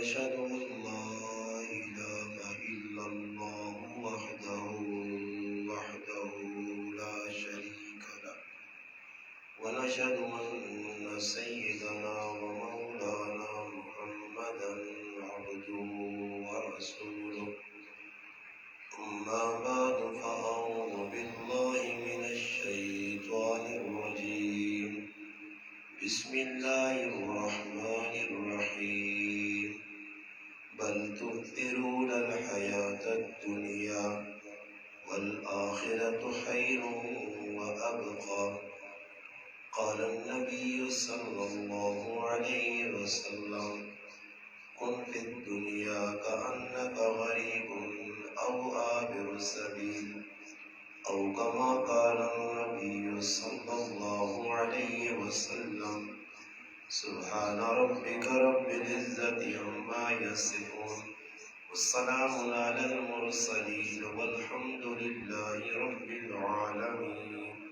ونشهد أن لا إله إلا الله وحده لا شريك له ونشهد أن سيدنا ومولانا محمدا عبده ورسوله أما بعد فأعوذ بالله من الشيطان الرجيم بسم الله الرحمن الرحيم بل تؤثرون الحياة الدنيا والآخرة خير وأبقى قال النبي صلى الله عليه وسلم كن في الدنيا كأنك غريب أو عابر السبيل أو كما قال النبي صلى الله عليه وسلم سبحان ربك رب العزة عما يصفون والسلام على المرسلين والحمد لله رب العالمين.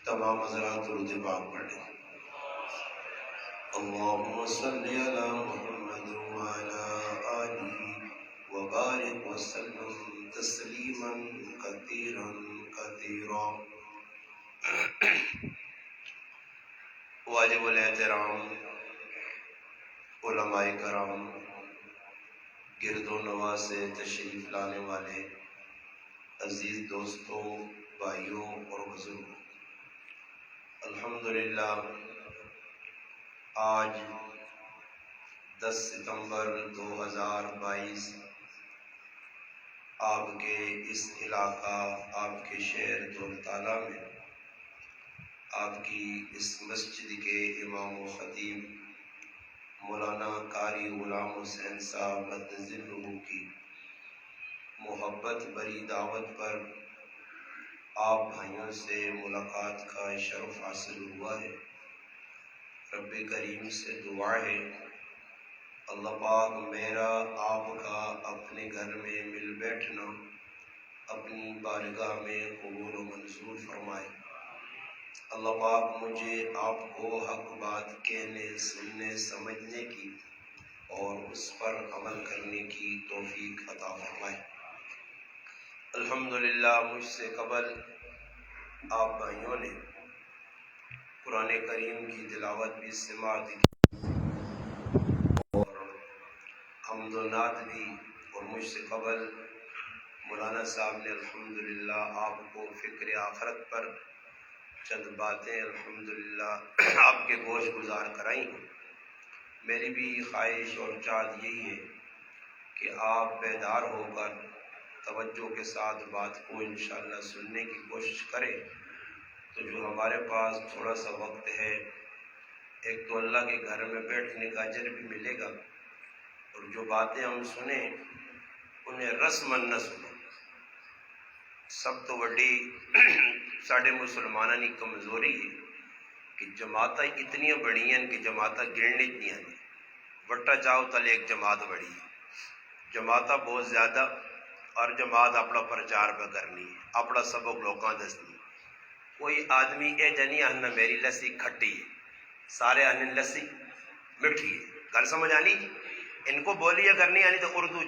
تمام حضرات درود پاک پڑھیں. اللهم صل على محمد وعلى آله وبارك وسلم تسلیما كثيرا كثيرا. واجب الاحترام علماء کرام، گرد و نواح سے تشریف لانے والے عزیز دوستوں، بھائیوں اور بزرگوں، الحمدللہ آج 10 ستمبر 2022 آپ کے اس علاقہ، آپ کے شہر دولتالہ میں آپ کی اس مسجد کے امام و خطیب مولانا قاری غلام حسین صاحب مدظلہ کی محبت بری دعوت پر آپ بھائیوں سے ملاقات کا شرف حاصل ہوا ہے. رب کریم سے دعا ہے اللہ پاک میرا آپ کا اپنے گھر میں مل بیٹھنا اپنی بارگاہ میں قبول و منظور فرمائے. اللہ پاک مجھے آپ کو حق بات کہنے، سننے، سمجھنے کی اور اس پر عمل کرنے کی توفیق عطا فرمائے. الحمدللہ مجھ سے قبل آپ بھائیوں نے قرآن کریم کی تلاوت بھی سماعت کی اور حمد و نعت بھی، اور مجھ سے قبل مولانا صاحب نے الحمدللہ آپ کو فکر آخرت پر چند باتیں الحمدللہ آپ کے گوش گزار کرائی ہیں. میری بھی خواہش اور چاہت یہی ہے کہ آپ بیدار ہو کر توجہ کے ساتھ بات کو انشاءاللہ سننے کی کوشش کریں. تو جو ہمارے پاس تھوڑا سا وقت ہے، ایک تو اللہ کے گھر میں بیٹھنے کا اجر بھی ملے گا، اور جو باتیں ہم سنیں انہیں رسماً نہ سنیں. سب تو وڈی ساڑھے مسلمانوں کی کمزوری ہے کہ جماعتیں اتنی بڑی ہیں کہ جماعتیں گرنے اتنی ہیں. وٹا چاہو تلے ایک جماعت بڑی ہے، جماعتیں بہت زیادہ، اور جماعت اپنا پرچار پہ کرنی ہے، اپنا سبق لوگاں دسنی. کوئی آدمی اے جنی آنا میری لسی کھٹی ہے، سارے آنے لسی مٹھی ہے. گل سمجھ آنی؟ ان کو بولی اگر نہیں آنی تو اردو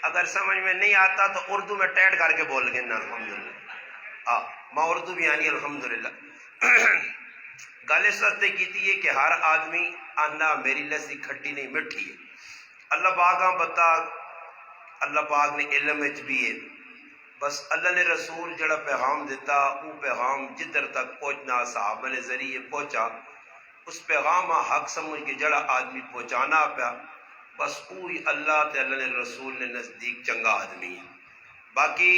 اگر سمجھ میں نہیں آتا تو اردو میں ٹیٹ کر کے بول گئے نا الحمدللہ. ماں اردو بھی آنی الحمدللہ. گل اس واسطے کیتی ہے کہ ہر آدمی آنا میری لسی کھٹی نہیں مٹھی ہے. اللہ پاک بتا، اللہ پاک نے علم وچ بھی ہے، بس اللہ نے رسول جڑا پیغام دیتا وہ پیغام جدھر تک پہنچنا صحابہ نے ذریعے پہنچا، اس پیغام حق سمجھ کے جڑا آدمی پہنچانا پیا، بس وہی اللہ تے اللہ نے رسول نے نزدیک چنگا آدمی ہے. باقی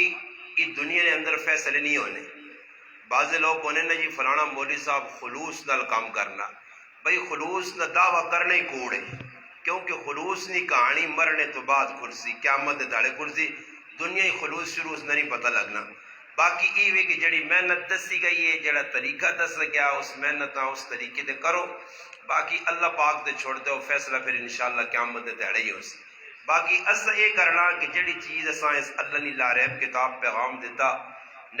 اس دنیا کے اندر فیصلے نہیں ہونے. بعض لوگ ہونے نا جی فلانا مولوی صاحب خلوص نال کام کرنا. بھئی خلوص نہ دعویٰ کرنا ہی کوڑے، کیونکہ خلوص نہیں کہانی مرنے تو بعد کرسی، قیامت داڑے کرسی. دنیا ہی خلوص شروع نہ نہیں پتہ لگنا. باقی یہ بھی کہ جڑی محنت دسی گئی ہے، جڑا طریقہ دس گیا، اس محنت اس طریقے دے کرو. باقی اللہ پاک دے چھوڑ دو، فیصلہ پھر انشاءاللہ قیامت دے دیڑے ہی ہو سی. باقی اسا یہ کرنا کہ جڑی چیز اساں اس اللہ نے لا ریب کتاب پیغام دیتا،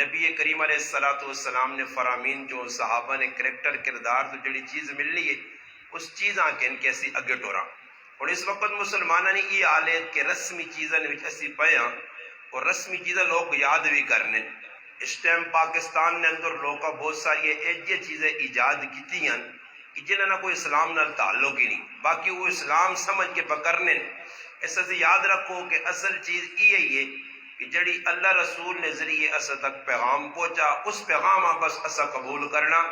نبی کریم علیہ السلام نے فرامین جو صحابہ نے کریکٹر کردار تو جڑی چیز ملنی ہے اس چیز آن کے ان کے اسی اگے ٹورا. اور اس وقت مسلمانوں نے یہ حال ہے کہ رسمی چیزاں اسی پے ہاں اور رسمی چیزیں لوگ یاد بھی کرنے. اس ٹائم پاکستان نے اندر لوگ بہت ساری ایجی چیزیں ایجاد کی ہیں کہ جنہوں نے کوئی اسلام نال تعلق ہی نہیں، باقی وہ اسلام سمجھ کے پکڑنے. اس سے یاد رکھو کہ اصل چیز یہ ہے کہ جڑی اللہ رسول نے ذریعے اسا تک پیغام پہنچا اس پیغام بس اسا قبول کرنا،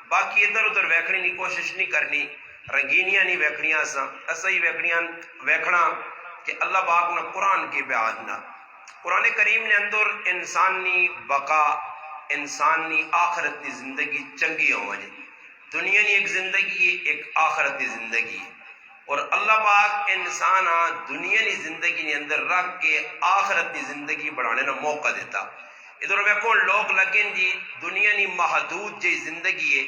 باقی ادھر ادھر ویکھنے کی کوشش نہیں کرنی، رنگینیاں نہیں ویکھنیاں. اسا ہی ویکھنا کہ اللہ پاک نے قرآن کی بیان نہ قرآن کریم نے اندر انسانی بقا، انسانی آخرت کی زندگی چنگی ہو وجے. دنیا کی ایک زندگی ہے، ایک آخرت کی زندگی ہے، اور اللہ پاک انسان دنیا کی زندگی نے اندر رکھ کے آخرت کی زندگی بڑھانے کا موقع دیتا. ادھر ویکھو لوگ لگن جی دنیا کی محدود جی زندگی ہے،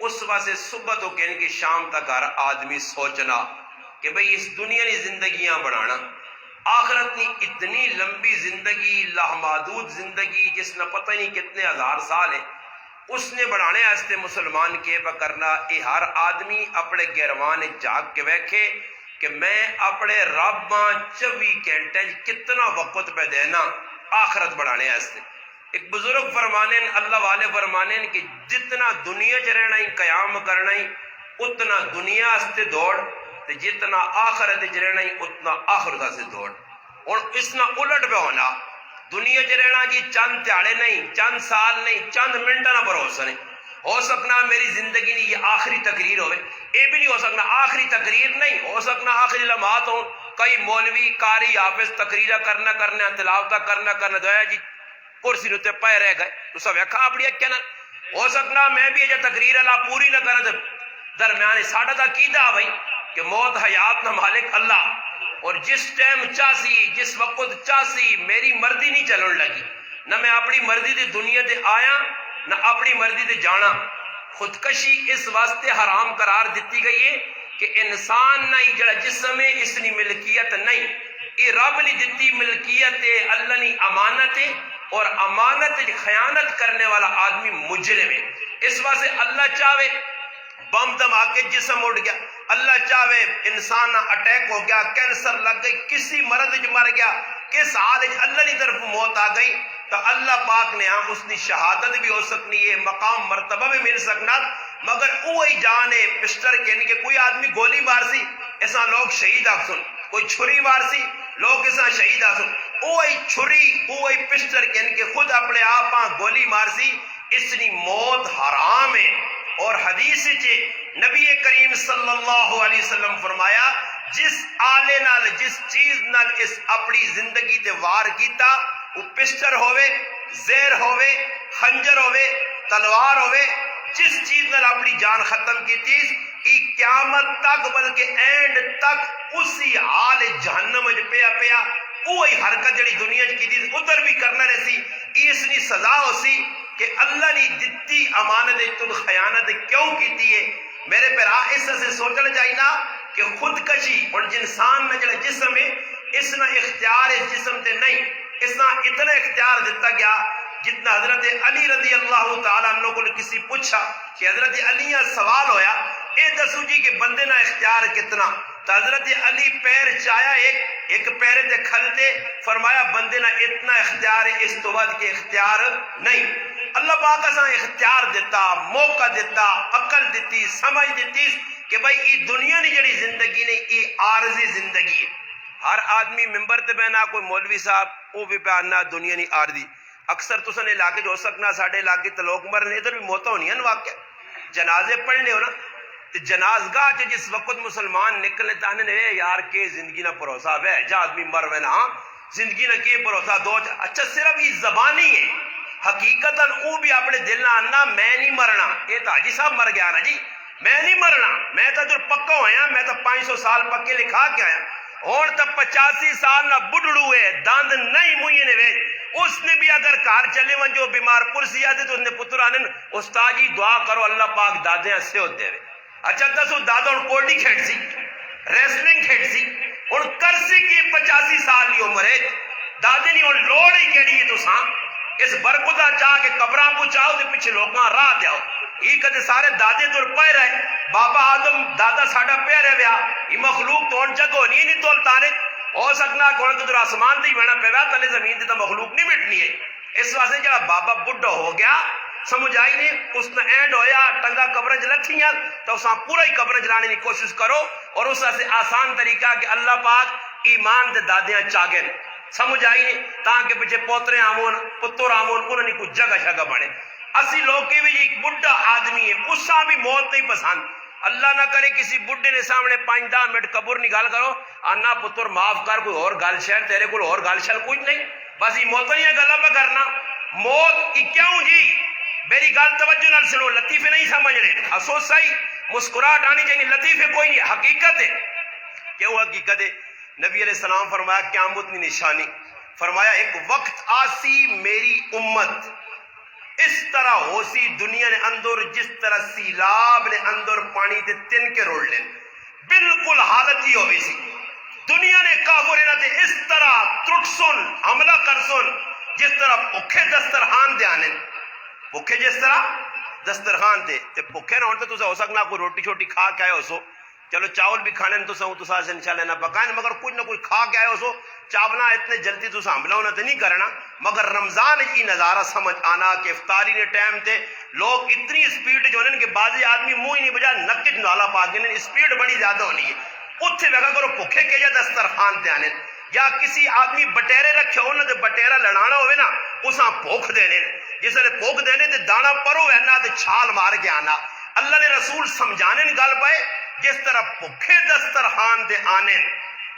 اس واسطے صبح تو کہنے کہ شام تک ہر آدمی سوچنا کہ بھئی اس دنیا کی زندگیاں بڑھانا. آخرت کی اتنی لمبی زندگی، لامحدود زندگی جس نے پتہ نہیں کتنے ہزار سال ہے، اس نے بڑھانے واسطے مسلمان کے کرنا یہ ہر آدمی اپنے گہروان جاگ کے ویکھے کہ میں اپنے رب 24 گھنٹے کتنا وقت پہ دینا آخرت بڑھانے واسطے. ایک بزرگ فرمانے اللہ والے فرمانے کہ جتنا دنیا چ رہنا ہی قیام کرنا ہی اتنا دنیا واسطے دوڑ، تے جتنا آخرت چ رہنا ہی اتنا آخرت سے دوڑ. اور اس نہ الٹ پہ ہونا، دنیا چ رہنا جی چند تہاڑے نہیں، چند سال نہیں، چند منٹاں نہ بھروسہ نہیں. ہو سکنا میری زندگی کی یہ آخری تقریر ہوئے، یہ بھی نہیں ہو سکنا آخری تقریر نہیں ہو سکنا آخری لمحات ہوں. کئی مولوی قاری حافظ تقریرہ کرنا تلاوتہ کرنا دعا جی کرسی نتے پائے رہ گئے تو سب ویکھا اپنی کیا نہ ہو سکنا میں بھی یہ تقریر اللہ پوری نہ کرا درمیان ساڈا دا کیدا بھائی کہ موت حیات نہ مالک اللہ، اور جس ٹائم چاسی جس وقت چاسی میری مرضی نہیں چلن لگی، نہ میں اپنی مرضی دی دنیا تے آیا نہ اپنی مرضی تے جانا. خودکشی اس واسطے حرام قرار دیتی گئی ہے کہ انسان نہ جڑا جسم ہے اس کی ملکیت نہیں، یہ رب نے دیتی ملکیت ہے، اللہ نے امانت ہے، اور امانت خیانت کرنے والا آدمی مجرم ہے. اس واسطے اللہ چاہے بم دما کے جسم اڑ گیا، اللہ چاہے انسان اٹیک ہو گیا، کینسر لگ گئی، کسی مرض مر گیا، کس حال اللہ کی طرف موت آ گئی تو اللہ پاک نے اس کی شہادت بھی ہو سکنی ہے، مقام مرتبہ بھی مل سکنا. مگر وہی جان ہے پسٹر کہنے کہ کوئی آدمی گولی مار سی ایسا لوگ شہید آ سن، کوئی چھری مار سی لوگ ایسا شہید آ سن، وہی چھری وہی پسٹر کہنے کہ خود اپنے آپ گولی مار سی، اس کی موت حرام ہے. اور حدیث نبی کریم صلی اللہ علیہ وسلم فرمایا جس آلے نال جس چیز نال اس اپنی زندگی تے وار کیتا، وہ پسٹر ہوئے، زہر ہوئے، خنجر ہوئے، تلوار ہوئے، جس چیز نال اپنی جان ختم کی تھی قیامت تک بلکہ اینڈ تک اسی حال جہنم پیا وہی حرکت جڑی دنیا کی تھی ادھر بھی کرنا رہی. اس کی سزا ہو سی کہ اللہ نے دتی امانت تو خیانت کیوں کیتی ہے. میرے پیرا اس سے سوچنا چاہیے نا کہ خودکشی اور انسان نہ جڑا جسم ہے اس نہ اختیار اس جسم تے نہیں، اس نہ اتنا اختیار دیتا گیا جتنا حضرت علی رضی اللہ تعالیٰ عنہ کو کسی پوچھا کہ حضرت علی سوال ہویا اے دسو جی کہ بندے نہ اختیار کتنا، تو حضرت علی پیر چایا ایک پیرے تے کھلتے فرمایا بندے نہ اتنا اختیار ہے، اس تو بعد کے اختیار نہیں. اللہ پاک اساں اختیار دیتا، موقع دیتا، عقل دیتی، سمجھ دیتی کہ بھائی یہ دنیا کی جڑی زندگی نے یہ عارضی زندگی ہے. ہر آدمی ممبر تے بہنا کوئی مولوی صاحب وہ بھی پہننا دنیا نہیں عارضی. اکثر تو سن علاقے جو ہو سکنا ساڑھے علاقے تے لوگ مرنے ادھر بھی موتیں ہونی ہیں واقع جنازے پڑھنے ہونا جنازگاہ جو جس وقت مسلمان نکلنے تانے نے یار کے زندگی نہ پروسا ہے جا آدمی مر وینا زندگی نہ کے پروسا دو اچھا صرف یہ زبانی ہے، حقیقتاً وہ بھی اپنے دل نہ آنا میں نہیں مرنا. یہ تو حاجی صاحب مر گیا نا جی میں نہیں مرنا، میں تو جو پکا ہویا میں تو 500 سال پکے لکھا کے آیا اور تو 85 سال نہ بڑھڑو ہے داند نہیں موئے نے ویج. اس نے بھی اگر کار چلے ون جو بیمار پرسی آتے تو انہیں پتر آنے استاد جی دعا کرو اللہ پاک دادیاں سے ہوتے ہوئے. اچھا دسو دادا اور کوڑی کھیٹ سی ریسلنگ کھیٹ سی اور کرسی کی 85 سال کی عمر ہے دادے نہیں اور لوڑ ہی کیڑی ہے تو ساں اس برکتہ چاہ کے قبراں کو چاہو تو پیچھے لوگاں راہ دیاؤ یہ کدے سارے دادے تر پہ رہے بابا آدم دادا ساڈا پہ رہے ویا یہ مخلوق تو ہن جگہ نہیں نہیں تول تارے ہو سکنا کون کدھر آسمان دی بنا پہ ویا تلے زمین دی تو مخلوق نہیں مٹنی ہے اس واسطے جڑا بابا بڈھا ہو گیا سمجھ آئی نہیں اس نے اینڈ ہویا ٹنگا قبر چ لتھیاں تو اساں پورا ہی قبر چلانے کی کوشش کرو اور اس سے آسان طریقہ کہ اللہ پاک ایمان دے دادیاں چاگن سمجھ آئی نہیں تاکہ پیچھے پوترے آمون پتر آمون انہوں نے کوئی جگہ شگہ بنے اسی لوگ کی بھی ایک بڈھا آدمی ہے اس سے بھی موت نہیں پسند اللہ نہ کرے کسی بڈھے نے سامنے 5-10 منٹ قبر نکال کرو آنا پتر معاف کر کوئی اور گل شہر تیرے کو اور گل شہر کچھ نہیں بس یہ موت نہیں ہے گلا پہ کرنا موت کی کیوں جی میری گل توجہ نال سنو لطیفے نہیں سمجھ رہے افسوس صحیح مسکراہٹ آنی چاہیے لطیفے کوئی نہیں حقیقت ہے کیوں حقیقت ہے نبی علیہ السلام فرمایا قیامت کی نشانی فرمایا ایک وقت آسی میری امت اس طرح ہو سی دنیا نے اندر جس طرح سیلاب نے اندر پانی تے تن کے روڑ لیں بالکل حالت ہی ہوئی سی دنیا نے کافر انہاں تے اس طرح ترٹ سن حملہ کر سن جس طرح بھوکے دسترخوان دے آنے بھوکے جس طرح دسترخوان تے بھوکے نہ ہوتے تو ہو سکنا کوئی روٹی چھوٹی کھا کے آئے ہو سو چلو چاول بھی کھانے تو سو تو ساتھ انشاءاللہ نہ پکائیں مگر کچھ نہ کچھ کھا کے آئے ہو سو چاونا اتنے جلدی تو حملہ ہونا تو نہیں کرنا مگر رمضان کی نظارہ سمجھ آنا کہ افطاری نے ٹائم تے لوگ اتنی سپیڈ جو کہ بعضی آدمی منہ ہی نہیں بجا نکج نالا پا گئے سپیڈ بڑی زیادہ ہونی ہے اتنے ویکا کرو بھوکے کے جا دسترخوان تے آنے یا کسی آدمی بٹیرے رکھے ہونا تے بٹیرا لڑانا ہوئے نا اساں بھوک دینے جس نے بھوک دینے تے دانا پرو ہے تے چھال مار کے آنا اللہ نے رسول سمجھانے گل پائے جس طرح بھوکے دسترخوان دے آنے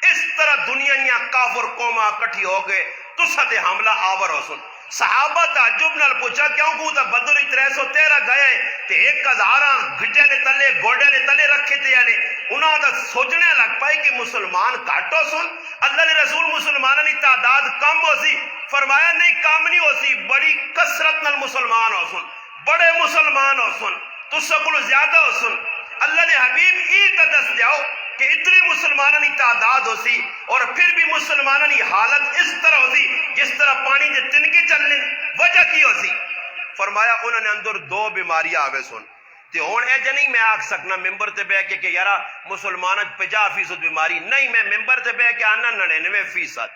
اس طرح دنیا یا کافر قوما کٹھی ہو گئے تسا تے حملہ آور ہو سن صحابہ تعجب نال پوچھا کیوں کو تا بدر 313 گئے تے 1000 گھٹے نے تلے گوڑے نے تلے رکھے تے یعنی انہاں دا سوچنے لگ پائے کہ مسلمان گھٹ ہو سن اللہ نے رسول مسلمانوں کی تعداد کم ہو سی فرمایا نہیں کم نہیں ہو سی بڑی کثرت نال مسلمان ہو سن بڑے مسلمان ہو سن تسا کو زیادہ ہو سن اللہ نے حبیب ای دس دیاؤ کہ اتنے مسلمانوں کی تعداد ہو سی اور پھر بھی مسلمانوں کی حالت اس طرح ہو سی جس طرح پانی کے تنکے چلنے وجہ کی ہو سی فرمایا انہوں نے اندر 2 بیماریاں آوے سن تے ہون اے نہیں میں آکھ سکنا ممبر تے بے کہ یارا مسلمانہ 50% بیماری نہیں میں ممبر تے بے کہ آنا 99%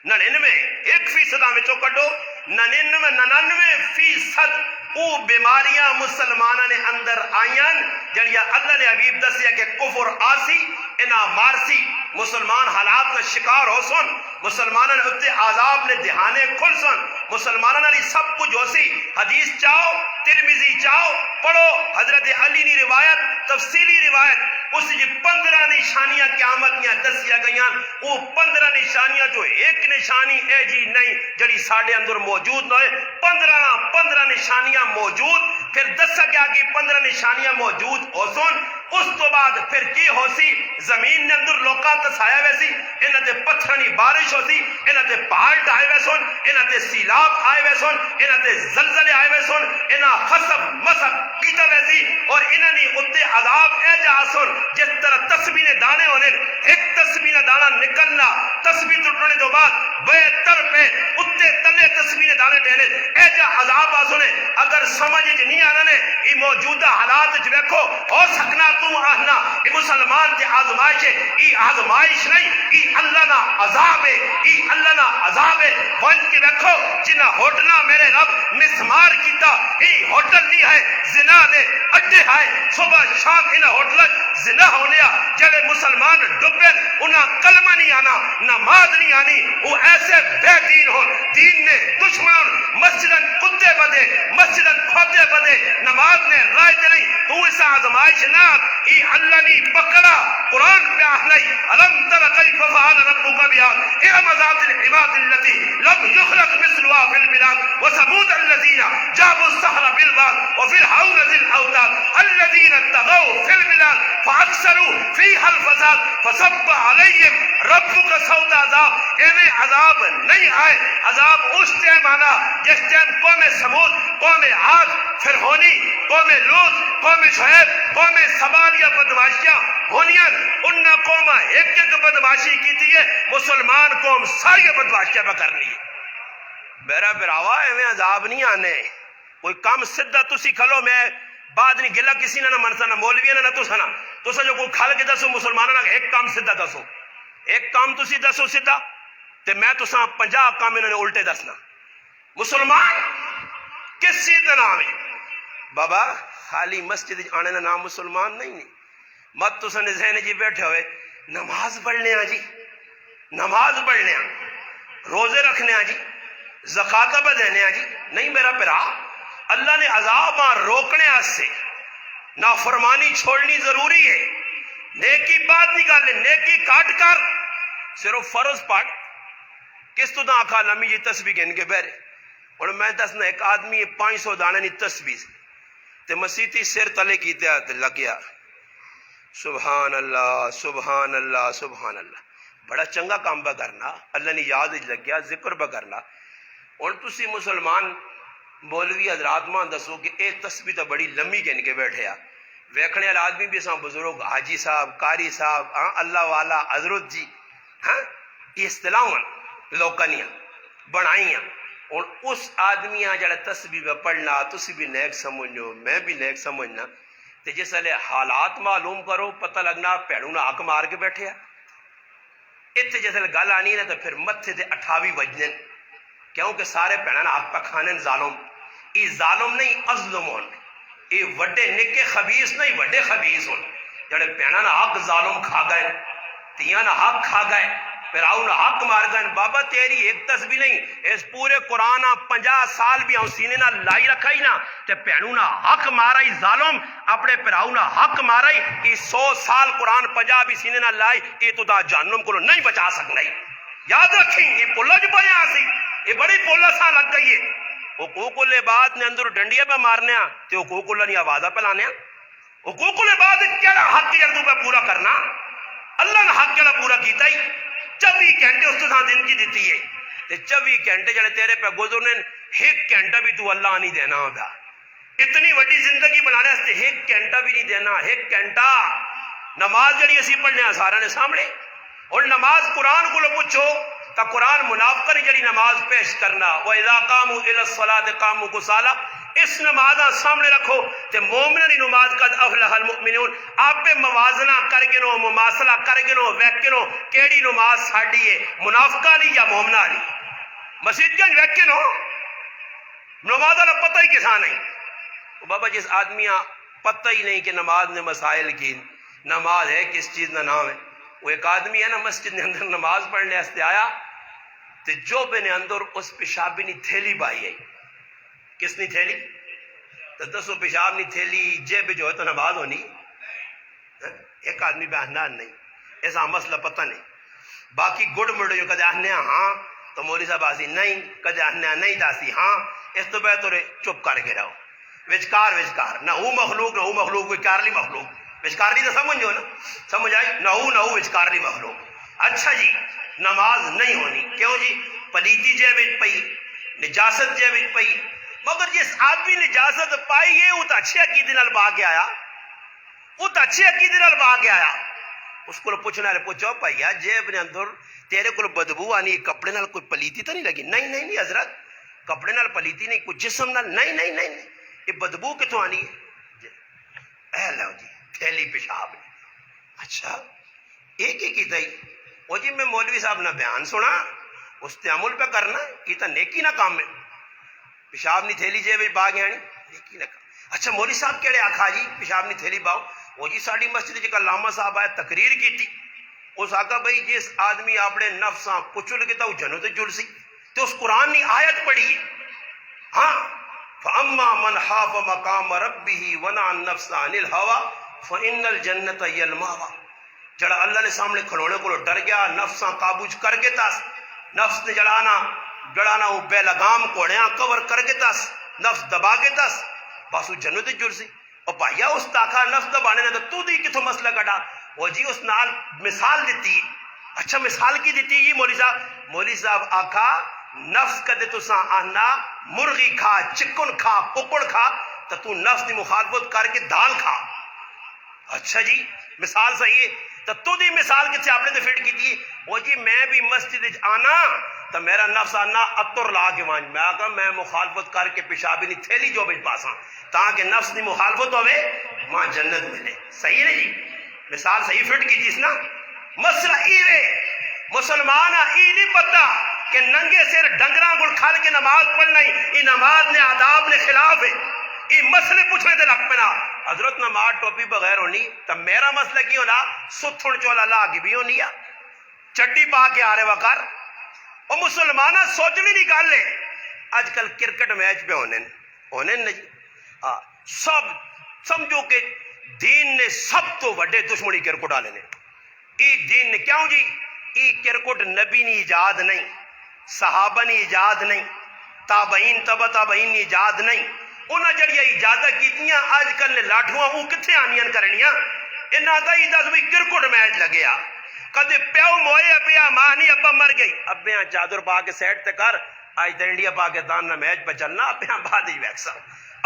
1% ہمیں چو کٹو 99% وہ بیماریاں مسلمانہ نے اندر آئیاں جڑیا اللہ نے حبیب دسیا کہ کفر آسی انہا مارسی مسلمان حالات میں شکار ہو سن مسلمانہ نے اتنے عذاب نے دہانے کھل سن مسلمانہ نے سب کچھ ہو سی حدیث چاہو ترمذی چاہو پڑھو حضرت علی نے روایت تفصیلی روایت اس جی 15 نشانیاں قیامت میں دسیا گئیاں وہ 15 نشانیاں جو ایک نشانی اے جی نہیں جڑی ساڑھے اندر موجود نہ ہے 15 نشانیاں موجود پھر دسا گیا کہ 15 نشانیاں موجود ہو سن اس تو بعد پھر کی ہو سی زمین نے اندر لوکاں تسایا ویسی انہاں تے پتھرانی بارش ہو سی انہاں تے پہاڑ ڈھائے وے سن انہاں تے سیلاب آئے وے سن انہاں تے زلزلے آئے وے سن انہاں خصف مسخ کیتا ویسی اور انہاں نے اتنے عذاب اے جا سن جس طرح تسبیح دانے ہونے ایک تسبیح دانا نکلنا تسبیح ٹوٹنے تو بعد بے تر پہ اتنے تلے تسبیح دانے ڈینے اے جا عذاب آ سنے اگر سمجھ نہیں آنا نے یہ موجودہ حالات جو دیکھو ہو سکنا تو آہنا یہ مسلمان تے آزمائش ہے یہ آزمائش نہیں یہ اللہ نا عذاب ہے یہ اللہ نا عذاب ہے بن کے دیکھو جنہ ہوٹلہ میرے رب مسمار کیتا یہ ہوٹل نہیں ہے زنا نے اڈے ہے صبح شام انہ ہوٹل زنا ہونے جلے مسلمان ڈبے انہاں کلمہ نہیں آنا نماز نہیں آنی وہ ایسے بے دین ہو دین نے دشمن مسجدن کتے بدے مسجدن کھوتے بدے نماز نے رائے دے نہیں تو اس آزمائش نہ ای اللہ نے پکڑا قرآن پہ آہنائی علم تر کیف فعل ربک بعاد ارم ذات العماد التي لم يخلق مثلها في البلاد وثمود الذين جابوا الصخر بالواد وفرعون ذي الاوتاد الذين طغوا في البلاد فاكثروا فيها الفساد فصب عليهم ربك سوط عذاب انہیں عذاب نہیں آئے عذاب اس ٹائم آنا جس ٹائم قوم سمود قوم عاد فرعونی قوم لوط قوم شعیب قوم سبالیہ بدماشیاں ہونیاں انہاں قوم ایک بدماشی کی تھی مسلمان قوم ساری بدماشیاں پہ کرنی ہے میرا براوا ایویں عذاب نہیں آنے کوئی کم سدھا تسی کھلو میں بعد نہیں گلا کسی نے نہ منسا نہ مولوی نہ تسا نہ تسا جو کوئی کھل کے دسو مسلمانوں نے ایک کام سیدھا دسو ایک کام تسی دسو سیدھا تے میں تسا 50 کام انہوں نے الٹے دسنا مسلمان کس چیز کا نام ہے بابا خالی مسجد آنے کا نام مسلمان نہیں مت تسا نے ذہن جی بیٹھے ہوئے نماز پڑھنے جی نماز پڑھنے روزے رکھنے جی زکات دینے جی نہیں میرا پرا اللہ نے عذاب روکنے سے نافرمانی چھوڑنی ضروری ہے نیکی بات نکالے نیکی کاٹ کر صرف فرض پڑھ کس تو آخا نمی جی تسبیح گن کے بہرے اور میں دسنا ایک آدمی 500 دانے نی تسبیح تے مسیحی سر تلے کی لگ گیا سبحان اللہ سبحان اللہ سبحان اللہ بڑا چنگا کام با کرنا اللہ نے یاد لگ گیا ذکر با کرنا اور تسی مسلمان مولوی حضرات ماں دسو کہ اے تسبیح تو بڑی لمبی گن کے بیٹھے ویکھنے والے آدمی بھی سا بزرگ حاجی صاحب قاری صاحب اللہ والا حضرت جی یہ اصطلاحاں لوکانیاں بنائیاں اور اس آدمیاں جڑا تسبیح پہ پڑھنا تسی بھی نیک سمجھو میں بھی نیک سمجھنا تے جس ویلے حالات معلوم کرو پتہ لگنا پیڑوں نہ حق مار کے بیٹھے اتنے جس ویلے گل آنی ہے تو پھر متھے تے 28 وجنے کیونکہ سارے پیڑاں حق پہ کھانے ظالم یہ ظالم نہیں اظلم ہون یہ وڈے نکے خبیث نہیں وڈے خبیث ہون جڑے پیڑاں حق ظالم کھا گئے تیاں حق کھا گئے پھراؤن حق مار گئے بابا تیری ایک تسبیح نہیں اس پورے قرآن 50 سال بھی سینے نہ لائی رکھا ہی نا تے پیڑوں نہ حق مارا ہی ظالم اپنے پھراؤن حق مارا ہی یہ 100 سال قرآن 50 بھی سینے نہ لائی یہ تو دا جہنم کو نہیں بچا سکنا ہی یاد رکھیں یہ پولا جو بنے آسی یہ بڑی پولا سا لگ گئی ہے حقوق العباد نے اندر ڈنڈیا پہ مارنے تے حقوق اللہ نے آوازہ پہ لانے حقوق العباد کیا حق جردو پہ پورا کرنا اللہ نے حق کیا پورا کیتا ہی 24 گھنٹے اس تو دن کی دیتی ہے تے 24 گھنٹے جڑے تیرے پہ گزرنے 1 گھنٹہ بھی تو اللہ نہیں دینا ہوگا اتنی وڈی زندگی بنانے سے 1 گھنٹہ بھی نہیں دینا 1 گھنٹہ نماز جڑی اسی پڑھنے سارا نے سامنے اور نماز قرآن کو لو پوچھو تا قرآن منافقہ نے جڑی نماز پیش کرنا وَإِذَا قَامُوا إِلَى الصَّلَاةِ قَامُوا كُسَالَىٰ اس نمازہ سامنے رکھو تے مومنی نماز قد افلح المؤمنون آپ پہ موازنہ کر گنو مماثلہ کر گنو ویکنو کیڑی نماز ساڑی ہے منافقہ لی یا مومنہ لی مسجد جن ویکنو نمازہ لا پتہ ہی کسا نہیں بابا جس آدمیاں پتہ ہی نہیں کہ نماز نے مسائل کی نماز ہے کس چیز نہ نام ہے وہ ایک آدمی ہے نا مسجد نے اندر نماز پڑھنے ہستے آیا تے جو بے نے اندر اس پیشابی نی تھیلی بائی ہے کس نی تھیلی تو دسو پیشاب نی تھیلی جیب جو ہے تو نماز ہونی ایک آدمی بے احنان نہیں ایسا مسئلہ پتہ نہیں باقی گڑ مڑ جو کدے آہنے ہاں تو مولی صاحب آسی نہیں کدے آہنے نہیں تاسی ہاں اس تو بہتر چپ کر کے رہو وچکار نہ ہوں مخلوق نہ ہوں مخلوق کوئی کارلی مخلوق وچکارلی تو سمجھو نا سمجھ آئی نہ ہوں وچکارلی مخلوق اچھا جی نماز نہیں ہونی کیوں جی پلیتی جے وچ پئی نجاست جے وچ پئی مگر جس آدمی نجاست پائی ہے وہ تو اچھے عقیدے نال با کے آیا وہ تو اچھے عقیدے نال با کے آیا اس کو پوچھنا ہے پوچھو بھیا جیب نے اندر تیرے کو بدبو آنی کپڑے نال کوئی پلیتی تو نہیں لگی نہیں حضرت کپڑے نال پلیتی نہیں کوئی جسم نال نہیں یہ بدبو کتوں آنی ہے اے لو جی تھیلی پیشاب اچھا ایک ہی کی وہ جی میں مولوی صاحب نہ بیان سنا اس تے عمل پہ کرنا یہ تو نیکی نہ کام ہے پیشاب نی تھیلی جے با گیا نیکی نہ کام اچھا مولوی صاحب کہڑے آکھا جی پیشاب نی تھیلی باؤ وہ جی ساڑی مسجد جی علامہ صاحب آئے تقریر کی تھی اس آکھا بھئی جس آدمی اپنے نفساں کچل کے تو جنوں تے جڑ سی تو اس قرآن نی آیت پڑھی ہاں فَأَمَّا مَنْ خَافَ مَقَامَ رَبِّهِ وَنَهَا النَّفْسَ عَنِ الْهَوَىٰ فَإِنَّ الْجَنَّةَ هِيَ الْمَأْوَىٰ جڑا اللہ نے سامنے کھلونے کو ڈر گیا نفساں قابوج کر کے تاس نفس نے جڑانا وہ بے لگام کوڑیاں کور کر کے تاس نفس دبا کے تاس بس وہ جنت جڑ سی اور بھائیا اس تاکہ نفس دبانے نے تو دی کتوں مسئلہ کٹا وہ جی اس نال مثال دیتی اچھا مثال کی دیتی جی مولوی صاحب آکھا نفس کدے تساں آنا مرغی کھا چکن کھا ککڑ کھا تو نفس دی مخالفت کر کے دال کھا اچھا جی مثال صحیح ہے تو تودی مثال کتنے آپ نے تو فٹ کی تھی وہ جی میں بھی مسجد آنا تو میرا نفس آنا اتر لا کے وانج میں آگا میں مخالفت کر کے پیشابی نہیں تھیلی جو بچ پاساں تاکہ نفس دی مخالفت ہوئے ماں جنت ملے. صحیح ہے جی مثال صحیح فٹ کی تھی نا. مسئلہ ایرے مسلمان ای نہیں پتا کہ ننگے سر ڈنگراں گل کھال کے نماز پڑھنا ہی ای نماز نے آداب نے خلاف ہے. ای مسئلے پوچھنے دے لگ پنا حضرت نماز ٹوپی بغیر ہونی تو میرا مسئلہ کی ہونا ستھن چولا لا کی بھی ہونی چڈی پا کے آ رہے وقار وہ مسلمانہ سوچنی نہیں گل ہے. آج کل کرکٹ میچ پہ ہونے نا جی سب سمجھو کہ دین نے سب تو وڈے دشمنی کرکٹ والے نے. ای دین نے کیوں جی ای کرکٹ نبی نے ایجاد نہیں صحابہ نے ایجاد نہیں تابعین تبع تابعین نے ایجاد نہیں. انہاں جڑیاں ایجاداں کیتیاں آج کل نے لاٹھواں وہ کتنے آنیاں کرنیاں انہاں دا ایجاد بھی کرکٹ میچ لگیا کدے پیو موئے پیا ماں نہیں ابا مر گئی ابیاں چادر پا کے سیٹ تے کر آج تو انڈیا پاکستان نہ میچ پہ چلنا ابیاں بعد ہی ویکسا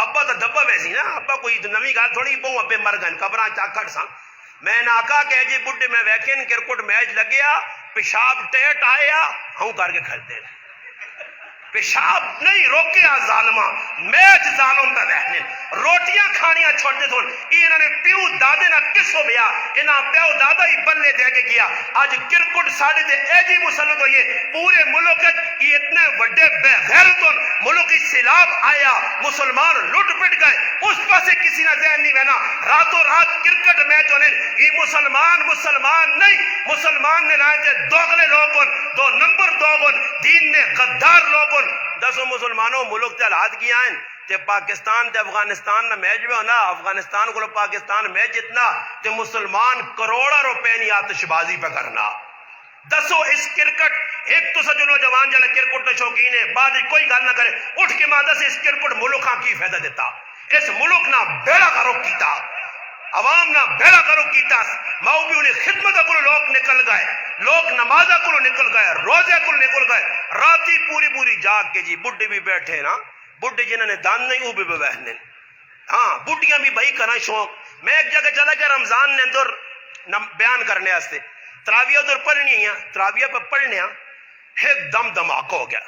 ابا تو دبا ویسی نا ابا کوئی نوی گل تھوڑی بہو ابے مر گئے قبراں چاکڑ سا میں نہ آکا کہ جی بڈھے میں ویکن کرکٹ میچ لگیا پیشاب ٹیٹ آیا ہوں کر کے کھلتے ہیں پیشاب نہیں روکیا ظالمہ میچ ظالم پہ رہنے روٹیاں کھانیاں چھوڑ دے تھون انہوں نے پیو دادے نہ کس ہو بیا انہاں پیو دادا ہی بلے دے کے کیا. آج کرکٹ ساڑے دے ایجی مسلط ہوئیے پورے ملک یہ اتنے وڈے بے غیرتون ملک کی سیلاب آیا مسلمان لٹ پٹ گئے اس پاسے کسی نہ ذہن نہیں بہنا راتوں رات کرکٹ میچ ہونے یہ مسلمان نہیں مسلمان نے لائے تھے دوغلے لوگن دو نمبر دوغن دین نے غدار لوگن دسو مسلمانوں ملک تے حالات کیا ہیں تے پاکستان تے افغانستان نہ میچ میں ہونا افغانستان کو پاکستان میچ جتنا تے مسلمان کروڑا روپے نہیں آتش بازی پہ کرنا. دسو اس کرکٹ ایک تو سجو نوجوان جڑا کرکٹ کے شوقین ہے بعد کوئی گل نہ کرے اٹھ کے ماں دس اس کرکٹ ملک کی فائدہ دیتا اس ملک نہ بیڑا غرق کیتا عوام نہ بیڑا غرق کیتا ماؤ بھی انہیں خدمت کو لوگ نکل گئے لوگ نمازہ کو نکل گئے روزے کو نکل گئے راتی پوری جاگ کے جی بڈھے بھی بیٹھے نا بڈھے جنہوں نے دان نہیں وہ بھی بہنے ہاں بڈھیاں بھی بھائی کرنا شوق. میں ایک جگہ چلا گیا رمضان نے اندر بیان کرنے واسطے تراویہ ادھر پڑھنی ہیں تراویہ پہ پڑھنے ایک دم دھماکہ ہو گیا.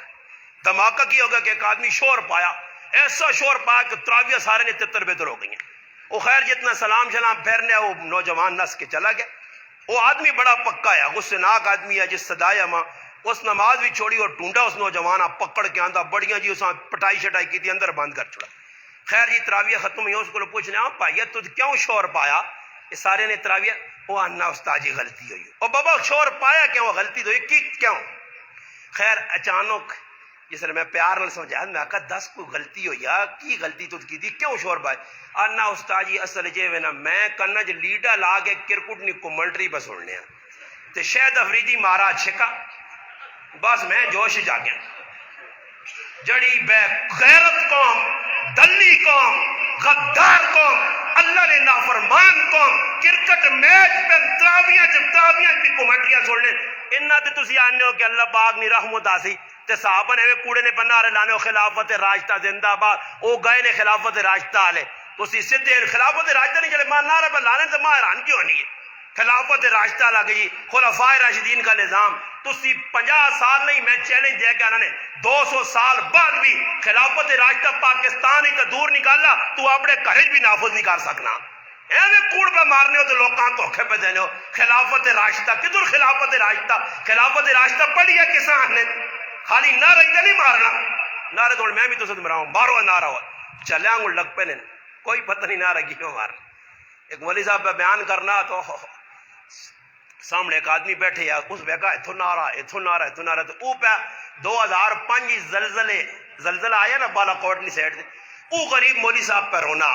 دھماکہ کی ہوگا کہ ایک آدمی شور پایا ایسا شور پایا کہ تراویہ سارے نے تتر بتر ہو گئی ہیں. وہ خیر جتنا سلام پھیرنے وہ نوجوان نس کے چلا گیا. وہ آدمی بڑا پکا ہے غصے ناک آدمی ہے جس صدایا ماں اس نماز بھی چھوڑی اور ٹونڈا اس نوجوان پکڑ کے آندہ بڑیاں جی اساں پٹائی شٹائی کی تھی اندر بند کر چھوڑا. خیر جی تراویہ ختم ہوئی اس کو پوچھنے بھائی تجھ کیوں شور پایا یہ سارے نے تراویہ وہ آنا استاد جی غلطی ہوئی اور بابا شور پایا کیوں غلطی تو کی کیوں. خیر اچانک جس نے میں پیار نہ سمجھایا میں کہا دس کوئی غلطی ہوئی کی غلطی تجھ کی تھی کیوں شور پائے آنا استاد جی اصل جے وینا میں کنا جو لیڈا لا کے کرکٹ نہیں کومنٹری پہ سننے تے شاید افریدی مارا چھکا بس میں جوش جا گیا. جڑی بے غیرت قوم دلی قوم غدار قوم اللہ نے نافرمان قوم کرکٹ میچ پہ تراویاں بھی کومنٹریاں سننے انہاں تے تسی آنے ہو کہ اللہ پاک نی رحمت آسی تے صحابہ نے کوڑے نے پنارے لانے ہو خلافت راشدہ زندہ باد او گئے نے خلافت راشدہ والے تسی سیدھے خلافت راشدہ نہیں چلے ماں نعرہ پہ لانے تے ماں حیران کیوں نہیں ہے خلافت راشدہ لگ گئی خلفاء راشدین کا نظام تسی 50 سال نہیں میں چیلنج دے کے آنا نے 200 سال بعد بھی خلافت راشدہ پاکستان ہی تو دور نکالا تو اپنے گھر بھی نافذ نہیں کر سکنا ایویں کوڑ پہ مارنے ہو تو لوکاں دھوکے پہ دینے ہو. خلافت راشدہ کدھر خلافت راشدہ پڑھی ہے کسان نے خالی نعرہ ہی نہیں مارنا نعرہ توڑ میں بھی تو ساتھ مراؤں مارو نعرہ ہو چلے آنگو لگ پہ نہیں کوئی پتہ نہیں نعرہ کیوں مارنا. ایک مولی صاحب پہ بیان کرنا تو سامنے ایک آدمی بیٹھے یا اس پہ کہا اتھو نعرہ تو او پہ 2005 زلزلہ آیا نا بالا کوٹ نہیں سیٹ دے او غریب مولی صاحب پہ رونا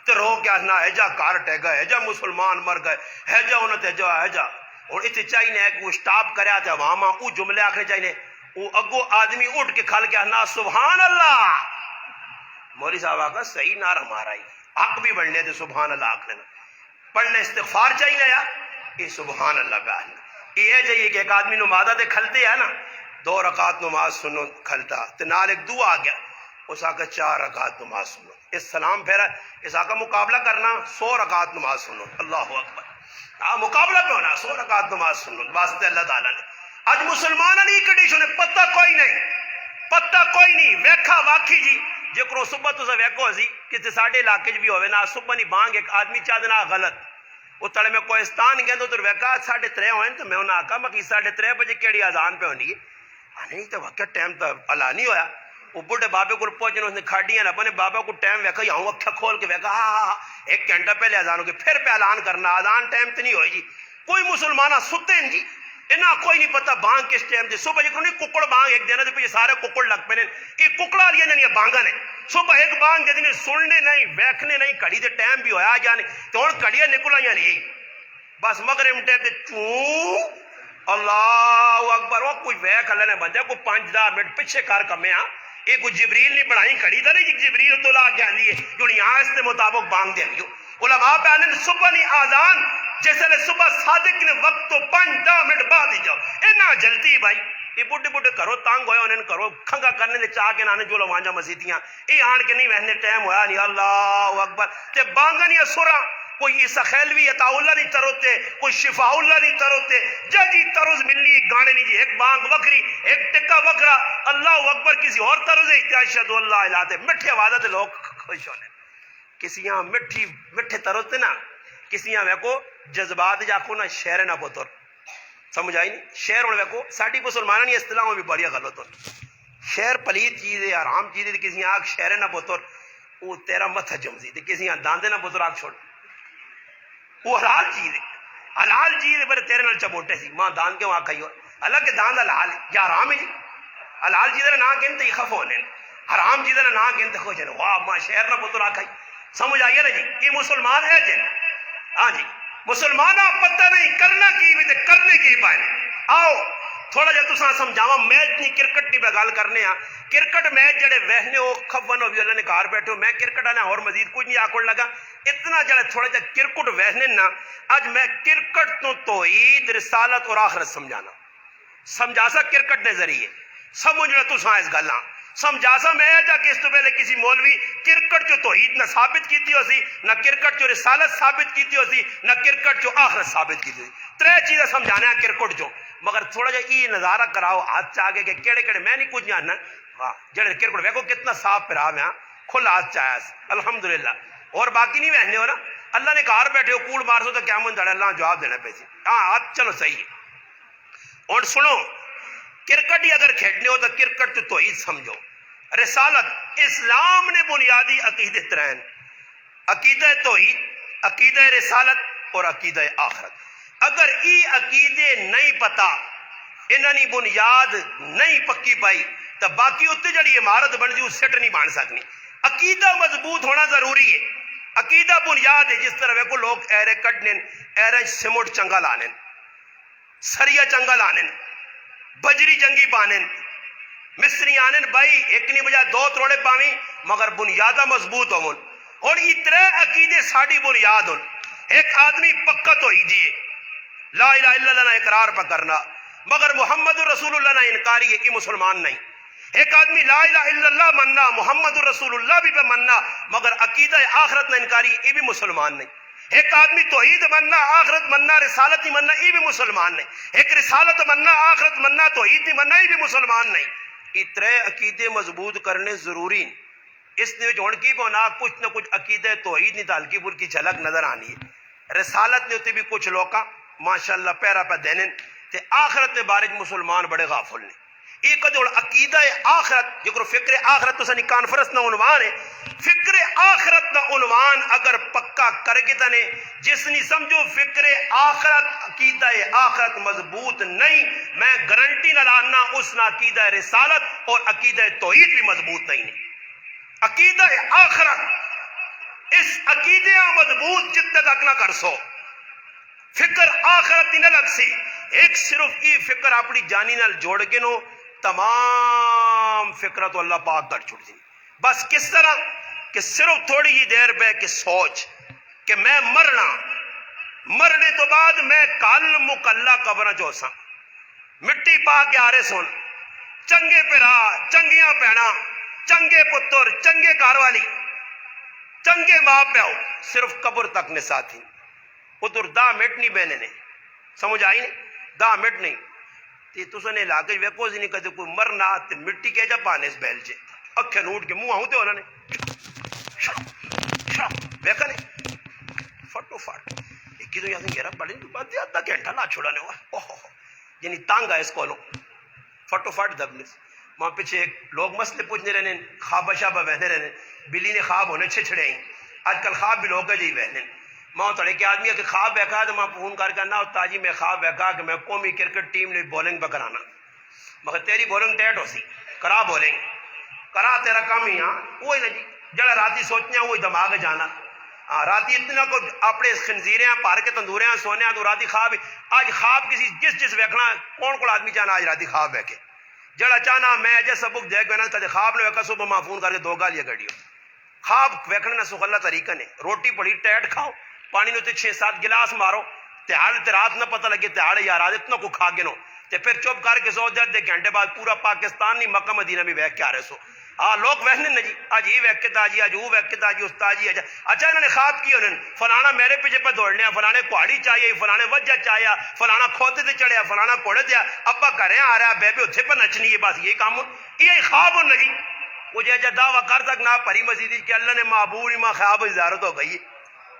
تو رو کیا نہ ہے جا کار ٹہ گئے ہے جا مسلمان مر گئے ہے جا انہوں تے جو ہے جا اور اتنے چاہیے ہے کہ وہ سٹاپ کریا تھا وہاں او جملے آخر چاہیے وہ اگو آدمی اٹھ کے کھل کے نا سبحان اللہ مولی صاحب آخر صحیح نعرہ ہمارا ہی حق بھی بڑھنے تھے سبحان اللہ آخر پڑھنے استغفار چاہیے یا یہ سبحان اللہ پہ آنا یہ چاہیے کہ ایک آدمی نمازہ تے کھلتے ہے نا 2 رکعت نماز سنو کھلتا تو نال ایک دعا آ گیا اس آقا 4 رکعت نماز سنو اس سلام پھیرا اس آقا مقابلہ کرنا 100 رکعت نماز سنو اللہ اکبر مقابلہ پہ ہونا 100 رکعت نماز سنن واسطے اللہ تعالیٰ نے اج مسلمانوں نے کنڈیشن ہے پتہ کوئی نہیں ویکھا واقعی جی جکرو صبح تو ویکو سی کہ ساڈے علاقے بھی ہوئے نا صبح نہیں بانگ ایک آدمی چاہ دینا غلط وہ تڑے میں کوہستان گیا تو ویکا 3:30 ہوئے تو میں انہیں آکا میں 3:30 بجے کیڑی آزان پہ ہونی ہے نہیں تو واقعہ ٹائم تو الا نہیں ہویا وہ بڑھے بابے کو پہنچنے اس نے کھاڑیاں اپنے بابا کو ٹائم ویکا آؤں اکھا کھول کے ویکا ہاں 1 گھنٹہ پہلے آزان ہو گئی پھر پہ اعلان کرنا آزان ٹائم تو نہیں ہوئی جی کوئی مسلمانہ ستے ہیں جی انہاں کوئی نہیں پتا بانگ کس ٹائم دے صبح جکرو نہیں ککڑ بانگ ایک دینا دے پیچھے سارے ککڑ لگ پہ یہ ککڑا لیا نہیں بانگا نے صبح ایک بانگ دے دیں سننے نہیں ویکھنے نہیں کھڑی دے ٹائم بھی ہویا جانے تو ہن کھڑیاں نکل آئیاں نہیں بس مغرب ٹائم تے چوں اللہ اکبر وہ کوئی ویکھ اللہ نے بندہ کوئی 5-10 منٹ پیچھے کر کمیا یہ کوئی جبریل نہیں بنائی کھڑی تھا نہیں جبریل تو لا کے آندی ہے جو یہاں اس کے مطابق بانگ دے دیو علماء پہ آنے صبح نہیں آزان جیسے نے صبح صادق نے وقت تو 5-10 منٹ بعد ہی جاؤ اینا جلتی بھائی یہ بڑھے کرو تانگ ہوئے انہیں کرو کھنگا کرنے دے چاہ کے نانے جو لو وانجا مسیتیاں یہ آن کے نہیں وہنے ٹائم ہویا نہیں اللہ اکبر تے بانگا نہیں سورا کوئی عیسیٰ خیلوی عطا اللہ نہیں تروتے کوئی شفاء اللہ نہیں تروتے جی تروز ملی گانے نہیں جی ایک بانگ وکری ایک ٹکا وکرا اللہ اکبر کسی اور تروز اشہد اللہ الہ تے مٹھے آوازہ لوگ خوش ہونے کسی یہاں مٹھے تروتے نا کسی یہاں ویکو جذبات جاکو نا شہر نہ پتر سمجھ آئی نہیں شہر ہونے ویکو ساڑھی مسلمانہ نہیں اصطلاحوں بھی بڑی غلط ہو شہر پلید چیز ہے حرام چیز ہے کسی یہاں شہر نہ پتر وہ تیرا متھا جمزی تے کسی یہاں داندے نہ پتر آگ چھوڑ وہ حلال چیز ہے پر تیرے نال چبوٹے سی ماں دان کے وہاں کھائی ہو اللہ کے دان حلال ہے کیا حرام ہے جی حلال چیز ہے نا کہتے ہی خف ہونے حرام چیز ہے نا کہتے خوش ہے واہ ماں شہر نہ پتر آگ کھائی سمجھ آئیے نا جی یہ مسلمان ہے جی ہاں جی مسلمانہ پتہ نہیں کرنا کی بھی کرنے کی پائے آؤ تھوڑا جا تساں سمجھاواں میچ نہیں کرکٹ نہیں بغال کرنے ہاں کرکٹ میچ جڑے وہنے ہو کھون ہو بھی اللہ نے کار بیٹھے ہو میں کرکٹ آنے اور مزید کچھ نہیں آکڑ لگا اتنا جڑے تھوڑا جا کرکٹ وہنے نا آج میں کرکٹ تو توحید رسالت اور آخرت سمجھا سا کرکٹ دے ذریعے سمجھنا تساں اس گلاں سمجھا سا میں جا کہ اس تو پہلے کسی مولوی کرکٹ جو توحید نہ ثابت کیتی ہو سی نہ کرکٹ جو رسالت ثابت کیتی ہو سی نہ کرکٹ جو آخرت ثابت کیتی ہو سی 3 چیزیں سمجھانے ہیں کرکٹ جو مگر تھوڑا جا یہ نظارہ کراؤ ہاتھ چاہے کہ کیڑے میں نہیں کچھ جاننا جڑے کرکٹ ویکو کتنا صاف پہ رہا میں کھلا ہاتھ چاہیا الحمدللہ اور باقی نہیں بہنے ہو نا اللہ نے کار بیٹھے ہو کوڑ مار سو تو کیا من اللہ جواب دینا پیسی ہاں ہاتھ چلو صحیح ہے اور سنو کرکٹ ہی اگر کھیلنے ہو تو کرکٹ تو توحید سمجھو رسالت اسلام نے بنیادی عقیدے 3 عقیدہ توحید عقیدہ رسالت اور عقیدہ آخرت اگر ای عقیدے نہیں پتا انہوں بنیاد نہیں پکی پائی تو باقی اتنے جڑی عمارت بن دی اس سیٹ نہیں بن سکنی عقیدہ مضبوط ہونا ضروری ہے عقیدہ بنیاد ہے جس طرح کو لوگ ایرے کٹنے ایرے سیمنٹ چنگا لانے سریا چنگا لانے بجری چنگی پانے مصری آنے بھائی ایک نہیں بجائے 2 تروڑے پاویں مگر بنیادہ مضبوط ہون اور اتنے عقیدے ساڑی بنیاد ہون ایک آدمی پکا تو ہی دیئے لا الہ الا اللہ نہ اقرار پہ کرنا مگر محمد رسول اللہ نہ انکاری ہے یہ مسلمان نہیں ایک آدمی لا الہ الا اللہ مننا محمد رسول اللہ بھی پہ مننا مگر عقیدہ آخرت نہ انکاری یہ بھی مسلمان نہیں ایک آدمی توحید مننا آخرت مننا رسالت نہیں مننا یہ بھی مسلمان نہیں ایک رسالت مننا آخرت مننا توحید نہیں مننا یہ بھی مسلمان نہیں اتنے عقیدے مضبوط کرنے ضروری اس نے جوڑ کی بنا کچھ نہ کچھ عقیدے توحید نہیں تالکی پور کی جھلک نظر آنی ہے رسالت نے ہوتے بھی کچھ لوکاں ماشاءاللہ پیرا پہ دینے تے آخرت نے بارج مسلمان بڑے غافل نے ایک جو عقیدہ آخرت جکر فکر آخرت تو سنی کانفرنس نہ عنوان ہے فکر آخرت نہ عنوان اگر پکا کر کے تنے جس نے سمجھو فکر آخرت عقیدہ آخرت مضبوط نہیں میں گارنٹی نہ لانا اس نہ عقیدہ رسالت اور عقیدہ توحید بھی مضبوط نہیں عقیدہ آخرت اس عقیدہ مضبوط جتنے تک نہ کر سو فکر آخرت نہ لگ سی ایک صرف یہ فکر اپنی جانی نال جوڑ کے نو تمام فکرہ تو اللہ پاک کر چھوڑ دی بس کس طرح کہ صرف تھوڑی ہی دیر پہ کہ سوچ کہ میں مرنے تو بعد میں کل مکلا قبر چوسا مٹی پا کے آرے سن چنگے پیرا چنگیاں پینا چنگے پتر چنگے کار والی چنگے ماں پیو صرف قبر تک نے ساتھی ادھر 10 منٹ نہیں بہنے نے سمجھ آئی نہیں 10 منٹ نہیں تے تساں نے علاقے ویکھو نہیں کدے کوئی مرنا تے مٹی کے جا پانے اس بیل چ اکھے نوٹ کے منہ آؤں تے انہوں نے ویکھا نہیں فٹو فٹ ایک تو یہاں گھیرا بڑی بات آدھا گھنٹہ نہ چھوڑانے ہوا اوہ یعنی تانگ ہے اس کو فٹو فٹ دبنے وہاں پیچھے ایک لوگ مسئلے پوچھنے رہنے خواب شابہ بہنے رہنے بلی نے خواب ہونے چھڑے ہیں آج کل خواب بھی لوگ جی بہنے ماں تھوڑے کہ آدمی ہے کہ خواب بیکھا تو ماں فون کر کے نہ تاجی میں خواب بیکھا کہ میں قومی کرکٹ ٹیم نے بولنگ پہ کرانا مگر تیری بولنگ ٹیٹ ہو سی کرا بولنگ کرا تیرا کام ہی ہاں وہی نا جی جڑا راتی سوچنے وہی دماغ جانا راتی اتنا کو اپنے خنزیریں پار کے تندورے سونے تو راتی خواب آج خواب کسی جس ویکھنا کون کو آدمی چاہنا آج راتی خواب بیکھے جڑا چاہنا میں جے سبق دے کے نا کدے خواب نے ویکھا صبح ماں فون کر کے 2 گالیاں کڈیو خواب ویکھنے نہ سخلا طریقہ نے روٹی پڑی ٹیٹ کھاؤ پانی نے 6-7 گلاس مارو تہاڑ تے رات نہ پتہ لگے تہاڑ یار رات اتنا کو کھا گنو تے پھر چپ کر کے سو جائے گھنٹے بعد پورا پاکستان نہیں مکہ مدینہ بھی ویکھ کے آ رہے سو لوگ وہنے نا جی آج یہ ویکھ کے تاجی آج وہ ویکھ کے تاجی استاجی اچھا انہوں نے خواب کی انہوں فلانا میرے پیچھے پہ دوڑنے فلانے کوڑی چاہیے فلانے وجہ چاہیا فلانا کھوتے تے چڑھیا فلانا کوڑے دیا ابا گھرے آ رہا بیبے اتھے پہ نچنی ہے بس یہ کام یہ خواب ہوں نا جی وہ جیسا دعویٰ کر سک نہ پری مسیدی کہ اللہ نے معبود ماں خواب زیارت ہو گئی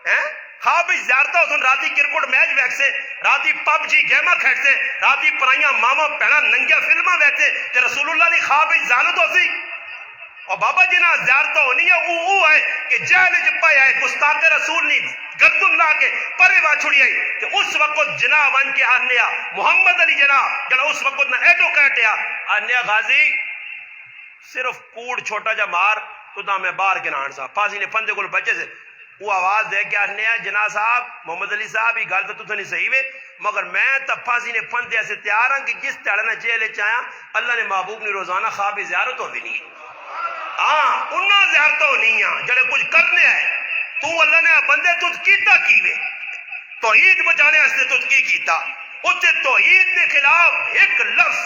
ہے خواب زیارت ہو راتی کرکٹ میچ ویک سے راتی پب جی گیما کھیٹ سے راتی پرائیاں ماما پہنا ننگیا فلمہ ویکتے کہ رسول اللہ نے خواب زیارت ہو سی اور بابا جی نہ زیارت ہونی ہے وہ ہے کہ جہل جب پہ آئے گستاخ رسول نے گردن لا کے پرے وا چھڑی آئی کہ اس وقت جنا ون کے آنیا محمد علی جنا جڑا اس وقت نہ ایڈو کہٹیا آنیا غازی صرف کوڑ چھوٹا جا مار تو دا میں بار کے نان صاحب پاسی نے پندے کو بچے سے وہ آواز دے کے آنیا جنا صاحب محمد علی صاحب یہ گل تو نہیں صحیح وے مگر میں تب پاسی نے پندے ایسے تیار ہوں کہ جس تیڑا نہ جیلے چاہیا اللہ نے محبوب نے روزانہ خواب زیارت ہو بھی نہیں انہاں زیارتوں نہیں ہیں جڑے کچھ کرنے ہیں تو اللہ نے بندے تجھ کیتا کیوے توحید بچانے ہستے تجھ کی کیتا اتنے توحید کے خلاف ایک لفظ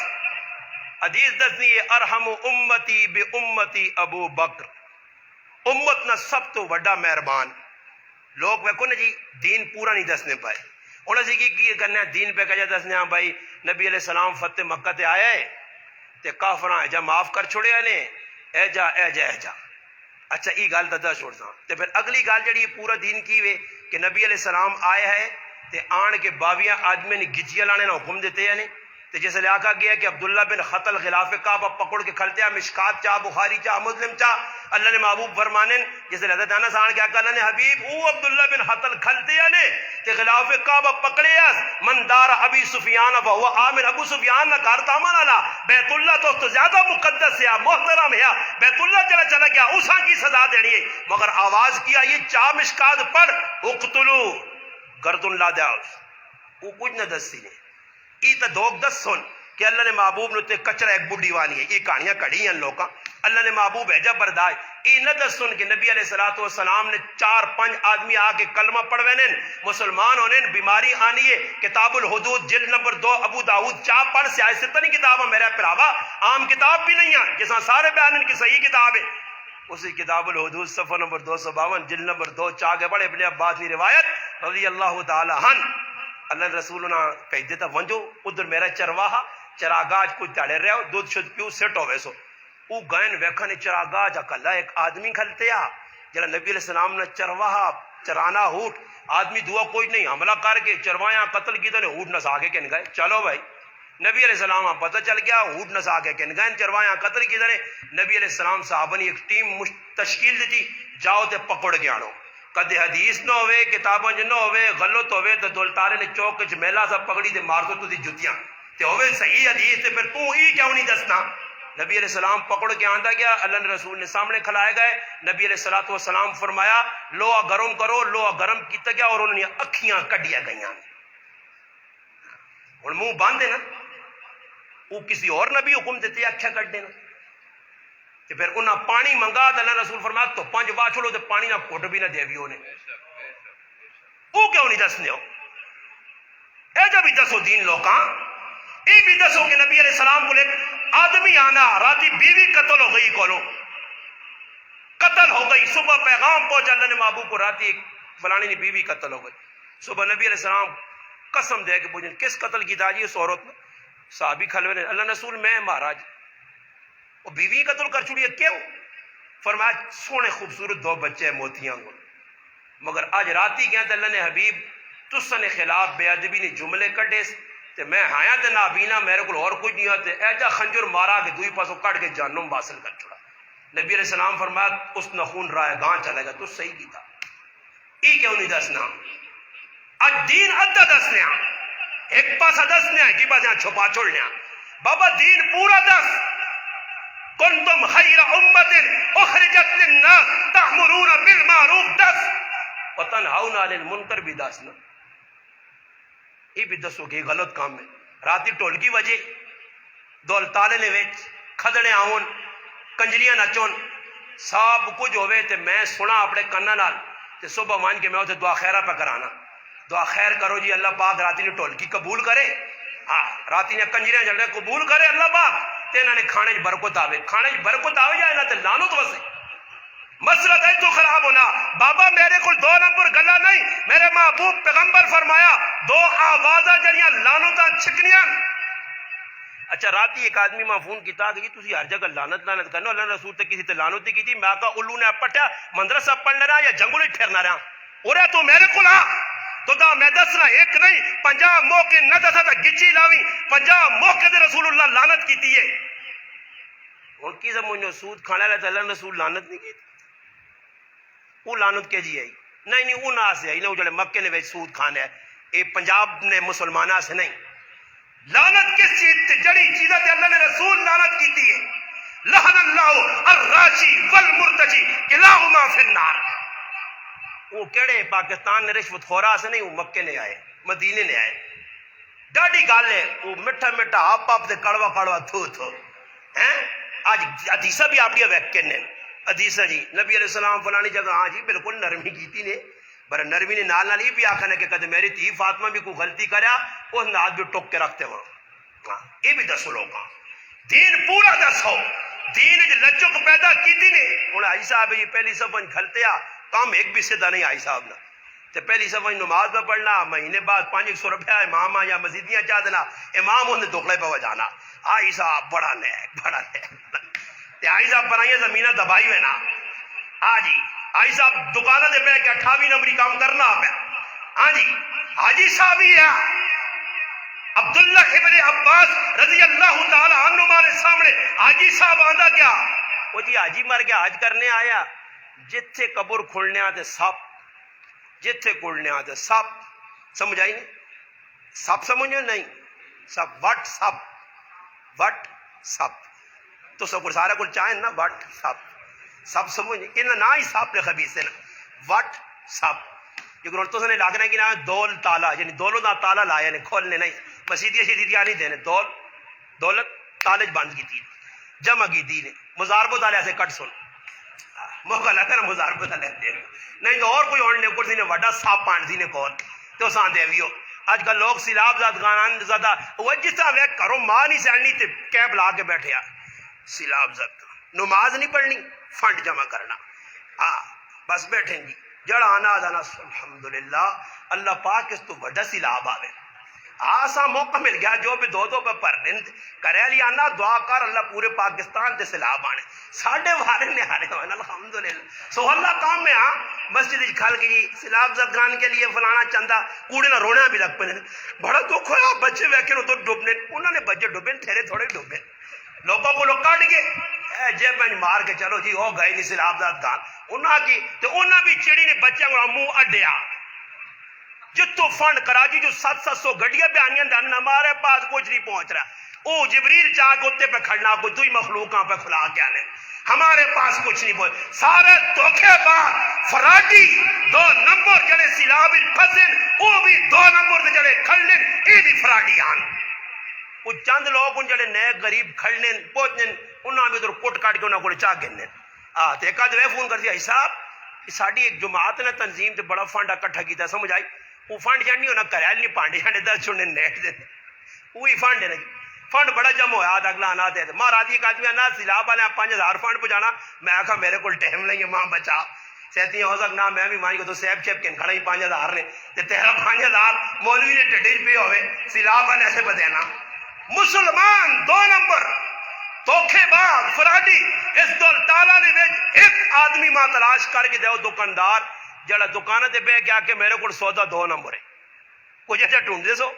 حدیث دسنی ہے ارحم امتی بے امتی ابو بکر امت نہ سب تو وڈا مہربان لوگ ویکھو نا جی دین پورا نہیں دسنے پائے انہوں نے کی کرنا دین پہ کہا دسنے ہاں بھائی نبی علیہ السلام فتح مکہ تے آیا ہے تے کافراں جا معاف کر چھوڑے نے اے جا اچھا یہ گل ددا چھوڑ سا تے پھر اگلی گل جڑی پورا دین کی وے کہ نبی علیہ السلام آیا ہے تے آن کے 22 آدمی نے گجیاں لانے نہ حکم دیتے ہیں تے جیسے لکھا گیا کہ عبداللہ بن خطل غلاف کعبہ پکڑ کے کھلتے مشکات چاہ بخاری چاہ مسلم چاہ اللہ نے محبوب فرمانے جیسے حضرت انس آن کے اللہ نے حبیب او عبداللہ بن خطل کھلتے ہیں تے غلاف کعبہ پکڑے من دار ابی سفیان فهو آمن ابو سفیان نہ کارتا مانا بیت اللہ تو زیادہ مقدس ہے محترم ہے بیت اللہ چلا گیا اساں کی سزا دینی ہے مگر آواز کیا یہ چاہ مشکات پڑھ اقتلو گردن لا دیا وہ کچھ نہ دستی نہیں ای تا دوگ دس سن کہ اللہ نے محبوب نے تے کچرا ایک بڑھی وانی ہے یہ کہانیاں کڑی ہیں لوگاں اللہ نے محبوب ہے جب بردائے ای نہ دس سن کہ نبی علیہ السلام نے 4-5 آدمی آکے کلمہ پڑھوینے مسلمان ہونے بیماری آنی ہے کتاب الحدود جلد نمبر 2 ابو داؤد چاہ پڑھ سے آئے ستنی کتاب ہے میرا پراوا عام کتاب بھی نہیں ہے جیسا سارے بیانن کی صحیح کتاب ہے اسی کتاب الحدود صفحہ نمبر 252 جلد نمبر 2 چاہ کے بڑے ابن عباس کی روایت رضی اللہ تعالی عنہ اللہ رسول نے کہہ دیتا ونجو ادھر میرا چرواہا چراگاہ کچھ تڑے رہے ہو دودھ شد پیو سیٹ ہوئے سو او گئن ویکھنے چراگاہ جا کلا ایک آدمی کھلتے آ جلا نبی علیہ السلام نے چرواہا چرانا ہوٹ آدمی دعا کوئی نہیں حملہ کر کے چروایاں قتل کی تو نے ہوٹ نسا کے کن گئے چلو بھائی نبی علیہ السلام پتہ چل گیا ہوٹ نسا کے کن گئے چروایاں قتل کی تو نے نبی علیہ السلام صحابہ نے ایک ٹیم تشکیل دیتی جاؤ تے پکڑ کے آنو کدے حدیث نہ ہوئے کتابوں نہ ہوئے غلط ہوئے تو دولتارے نے چوک چ میلا سا پکڑی تے مار دو تی جتیاں تے ہوئے صحیح حدیث تے پھر تو ہی کیوں نہیں دسنا نبی علیہ السلام پکڑ کے آندا گیا اللہ نے رسول نے سامنے کھلائے گئے نبی علیہ السلام فرمایا لوہا گرم کرو لوہا گرم کیتا گیا اور انہوں نے اکھیاں کڈیا گئیاں ہن منہ بند ہے نا وہ کسی اور نبی حکم دیتے اکھیاں کڈ دینا تے پھر انہاں پانی منگا تے اللہ رسول فرمایا تو 5 واچھڑو تے پانی نہ گھٹ بھی نہ دیویو نے وہ کیوں نہیں دسنے ہو اے جب بھی دسو دین لوکاں یہ بھی دسو کہ نبی علیہ السلام کو ایک آدمی آنا راتی بیوی قتل ہو گئی کولو قتل ہو گئی صبح پیغام پہنچا اللہ نے محبوب کو راتی ایک فلانی نے بیوی قتل ہو گئی صبح نبی علیہ السلام قسم دے کے پوچھیں کس قتل کیتا جی اس عورت نے؟ صحابی کھلوے نے اللہ رسول میں مہاراج وہ بیوی قتل کر چھوڑی ہے کیوں؟ فرمایا سونے خوبصورت دو بچے موتیاں کو مگر آج راتی گیا تو اللہ نے حبیب تسنے خلاف بے ادبی نے جملے کڈے تے میں ہایا تے نابینا میرے کو اور کچھ نہیں ہوتے ایجا خنجر مارا کہ دوئی پاسوں کٹ کے جہنم حاصل کر چھوڑا. نبی علیہ السلام فرمایا اس نخون رائے گاں چلے گا تو صحیح کیتا ای کیوں نہیں دسنا اج دین ادھا دسنے ایک پاسا دسنے کی پاسا چھپا چھوڑنے بابا دین پورا دس کنتم خیر امت اخرجت للناس تأمرون بالمعروف دس وتنہون عن المنکر بھی دسنا یہ بھی دسو کہ غلط کام ہے. راتی ٹول کی وجہ دول تالے نے ویچ کھدڑے آون کنجریاں نچون سب کچھ ہوئے تے میں سنا اپنے کنہ نال تے صبح مان کے میں اسے دعا خیرہ پہ کرانا دعا خیر کرو جی اللہ پاک راتی نے ٹول کی قبول کرے ہاں راتی نے کنجریاں جل رہے قبول کرے اللہ پاک تے انہوں نے کھانے برکت آوے جائے نہ تے لانت وسے مسرت ہے تو خراب ہونا. بابا میرے کو 2 نمبر گلا نہیں میرے محبوب پیغمبر فرمایا 2 آوازاں جڑیاں لانتاں چھکنیاں. اچھا راتی ایک آدمی میں فون کیتا کہ جی تسی ہر جگہ لعنت کرنا اللہ رسول تے کسی تے لعنت کی تھی میں کہا الو نے پٹیا مدرسہ پڑھنا رہا یا جنگل وچ پھرنا رہا اورے تو میرے کو آ تو دا میں دسنا ایک نہیں 50 موقع نہ دسا تا گچی لاوی 50 موقع تے رسول اللہ لعنت کیتی ہے. ہن کی سمجھو سود کھانے والے تے اللہ رسول لعنت نہیں کیتی وہ لعنت کے جی آئی نہیں وہ نہ سے آئی نہ جڑے مکے نے سود کھانے ہے یہ پنجاب نے مسلمانہ سے نہیں. لعنت کس چیز تے جڑی چیزیں تے اللہ نے رسول لعنت کیتی ہے. لعن اللہ الراشی والمرتجی کلاہما فی النار. وہ کیڑے پاکستان نے رشوت خورا سے نہیں وہ مکے نے آئے مدینے نے آئے ڈاڈی گل ہے وہ مٹھا مٹھا آپ تے کڑوا کڑوا تھو ہیں آج حدیثہ بھی آپ ویکن نے حدیثہ جی نبی علیہ السلام فلانی جگہ ہاں جی بالکل نرمی کیتی نے پر نرمی نے نال یہ بھی آخر کہ کدے میری تھی فاطمہ بھی کوئی غلطی کریا اس نال بھی ٹوک کے رکھتے وہاں یہ بھی دسو لوگ دین پورا دسو دین لچک پیدا کیتی نے. ہوں آئی صاحب جی پہلی صفحہ کھلتے آ کام ایک بھی سیدھا نہیں آئی صاحب نا تے پہلی صفحہ نماز پہ پڑھنا مہینے بعد 500 روپیہ امام یا مسجدیاں چاہ دینا امام انہیں دکھڑے پہ جانا آئی صاحب بڑا نیک تے آئی صاحب بنائیے زمینہ دبائی ہوئے نا ہاں جی آئی صاحب دکانہ دے پہ کہ 28 نمبری کام کرنا پہ ہاں جی حاجی صاحب ہی ہے عبداللہ ابن عباس رضی اللہ تعالی عنہ ہمارے سامنے حاجی صاحب آندا کیا وہ جی حاجی مر گیا حج کرنے آیا جتھے قبر کھلنے آتے سپ جتھے کھلنے آتے سپ سمجھ آئی نہیں سپ سمجھو نہیں سپ وٹ سپ تو سب کو سارا کچھ چاہیں نا وٹ سپ سمجھ کہ نہ ہی سپ نے خبیث سے نا وٹ سپ کیونکہ تو نے لاگنا کہ نا دول تالا یعنی دولوں دا تالا لایا یعنی کھولنے نہیں مسیدیاں شدیدیاں نہیں دینے دولت تالج بند کی تھی جمع کی دی نے مزاربو تالے ایسے کٹ سن موقع لگا نا مزاربو تالے نہیں تو اور کوئی اوڑنے کچھ نے وڈا ساپ پانڈ دی نے کون تو سان دے ویو آج کل لوگ سیلاب زاد گانان زدہ وہ جس طرح وہ کرو ماں نہیں سیڑنی تے کیب لا کے بیٹھے آ سیلاب زد نماز نہیں پڑھنی فنڈ جمع کرنا بس بیٹھیں گی جڑا آنا آدھانا الحمدللہ اللہ پاک اس تو وڈا سیلاب آوے آسا موقع مل گیا جو بھی دو پہ پڑھنے کرے لیا آنا دعا کر اللہ پورے پاکستان تے سیلاب آنے ساڑھے وارے نے آنے ہوئے الحمدللہ سو اللہ کام میں مسجد کھل گئی سیلاب زدگان کے لیے فلانا چندہ کوڑے نہ رونا بھی لگ پنے بڑا دکھ ہویا بچے ویکھے تو ڈوبنے انہوں نے بچے ڈوبے ٹھہرے تھوڑے ڈوبے لوگوں کو لوگ کاٹ کے جیب میں مار کے چلو جی ہو گئے نہیں سیلاب زدگان انہاں کی تو انہاں بھی چڑی نے بچے کو منہ اڈیا جتو فنڈ کراچی جو 700 گڈیاں پہ آنیاں دن ہمارے پاس کچھ نہیں پہنچ رہا او جبریل چاہ کے اتنے پہ کھڑنا کوئی دوئی مخلوقاں پہ کھلا کے آنے ہمارے پاس کچھ نہیں پہنچ سارے دھوکے بار فراڈی 2 نمبر جڑے سیلاب پھسن او بھی 2 نمبر جڑے کھڑنے اے بھی فراڈی آن وہ چند لوگ ان جڑے نئے غریب کھڑنے پہنچنے انہاں بھی ادھر کوٹ کاٹ کے انہاں کو چاہ گنے تے ایک آدھے فون کر دیا حساب ساڑی ایک جماعت نے تنظیم تے بڑا فنڈ اکٹھا کیتا سمجھ آئی وہ فنڈ جانی ہونا کریال نہیں پانڈے جانے 10 چھوڑنے نیٹ دے وہی فنڈ ہے فنڈ بڑا جمع ہویا اگلا آنا دے مہاراجی ایک آدمی آنا سیلاب والے 5000 فنڈ پہنچانا میں آخا میرے کو ٹائم نہیں ہے ماں بچا سہتی ہو سک نہ میں بھی مانی کو تو سیب چیب کے کھڑا ہی 5000 نے تے تیرا 5000 مولوی نے ٹڈیج پہ ہوئے سیلاب والے ایسے بدینا مسلمان 2 نمبر دھوکھے باز فراڈی اس دول تالا نے وچ ایک آدمی ماں تلاش کر کے دیو دکاندار جڑا دکان تے بہ کے آ کے میرے کو سودا 2 نمبر ہے کچھ ایسا ڈھونڈ دے سو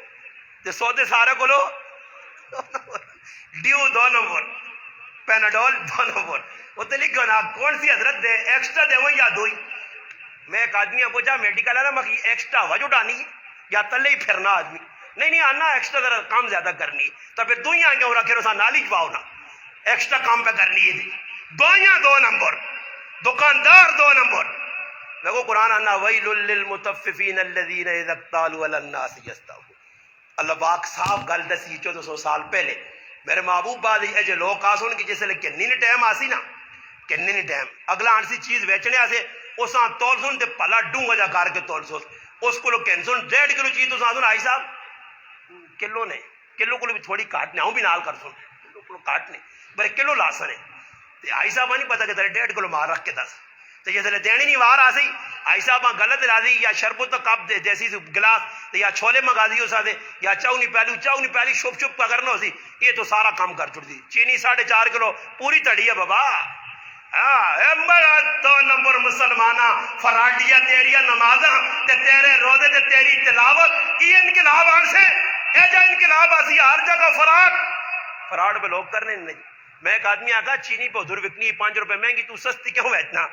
تے سودے سارے کو لو ڈیو 2 نمبر پیناڈول 2 نمبر وہ تو لکھو نا کون سی حضرت دے ایکسٹرا دے وہ یاد ہوئی میں ایک آدمی کو پوچھا میڈیکل ہے نا میں ایکسٹرا وجہ اٹھانی یا تلے ہی پھرنا آدمی نہیں آنا ایکسٹرا ذرا کام زیادہ کرنی تو پھر دو ہی آگے ہو رکھے رسا نالی جواؤ نا ایکسٹرا کام پہ کرنی ہے دوائیاں 2 نمبر دکاندار 2 نمبر لگو قرآن آنا ویل للمطففین الذین اذا اکتالوا علی الناس یستوفون اللہ پاک صاف گل دسی 1400 سال پہلے میرے محبوب بعد یہ جو لوگ آسن کی جس لئے کنی نہیں ٹائم آسی نا کنی نہیں ٹائم اگلا آنسی چیز بیچنے آسے اس آن تول سن تے پلا ڈونگا جا کار کے تول سن اس کو لوگ کہن سن 1.5 کلو چیز تو سن آئی صاحب کلو نے کلو کو بھی تھوڑی کاٹنے ہوں بھی نال کر سن کلو کو کاٹنے بلے کلو لاسن ہے آئی صاحب نہیں پتا کہ تیرے 1.5 کلو مار رکھ کے دس تو جیسے دینی نہیں وار آ سی آئی صاحب غلط راضی یا شربت کپ دے جیسی گلاس یا چھولے منگا دی اسا دے یا چاؤ نہیں پہلی شپ شپ پکڑنا ہو سی یہ تو سارا کام کر چھوڑ دی چینی 4.5 کلو پوری تڑی ہے بابا 2 نمبر مسلمانہ فراڈیا تیریا نمازاں تے تیرے روزے تے تیری تلاوت یہ انقلاب آن سے اے جا انقلاب آسی ہر جگہ فراڈ پہ لوگ کرنے نہیں میں ایک آدمی آگا چینی پہ ادھر وکنی 5 روپے مہنگی تو سستی کیوں بیچنا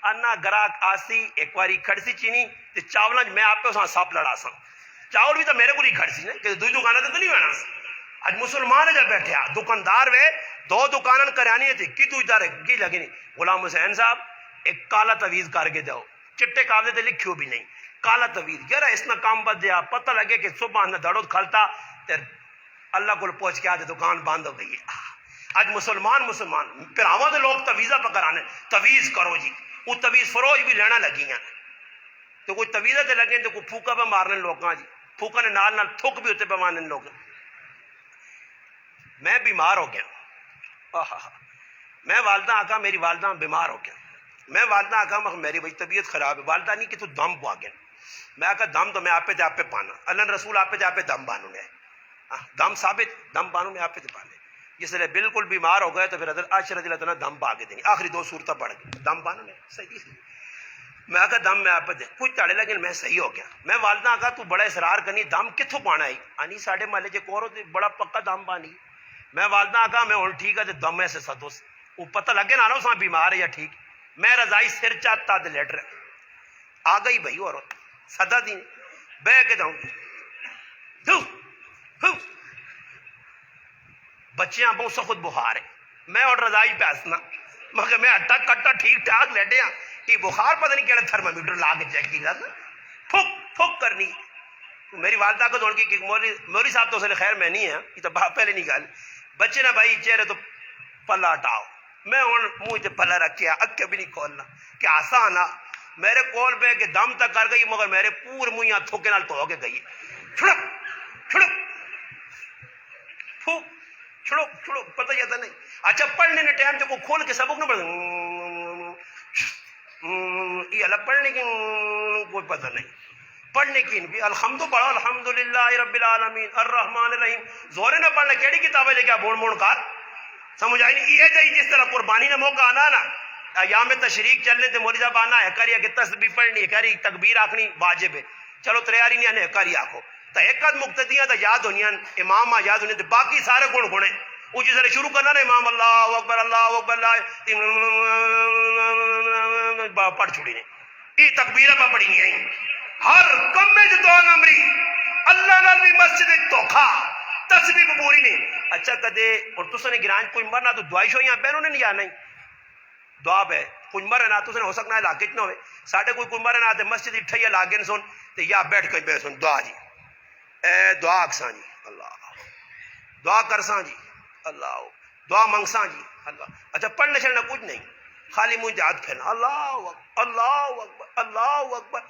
انا گراک آسی ایک واری کھڑسی چینی تے چاولاں میں آپ پہ اساں ساپ لڑا سا چاول بھی تو میرے کو ہی کھڑسی نا کہ دوئی دکانہ تو نہیں ہونا آج مسلمان جب بیٹھے دکاندار وے 2 دکانن کریانی تھی کی دوئی دار کی لگی نہیں غلام حسین صاحب ایک کالا تویز کر کے دو چٹے کاغذ تے لکھیو بھی نہیں کالا تویز یار اس نہ کام بد دیا پتہ لگے کہ صبح نہ دڑو کھلتا تے اللہ کو پہنچ کے آدھے دکان بند ہو گئی ہے آج مسلمان پھر آواں دے لوگ تویزہ پکرانے تویز کرو جی وہ تویز فروج بھی لینا لگی ہیں تو کوئی تویزہ تے لگیں تو کوئی پھوکا پہ مارنے لوگاں جی پھوکا نے نال تھوک بھی ہوتے پہ مارنے لوگ میں بیمار ہو گیا میں والدہ آقا میری والدہ بیمار ہو گیا میں والدہ آقا میری بھائی طبیعت خراب ہے والدہ نہیں کہ تو دم پوا گیا میں آقا دم تو میں آپ پہ پانا اللہ رسول آپ پہ دم بانو نے دم ثابت دم بانو میں آپ پہ پانے جس لئے بالکل بیمار ہو گئے تو پھر حضرت عائشہ رضی اللہ عنہ دم با کے دینی آخری 2 صورتیں پڑھ گئی دم بانو نے صحیح میں آقا دم میں آپ پہ دے کچھ تاڑے لیکن میں صحیح ہو گیا میں والدہ آقا تو بڑا اصرار کرنی دم کتھوں پانا ہے آنی ساڑھے محلے جے کورو تے بڑا پکا دم بانی میں والدہ آقا میں ہوں ٹھیک ہے تے دم ایسے ستوس وہ پتہ لگے نا اساں بیمار ہے یا ٹھیک میں رضائی سر چاہتا دے لیٹر آ گئی بھائی اور صدا دی بے کے دوں بچیاں بہت سخت بخار ہے میں اور رضائی پہ ہسنا مگر میں اٹھا کٹا ٹھیک ٹھاک لیٹے ہاں کہ بخار پتہ نہیں کہڑا تھرمامیٹر لا کے چیک کی جاتا پھک کرنی میری والدہ کو دوڑ کی کہ مولوی صاحب تو اسے خیر میں نہیں ہے یہ تو پہلے نہیں گل بچے نا بھائی چہرے تو پلا ہٹاؤ میں ہوں منہ تے پلا رکھیا اکھے بھی نہیں کھولنا کہ آسان آ میرے کول پہ کہ دم تک کر گئی مگر میرے پور منہ یہاں تھوکے نال تو ہو کے گئی چھڑک چھڑک پھوک چھڑو پتہ جاتا نہیں اچھا پڑھنے نے ٹائم کو کھول کے سبق نہ پڑھ یہ الگ پڑھنے کی کوئی پتہ نہیں پڑھنے کی بھی الحمد پڑھو الحمدللہ رب العالمین الرحمن الرحیم زورے نہ پڑھنا کیڑی کتابیں لے کے بوڑ موڑ کار سمجھ آئی نہیں یہ جائی جس طرح قربانی نے موقع آنا نا ایام تشریق چلنے تے مولی صاحب آنا ہے کری کہ تسبیح پڑھنی ہے کری تکبیر آکھنی واجب ہے چلو تیاری نہیں آنے کری آکھو تو ایک آدھ مقتدیاں تو یاد ہونیاں امام یاد ہونے تو باقی سارے گن گنے وہ جس طرح شروع کرنا نا امام اللہ اکبر اللہ پڑھ چھوڑی نے یہ تکبیرہ پہ پڑھی نہیں آئی ہر کم میں جو 2 نمبری اللہ نال بھی مسجد توکھا تسبیح پوری نہیں اچھا کدے اور تسا نے گرانج کوئی مرنا تو دعائی شوئیاں بہنوں نے نہیں یا نہیں دعا بے کوئی مرے نہ تو ہو سکنا ہے لاکے چ نہ ہوئے ساڑھے کوئی مرے نہ تے مسجد اٹھائی لاگے سن تے یا بیٹھ کے بے سن دعا جی اے دعا اکساں جی اللہ دعا کرساں جی اللہ دعا منگساں جی اللہ اچھا پڑھنے چلنا کچھ نہیں خالی منہ ہاتھ پھیرنا اللہ اکبر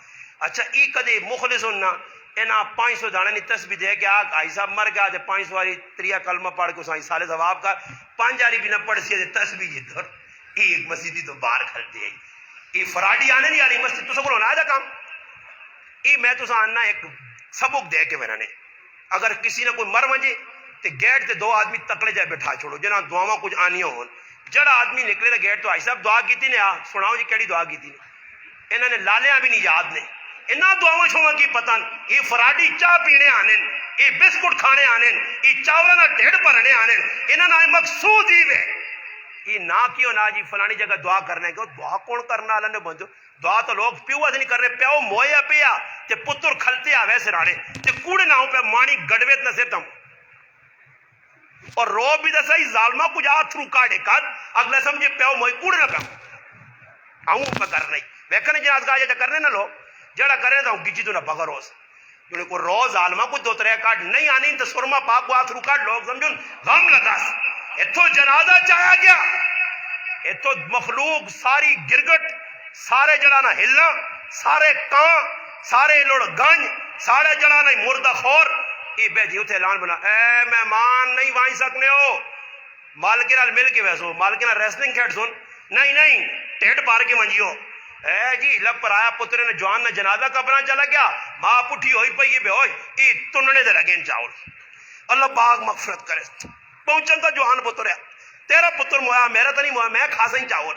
اچھا ای کدے مخلص ہونا اینا 500 دانے نہیں تسبیح دے کہ آئی صاحب مر گیا تے 500 واری 3 کلمہ پڑھ کے سائیں سالے ثواب کا 5 جاری بھی نہ پڑھ سی تسبیح ادھر ایک مسجدی تو باہر کھلتے ہیں یہ فراڈی آنے نہیں آنی مسجد تو سکول ہونا ہے کام یہ میں تو آنا ایک سبق دے کے میرا نے اگر کسی نے کوئی مر وجے تو گیٹ تے 2 آدمی تکڑے جائے بٹھا چھوڑو جنا دعاواں کچھ آنی ہون جڑا آدمی نکلے تو گیٹ تو آئی صاحب دعا کی نے سناؤ جی کیڑی دعا کی نے انہوں نے لالیاں بھی نہیں یاد نے انہاں دعاواں چھوڑا کی پتہ یہ فراڈی چاہ پینے آنے یہ بسکٹ کھانے آنے یہ چاولاں دا ڈھڈ بھرنے آنے انہاں دا مقصود ہی ہے یہ نہ کیوں نہ جی فلانی جگہ دعا کرنا ہے کہ دعا کون کرنا اللہ نے بندو دعا تو لوگ پیو نہیں کر رہے پیو مویا پیا تے پتر کھلتے آ ویسے راڑے تے کوڑے نہ ہو پہ مانی گڑویت نہ سے تم اور رو بھی دسا ہی ظالمہ کچھ تھرو کاڑے کات اگلا سمجھے پیو موئی کوڑے نہ پہ آؤں پہ کر نہیں ویکھنے جناز کا جا کرنے نہ لو جڑا کرنے تو گیچی تو نہ پکر روز جو کو روز ظالمہ کچھ 2-3 کارڈ نہیں آنی تو سرما پاک کو تھرو کارڈ لوگ سمجھون غم لگاس اتھو جنازہ چاہیا گیا اتھو مخلوق ساری گرگٹ سارے جڑانا ہلنا سارے کان سارے لوڑ گنج سارے جڑانا مردہ خور یہ بے جی اتھے اعلان بنا اے مہمان نہیں وائیں سکنے ہو مالکی نال مل کے ویسو مالکی نال ریسلنگ کھیٹ سن نہیں ٹیٹ پار کے منجیو اے جی لب پر آیا پترے نے جوان نے جنازہ کبرا چلا گیا ماں پٹھی ہوئی پئی بے ہوئی ای تننے دے لگین چاول اللہ پاک مغفرت کرے پہنچن کا جوان پتر ہے تیرا پتر مویا میرا تو نہیں مویا میں کھاسا ہی چاول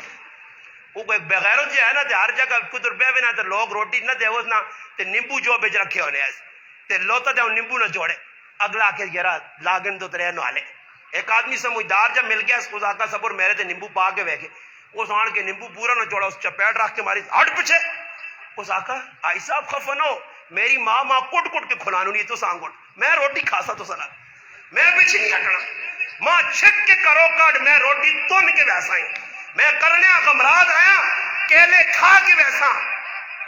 وہ کوئی بغیرت جی ہے نا تے ہر جگہ قدر بے بنا تے لوگ روٹی نہ دے اس نا تے نیمبو جو بیچ رکھے ہونے ایسے تے لوتا دے نیمبو نہ جوڑے اگلا کے یرا لاگن تو ترے نوالے ایک آدمی سمجھدار جب مل گیا اس کو ذاتا صبر میرے تے نیمبو پا کے بیٹھے اس آن کے نیمبو پورا نہ چوڑا اس چپیٹ رکھ کے ماری ہٹ پیچھے اس آقا آئی صاحب خفن ہو میری ماں کٹ کٹ کے کھلانو نہیں تو سانگوٹ میں روٹی کھاسا تو سنا میں پیچھے نہیں ہٹنا ماں چھک کے کرو کاٹ میں روٹی تن کے ویسا ہی میں کرنے غمراد آیا کیلے کھا کے ویسا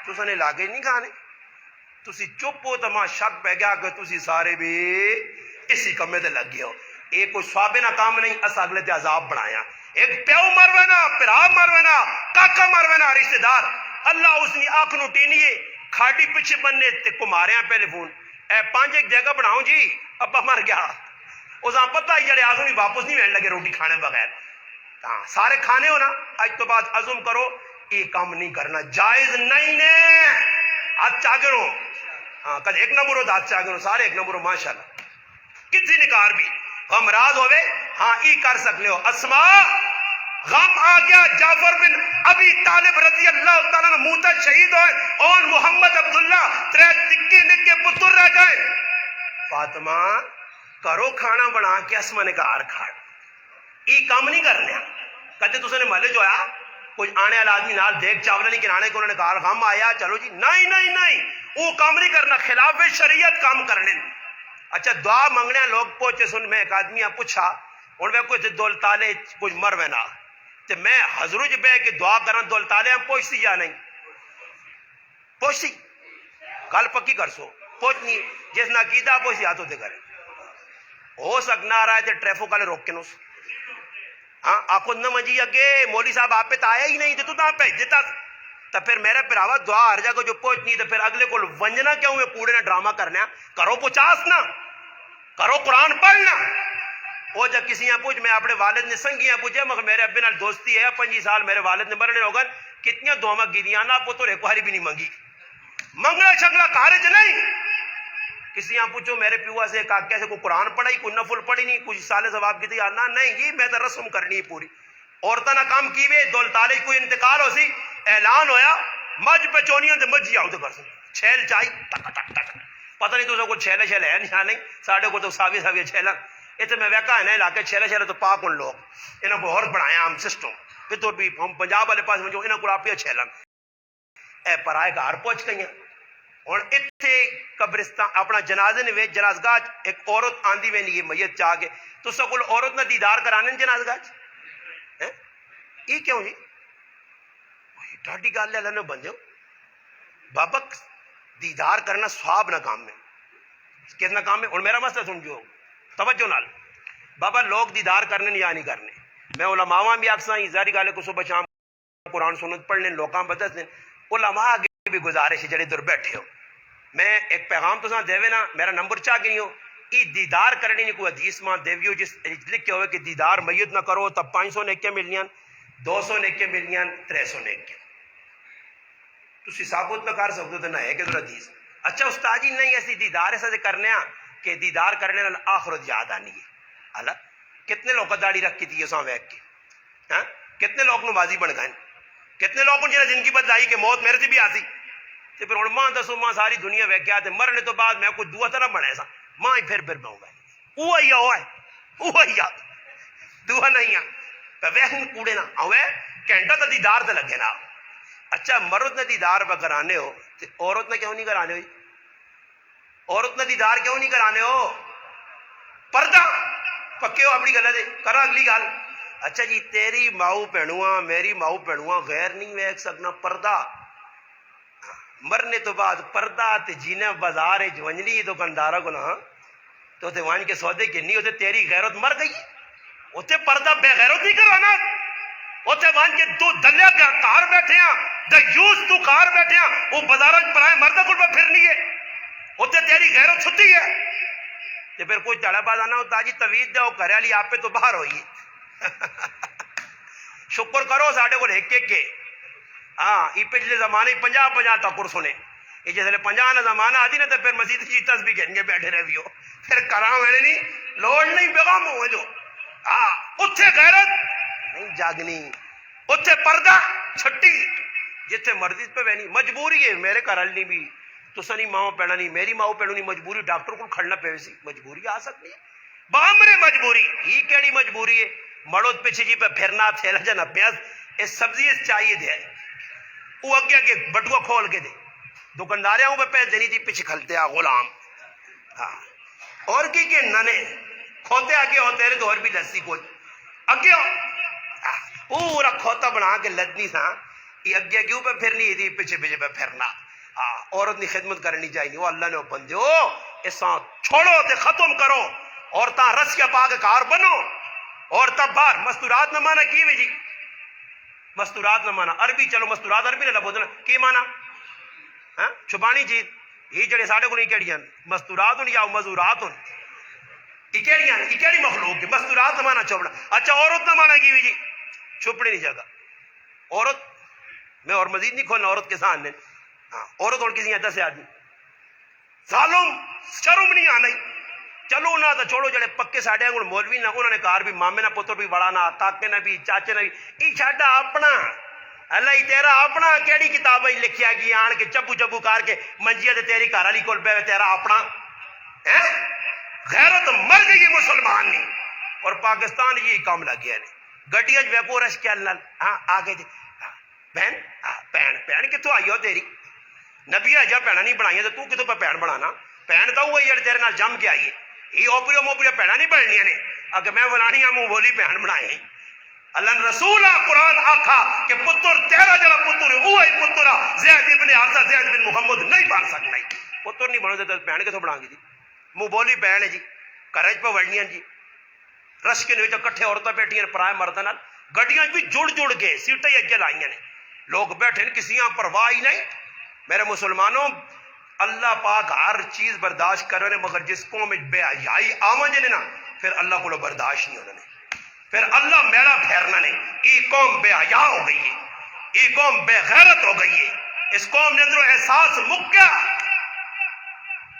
تو سنے لاگے نہیں کھانے تسی چپ ہو تو ماں شک پہ گیا کہ تسی سارے بھی اسی کمے تے لگ گئے ہو ایک کوئی سوابے نہ کام نہیں اس اگلے تے عذاب بڑھایا ایک پیو مروینا پھر مروینا کاکا مروینا رشتہ دار اللہ اس نے آنکھ نو ٹینیے کھاٹی پیچھے بننے تے کو مارے پہلے فون اے 5 ایک جگہ بناؤں جی ابا مر گیا اس آن پتہ ہی جڑے آزم ہی واپس نہیں ملنے لگے روٹی کھانے بغیر سارے کھانے ہو نا آج تو بعد عزم کرو یہ کام نہیں کرنا جائز نہیں نے ہاتھ چاگروں ہاں کل 1 نمبر ہو تو ہاتھ چاگروں سارے 1 نمبر ہو ماشاءاللہ کسی نکار بھی غمراز ہوئے ہاں ای کر سکتے ہو اسما غم آ گیا جعفر بن ابی طالب رضی اللہ تعالیٰ نے موتا شہید ہوئے اور محمد عبداللہ 3 نکے نکے پتر رہ گئے فاطمہ کرو کھانا بنا کے اسما نے کہا کھاڑ ای کام نہیں کرنے کہتے تو نے ملے جو آیا کوئی آنے والا آدمی نال دیکھ چاولے نہیں کنانے کو انہوں نے کہا غم آیا چلو جی نہیں وہ کام نہیں کرنا خلاف شریعت کام کرنے اچھا دعا منگنے لوگ پوچھے سن میں ایک آدمی پوچھا اور میں کوئی دول تالے کچھ مر وینا تو میں حضرت بے کہ دعا کرنا دول تالے ہم پوچھتی یا نہیں پوچھتی کل پکی کر سو پوچھنی جس نہ کیتا پوچھتی ہاتھوں دے کرے ہو سکنا رہا ہے تو ٹریفو کالے روک کے نوس ہاں آخو نہ مجھے اگے مولی صاحب آپ پہ تو آیا ہی نہیں تو تو پہ دیتا تو پھر میرا پراوا دعا ہر جگہ جو پہنچنی تو پھر اگلے کو ونجنا کیوں ہے کوڑے نہ ڈرامہ کرنا کرو 50 نہ کرو قرآن پڑھنا وہ جب کسی یہاں پوچھ میں اپنے والد نے سنگیاں پوچھے مگر میرے ابے نال دوستی ہے 25 سال میرے والد نے مرنے ہوگا کتنی دعا گیریاں نہ پتر ایک باری بھی نہیں منگی منگنا شگلا کارج نہیں کسی یہاں پوچھو میرے پیوا سے کہا کیسے کوئی قرآن پڑھائی کوئی نفل پڑھی نہیں کچھ سال ثواب کی تھی آنا نہیں جی میں تو رسم کرنی پوری عورتوں نے کام کی وے دول تالے کوئی انتقال ہو سی اعلان ہویا مجھ پہ چونیاں تے مجھی آؤ تو کر سن چھیل چائی ٹک ٹک ٹک پتہ نہیں تو کوئی چھیلے چھیلے ہے نہیں ساڑھے کو تو ساوی چھیلن اتنے میں ویکا ہے نا علاقے چھیلے تو پاک ان لوگ انہوں کو اور بڑھایا ہم سسٹم پھر بھی ہم پنجاب والے پاس جو انہوں کو آپ چھیلن اے پرائے گھر پہنچ گئی اور اتنے قبرستان اپنا جنازے نے ویچ جنازگاہ ایک عورت آندھی وینی یہ میت چاہ کے تو سکول عورت نہ دیدار کرانے جنازگاہ یہ کیوں جی ڈاٹی گال لے لنے بندے ہو بابا دیدار کرنا سواب نہ کام میں کتنا کام ہے اور میرا مسئلہ سمجھو توجہ نال بابا لوگ دیدار کرنے یا نہیں کرنے میں علماء بھی اکثر ظاہری گالے کو صبح شام قرآن سنت پڑھنے لوکاں بدس دیں علماء آگے بھی گزارش ہے جڑے دور بیٹھے ہو میں ایک پیغام تو دے نا میرا نمبر چاہ گئی ہو ای دیدار کرنی نہیں کوئی حدیث ماں دیویو جس لکھے ہوئے کہ دیدار میت نہ کرو تب 500 نیکیاں ملنیاں 200 نیکیاں ملنیاں 300 نیکیاں تسی ثابت نہ کر سکتے تو نہ ہے کہ حدیث. اچھا استاد جی نہیں ایسی دیدار ایسا کرنے کہ دیدار کرنے نال آخرت یاد آنی ہے. اللہ کتنے لوگ داڑھی رکھ کی تھی اساں ویکھ کے, ہاں کتنے لوگ نمازی بن گئے, کتنے لوگوں نے زندگی بدلائی کہ موت میرے سے بھی آسی. تے پھر ہن ماں دسو ماں ساری دنیا ویکھیا تے مرنے تو بعد میں کوئی دعا تو نہ بنے سا ماں ہی پھر بہوں گا اوہی اوہی دعا نہیں آ ویکھن کوڑے نہ اوے گھنٹہ تو دیدار تے لگے نا. اچھا مرد نے دیدار پہ کرانے ہو تے عورت نے کیوں نہیں کرانے ہو؟ عورت نے دیدار کیوں نہیں کرانے ہو؟ پردہ پکے ہو اپنی گل دے کرا اگلی گل. اچھا جی تیری ماؤ پہنواں میری ماؤ پہنواں غیر نہیں ویکھ سکنا پردہ. مرنے تو بعد پردہ تے جینا بازار ونجنی دکاندارا کو نہ تو تے وان کے سودے کنی ہوتے تیری غیرت مر گئی. اوتے پردہ بے غیرت نہیں کروانا. اوتے وان کے تو دلیا پہ کار بیٹھے ہیں دا یوز تو کار بیٹھے ہیں وہ بازار پرائے مردہ کل پہ پھرنی ہے. اوتے تیری غیرت چھٹی ہے. تے پھر کوئی چڑا باز آنا ہوتا جی توید دے گھر والی آپ پہ تو باہر ہوئی. شکر کرو ساڈے کو ایک ایک کے. ہاں یہ پچھلے زمانے 50 تک سنے یہ جس 50 کا زمانہ آتی نا تو پھر مسیح کی تسبیح کہیں گے بیٹھے رہی ہو پھر کرا میں نہیں لوڑ نہیں بیغام ہو جو. ہاں اتھے غیرت نہیں جاگنی اتھے پردہ چھٹی جتھے مرضی پہ وینی مجبوری ہے. میرے گھر والی بھی تسا نہیں ماؤں پینا نہیں میری ماؤں پیڑو نہیں مجبوری ڈاکٹر کو کھڑنا پے سی مجبوری آ سکتی ہے بامرے مجبوری ہی کیڑی مجبوری ہے. مڑو پیچھے جی پہ پھرنا تھیلا جنا پیاز اس سبزی چاہیے دے وہ اگے بٹوا کھول کے دے دکاندار پہ پیسے دینی تھی پیچھے کھلتے آ غلام. ہاں اور کی کہ ننے کھوتے آگے ہو تیرے تو اور بھی لسی کو اگے ہو پورا کھوتا بنا کے لدنی تھا یہ اگے کیوں پہ پھرنی تھی پیچھے پیچھے پہ پھرنا. عورت کی خدمت کرنی چاہیے وہ اللہ نے بندے ہو اساں چھوڑو تے ختم کرو عورتاں رس کے پا کے کار بنو. اور تب باہر مستورات نہ مانا کی جی مستورات نہ مانا عربی چلو مستورات عربی نہ بولنا کی مانا ہاں چھپانی چیز یہ جڑے ساڈے کو نہیں کیڑیاں مستورات ہوں یا مزورات ہوں یہ کیڑیاں یہ کیڑی مخلوق ہے مستورات نہ مانا چھپنا. اچھا عورت نہ مانا کی جی چھپنے نہیں جگہ عورت میں اور مزید نہیں کھولنا عورت کے سامنے. ہاں عورت اور کسی 10 آدمی ظالم شرم نہیں آنا چلو نہ تو چھوڑو جڑے پکے ساڈے ہوں مولوی نہ انہوں نے کار بھی مامے نہ پتر بھی بڑا نہ کاکے نہ بھی چاچے نہ بھی یہ چھڈا اپنا اللہ تیرا اپنا کیڑی کتاب لکھیا گئی آن کے چبو چبو کر کے منجیا تے تیری گھر والی کول پے تیرا اپنا غیرت مر گئی ہے مسلمان نہیں. اور پاکستان یہ کام لگ گیا نے گڈیاں ویکو رش کے اللہ ہاں آگے بہن بہن کتوں آئی ہو تیری نبی اجا بھੈਣਾਂ نہیں بنائی تو کتوں پہ بھੈਣ بنانا بھੈਣ تو وہی جڑے تیرے نال جم کے آئی ہے یہ اوپری موپری بھੈਣਾں نہیں بننیاں نے اگر میں بنانی منہ بولی بھੈਣ بنائے. اللہ نے رسول قرآن آکھا کہ پتر تیرا جڑا پتر ہے وہی پتر زید ابن حارثہ زید بن محمد نہیں بن سکتا پتر نہیں بنو تو بھੈਣ کتوں بنا گی جی منہ بولی بھੈਣ ہے جی گھر پہ وڑنیاں جی رش کے کٹھے عورتیں بیٹھیاں پرائے مردوں نال گڈیاں بھی جڑ کے سیٹیں اگے لائیاں نے لوگ بیٹھے کسی پرواہ ہی نہیں. میرے مسلمانوں اللہ پاک ہر چیز برداشت کر رہے ہیں مگر جس قوم بے حیائی آواں جنے نا پھر اللہ کو برداشت نہیں ہونا پھر اللہ میڑا پھیرنا نہیں. یہ قوم بے حیا ہو گئی ہے یہ قوم بے غیرت ہو گئی ہے اس قوم نے اندروں احساس مک گیا.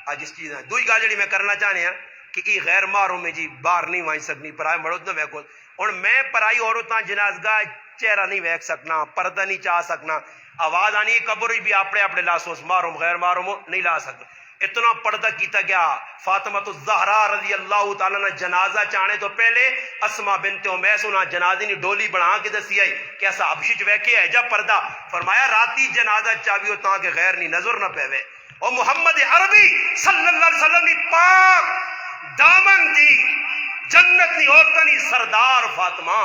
آج اس چیز دوئی گل جڑی میں کرنا چاہنے ہیں کہ یہ غیر ماروں میں جی باہر نہیں وائن سکنی پرائے مرد نہ ویکو اور میں پرائی عورتاں جنازگاہ چہرہ نہیں ویکھ سکنا پردہ نہیں چاہ سکنا آواز آنی ہے قبر بھی اپنے اپنے لاسوس ماروں غیر ماروں نہیں لا سکتا. اتنا پردہ کیتا گیا فاطمہ الزہرا رضی اللہ تعالیٰ نے جنازہ چاہنے تو پہلے اسما بنت امیس انہاں جنازے نے ڈولی بنا کے دسی آئی کہ ایسا حبشی چ ویکھے ہے جا پردہ فرمایا راتی جنازہ چاویو تاں کہ غیر نہیں نظر نہ پہوے. اور محمد عربی صلی اللہ علیہ وسلم دی پاک دامن دی جنت دی عورتاں دی سردار فاطمہ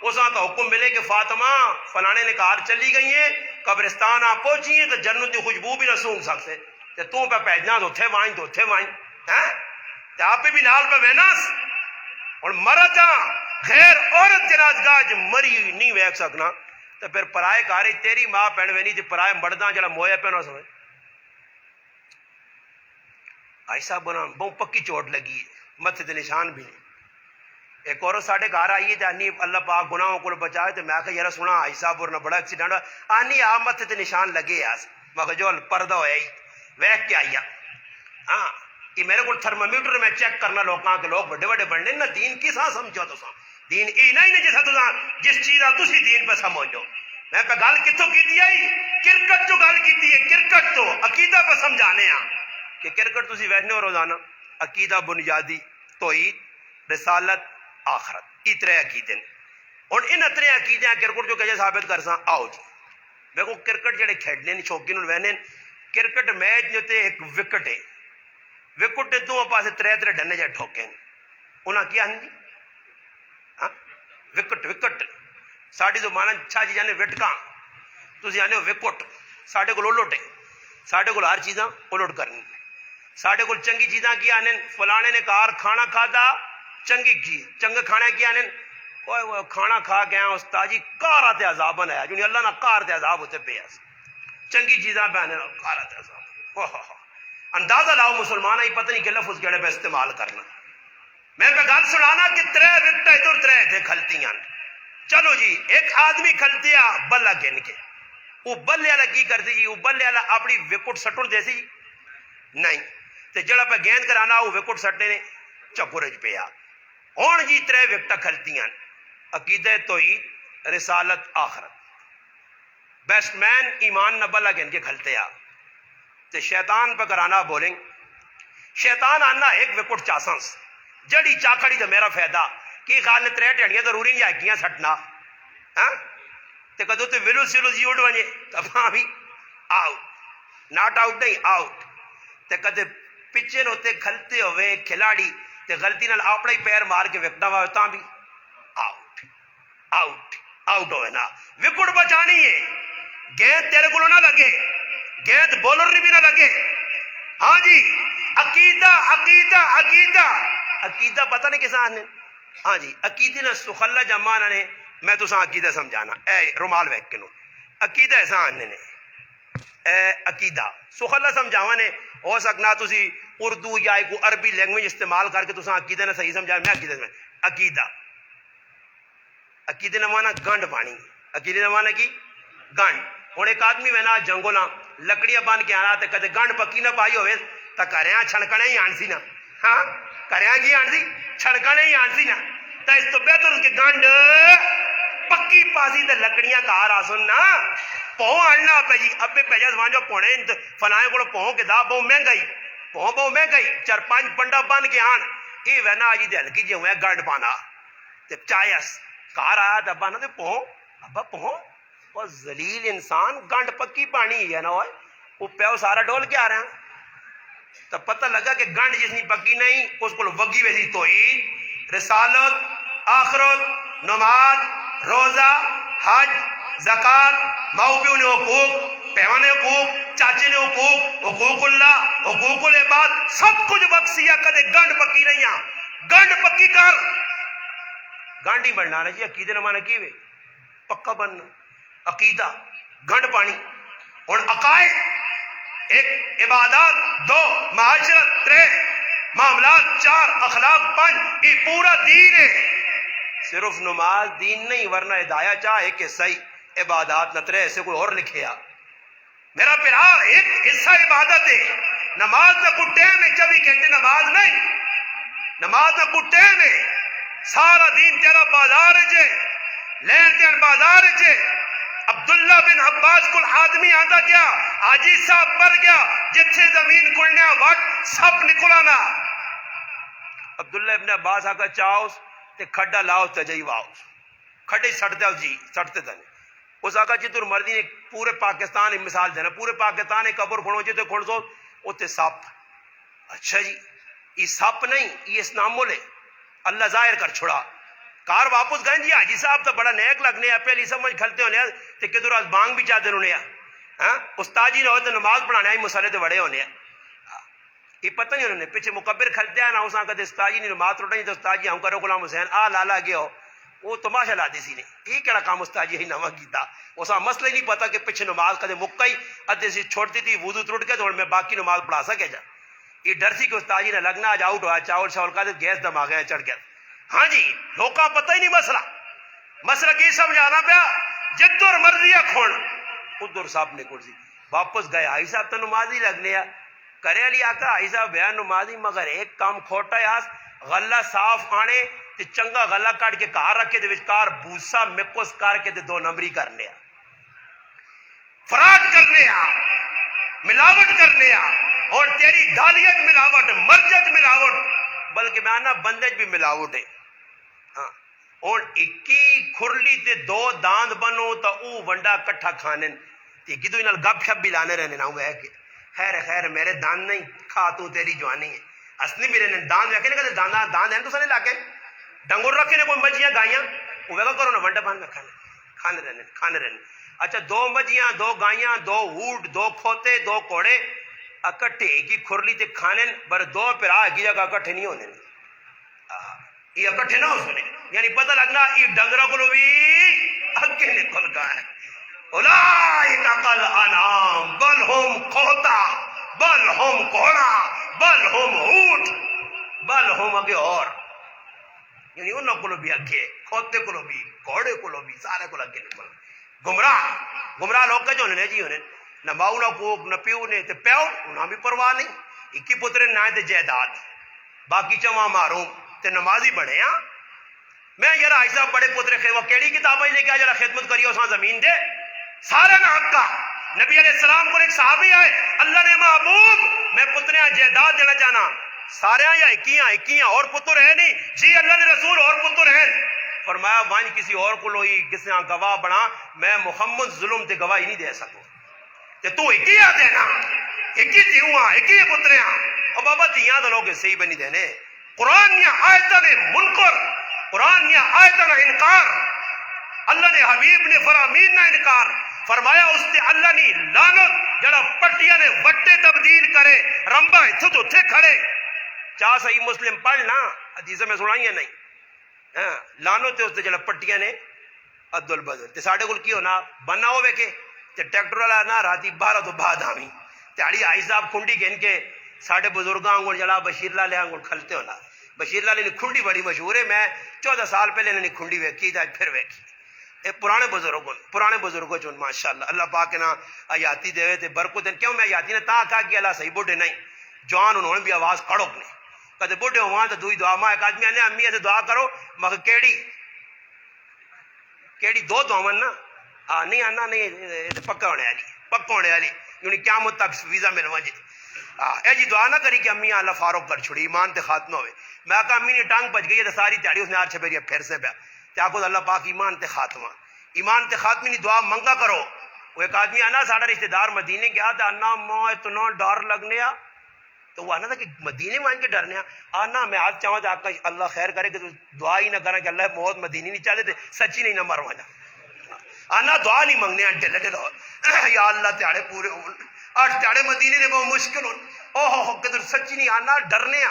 اساں تو حکم ملے کہ فاطمہ فلانے نے کار چلی گئی ہیں قبرستان آ پہنچی ہیں تو جنت کی خوشبو بھی نہ سونگ سکتے تو پہ پیجنا تو اتھے وائیں تو اتھے وائیں آپ بھی نال پہ ویناس اور مرد غیر عورت جنازگاہ مری نہیں ویکھ سکنا تو پھر پرائے کاری تیری ماں پہن وینی تے پرائے مرداں جڑا مویا پہنو سمجھ ایسا بنا بہت پکی چوٹ لگی متھے تے نشان بھی نہیں. ایک اور ساڈے گھر آئی ہے آنی اللہ پاک گناہوں کو بچائے تو میں کہ یار سنا آئی صاحب اور بڑا ایکسیڈنٹ آنی آ متھے تے نشان لگے آس مخجول پردہ ہویا ہی ویک کے آئیا ہاں یہ میرے کو تھرمامیٹر میں چیک کرنا لوکاں کے لوگ بڑے بڑے بننے نا دین کی ساں سمجھو تو ساں دین ای نہیں نے جیسا تو جس چیزاں تسی دین پہ سمجھو میں پہ گل کتوں کی دی آئی کرکٹ تو گل کی دی ہے کرکٹ تو عقیدہ پہ سمجھانے ہاں کہ کرکٹ تسی بیٹھنے ہو روزانہ عقیدہ بنیادی توحید رسالت آخرت اترے عقیدے اور ان اترے عقیدے کرکٹ جو کہے ثابت کر ساں آؤ جی دیکھو کرکٹ جڑے کھیڈنے شوقین وہنے کرکٹ میچ جو تے ایک وکٹ ہے وکٹ دو پاسے ترے ترے ڈنے جائے ٹھوکے انہاں کیا ہیں جی ہاں وکٹ وکٹ ساڑی زبانہ چھا جی جانے وٹکاں تسی آنے وکٹ ساڑے کو لوٹ ہے ساڑے کو ہر چیزاں الٹ کرنی ساڑے کو چنگی چیزاں کیا آنے فلانے نے کار کھانا کھادا چنگی کی چنگ کھانا کیا آنے وہ کھانا کھا گیا استاد جی کارا تے عذاب بنایا جو اللہ نہ کار تے عذاب ہوتے پہ چنگی چیزاں پہ آنے کارا تے عذاب اندازہ لاؤ مسلمان ہی پتہ نہیں کہ لفظ کیڑے پہ استعمال کرنا میں پہ گل سنانا کہ ترے وکٹیں ادھر ترے تھے کھلتیاں چلو جی ایک آدمی کھلتیا بلا گن کے وہ بلے والا کی کرتی جی وہ بلے والا اپنی وکٹ سٹن دے سی جی نہیں تے جڑا پہ گیند کرانا وہ وکٹ سٹنے نے چکورج پہ آ ہون جی ترے وکٹیں کھلتیاں عقیدہ توحید رسالت آخرت بیسٹ مین ایمان نہ بلا گن کے کھلتے آ تے شیطان پہ کرانا بولیں شیطان آنا ایک وکٹ چاسانس جڑی چاکڑی تو میرا فائدہ کی خال نے ترے ٹیڑیاں ضروری نہیں آئیاں سٹنا ہاں تے کدو تے ویلو سیلو جی اڑ ونجے تب بھی آؤٹ ناٹ آؤٹ نہیں آؤٹ تے کدے پچھے ہوتے کھلتے ہوئے کھلاڑی تے غلطی نال اپنا ہی پیر مار کے وکٹا وا تاں بھی آؤٹ آؤٹ آؤٹ ہوئے نا وکٹ بچانی ہے گیند تیرے کو نہ لگے گیند بولر بھی نہ لگے ہاں جی عقیدہ عقیدہ عقیدہ عقیدہ پتہ نہیں کسان نے ہاں جی عقیدے نے سخلا جمانا نے میں تو ساں عقیدہ سمجھانا اے رومال ویک کے نو عقیدہ ایسا آنے نے اے عقیدہ سخلا سمجھاوا نے ہو سکنا تسی اردو یا کوئی عربی لینگویج استعمال کر کے تو ساں عقیدہ نے صحیح سمجھا میں عقیدہ سمجھا عقیدہ عقیدے نے مانا گنڈ پانی عقیدے نے مانا کی گنڈ ہوں ایک آدمی میں نا جنگولا لکڑیاں بن کے آنا تے کدے گنڈ پکی نہ پائی ہوئے تا کریاں چھڑکنے ہی آن سی نا ہاں کریاں کی آن سی چھڑکنے ہی آن سی نا تا اس تو بہتر اس کے گنڈ پکی پاسی تے لکڑیاں کار آسن نا پہو آننا پہ جی اب پہ جا سمان جو پونے فلائیں کو پہو کے دا بہو مہنگائی پہو بہو مہنگائی چار پانچ پنڈا بن کے آن یہ وینا آجی دے ہلکی جی ہوئے گنڈ پانا تے چایس کار آیا تا بانا تے پہو ابا پہو وہ ذلیل انسان گنڈ پکی پانی ہے نا وہ پیو سارا ڈول کے آ رہے ہیں تو پتہ لگا کہ گنڈ جتنی پکی نہیں اس کو وگی ویسی توحید رسالت آخرت نماز روزہ حج زکات ماؤ پیو نے حقوق پیو نے حقوق چاچے نے حقوق حقوق اللہ حقوق العباد سب کچھ بخشیا کدے گنڈ پکی نہیں گنڈ پکی کر گنڈ ہی بننا نا جی عقیدے نہ مانا کی وے پکا بننا عقیدہ گنڈ پانی اور عقائد ایک عبادات دو معاشرت ترے معاملات چار اخلاق پانچ یہ پورا دین ہے صرف نماز دین نہیں ورنہ ہدایہ چاہے کہ صحیح عبادات نہ ترے ایسے کوئی اور لکھے آ میرا پیرا ایک حصہ عبادت ہے نماز نہ کوئی ٹائم ہے جب ہی کہتے نماز نہیں نماز نہ کوئی ٹائم ہے سارا دین تیرا بازار ہے لین دین بازار ہے عبداللہ بن عباس کو آدمی آتا کیا آجی صاحب پر گیا جتھے زمین کھلنے وقت سب نکلانا عبداللہ ابن عباس آکا چاہوس تے کھڑا لاؤ تجائی واؤس کھڑے سڑتے ہو جی سڑتے تھے اس آکا جی تر مردی نے پورے پاکستان ایک مثال دینا پورے پاکستان ایک قبر کھڑو جیتے کھڑ سو اتے سپ اچھا جی یہ سپ نہیں یہ اسنامو لے اللہ ظاہر کر چھڑا کار واپس گئے جی حاجی صاحب تو بڑا نیک لگنے ہیں پہلی سمجھ کھلتے ہونے ہیں تے کدھر آج بانگ بھی چاہتے ہونے ہیں استاد جی نے ہوتے نماز پڑھانے ہیں مسئلے تے بڑے ہونے ہیں یہ پتہ نہیں انہوں نے پیچھے مکبر کھلتے ہیں نا اساں کہتے استاد جی نے نماز پڑھائی تو استاد جی ہم کرو غلام حسین آ لالا گیا ہو وہ تماشا لا دی سی نے یہ کہڑا کام استاد جی نواں کیتا اساں مسئلہ ہی نہیں پتا کہ پیچھے نماز کدے مکئی ادھے سی چھوڑتی تھی وضو ٹوٹ کے تو میں باقی نماز پڑھا سکے جا یہ ڈر سی کہ استاد جی نے لگنا آج آؤٹ ہوا چاول شاول کا گیس دماغ ہے چڑھ گیا ہاں جی لوکاں پتہ ہی نہیں مسئلہ کی سمجھانا پیا جدر مرضی کھون ادھر صاحب نے کڑ سی واپس گئے حاجی صاحب تو نمازی لگنے کرے علی آقا حاجی صاحب بیان نمازی مگر ایک کام کھوٹا ہے غلہ صاف آنے تے چنگا غلہ کٹ کے کار رکھے دے وچکار بوسا مکس کر کے تے 2 نمبری کرنے فراڈ کرنے ملاوٹ کرنے اور تیری گالیت ملاوٹ مرجت ملاوٹ بلکہ میں آنا بندے بھی ملاوٹ ہے ہاں اور 21 کھرلی تے 2 داند بنو تا او ونڈا کٹھا کھانے تے کدو انہاں گپ شپ بھی لانے رہنے نہ ہوئے کہ خیر میرے داند نہیں کھا تو تیری جوانی ہے اصلی میرے نے داند رکھے نے کہتے داند ہیں تو سنے لا کے ڈنگور رکھے نے کوئی مجھیاں گائیاں وہ ویگا کرو نا ونڈا بان میں کھانے رہنے اچھا 2 مجھیاں 2 گائیاں 2 اونٹ 2 کھوتے 2 کوڑے اکٹھے کی کھرلی تے کھانے بر 2 پھرا کی جگہ اکٹھے نہیں ہونے یہ اکٹھے نہ ہو سنے یعنی پتہ لگنا یہ ڈنگروں کو بھی اگے نکل گیا ہے اولئک کل انعام بل ہم کھوتا بل ہم کوڑا بل ہم اونٹ بل ہم اگے اور یعنی انہوں کو بھی اگے کھوتے کو بھی کوڑے کو بھی سارے کو اگے نکل گمراہ لوگ جو نے جی ہونے نہ ماؤ نہ کوک نہ پیو نے تے پیو انہاں بھی پرواہ نہیں 21 پترے نہ تے جائیداد باقی چواں معروم تے نمازی بڑے ہاں میں یار حاجی صاحب بڑے پترے وہ کیڑی کتابیں لے کے آ جڑا خدمت کریو اساں زمین دے سارے نہ حق کا نبی علیہ السلام کو ایک صحابی آئے اللہ نے محبوب میں پتریاں جائیداد دینا چاہنا سارے یا اکیاں اور پتر ہے نہیں جی اللہ نے رسول اور پتر ہیں فرمایا وانج کسی اور کو لوئی کسی گواہ بنا میں محمد ظلم تے گواہی نہیں دے سکوں تے تو اکیاں دینا اکی تیواں اکی پتریاں اور بابا تیاں تو لوگ صحیح بنی دینے قرآن یا آیتاں نے منکر قرآن یا آیتاں نے انکار اللہ نے حبیب نے فرامین نہ انکار فرمایا اس نے اللہ نے لعنت جڑا پٹیاں نے وٹے تبدیل کرے رمبا اتھے تو اتھے کھڑے چاہ صحیح مسلم پڑھنا حدیثیں میں سنائیں نہیں لعنت اس نے جڑا پٹیاں نے عدل البدل تے ساڈے کول کی ہونا بننا ہوے کہ تے ٹریکٹر والا نہ راتی 12 تو بعد آویں تیاری آئی صاحب کھنڈی گن کے ساڈے بزرگاں کو جڑا بشیر لال کو کھلتے ہونا بشیر لال نے کھنڈی بڑی مشہور ہے میں 14 سال پہلے نے کھنڈی ویکھی تے پھر ویکھی پرانے بزرگوں چون ماشاءاللہ اللہ پاک نا آیاتی دے تے برکت دین کیوں میں آیاتی نے تا کہا کہ اللہ صحیح بوڑھے نہیں جوان انہوں نے بھی آواز کڑک نے کہتے بوڑھے ہوا تو دوئی دعا ماں ایک آدمی آنے امی سے دعا کرو مگر کیڑی 2 دعا نا نہیں آنا نہیں پکا ہونے والی یعنی قیامت تک ویزا ملوا جی اے جی دعا نہ کری کہ امی اللہ فاروق کر چھڑی ایمان تے خاتمہ ہوئے میں کہا امی نے ٹانگ بچ گئی ہے ساری تیاری اس نے 8 چھپیری پھر سے پیا کو اللہ پاک ایمان تے خاتمہ نہیں دعا منگا کرو وہ ایک آدمی آنا ساڑھا رشتہ دار مدینے گیا تھا انا ماں اتنا ڈر لگنے تو وہ آنا تھا کہ مدینے مان کے ڈرنے آنا میں آج چاہوں تھا آپ کا اللہ خیر کرے کہ تو دعا ہی نہ کرنا کہ اللہ موت مدینے نہیں چاہتے تھے سچی نہیں نہ مروانا آنا دعا نہیں منگنے انٹے لگے دو یا اللہ تیارے پورے ہوں آج تیارے مدینے نے بہت مشکل ہوں اوہ کہ تو سچی نہیں آنا ڈرنے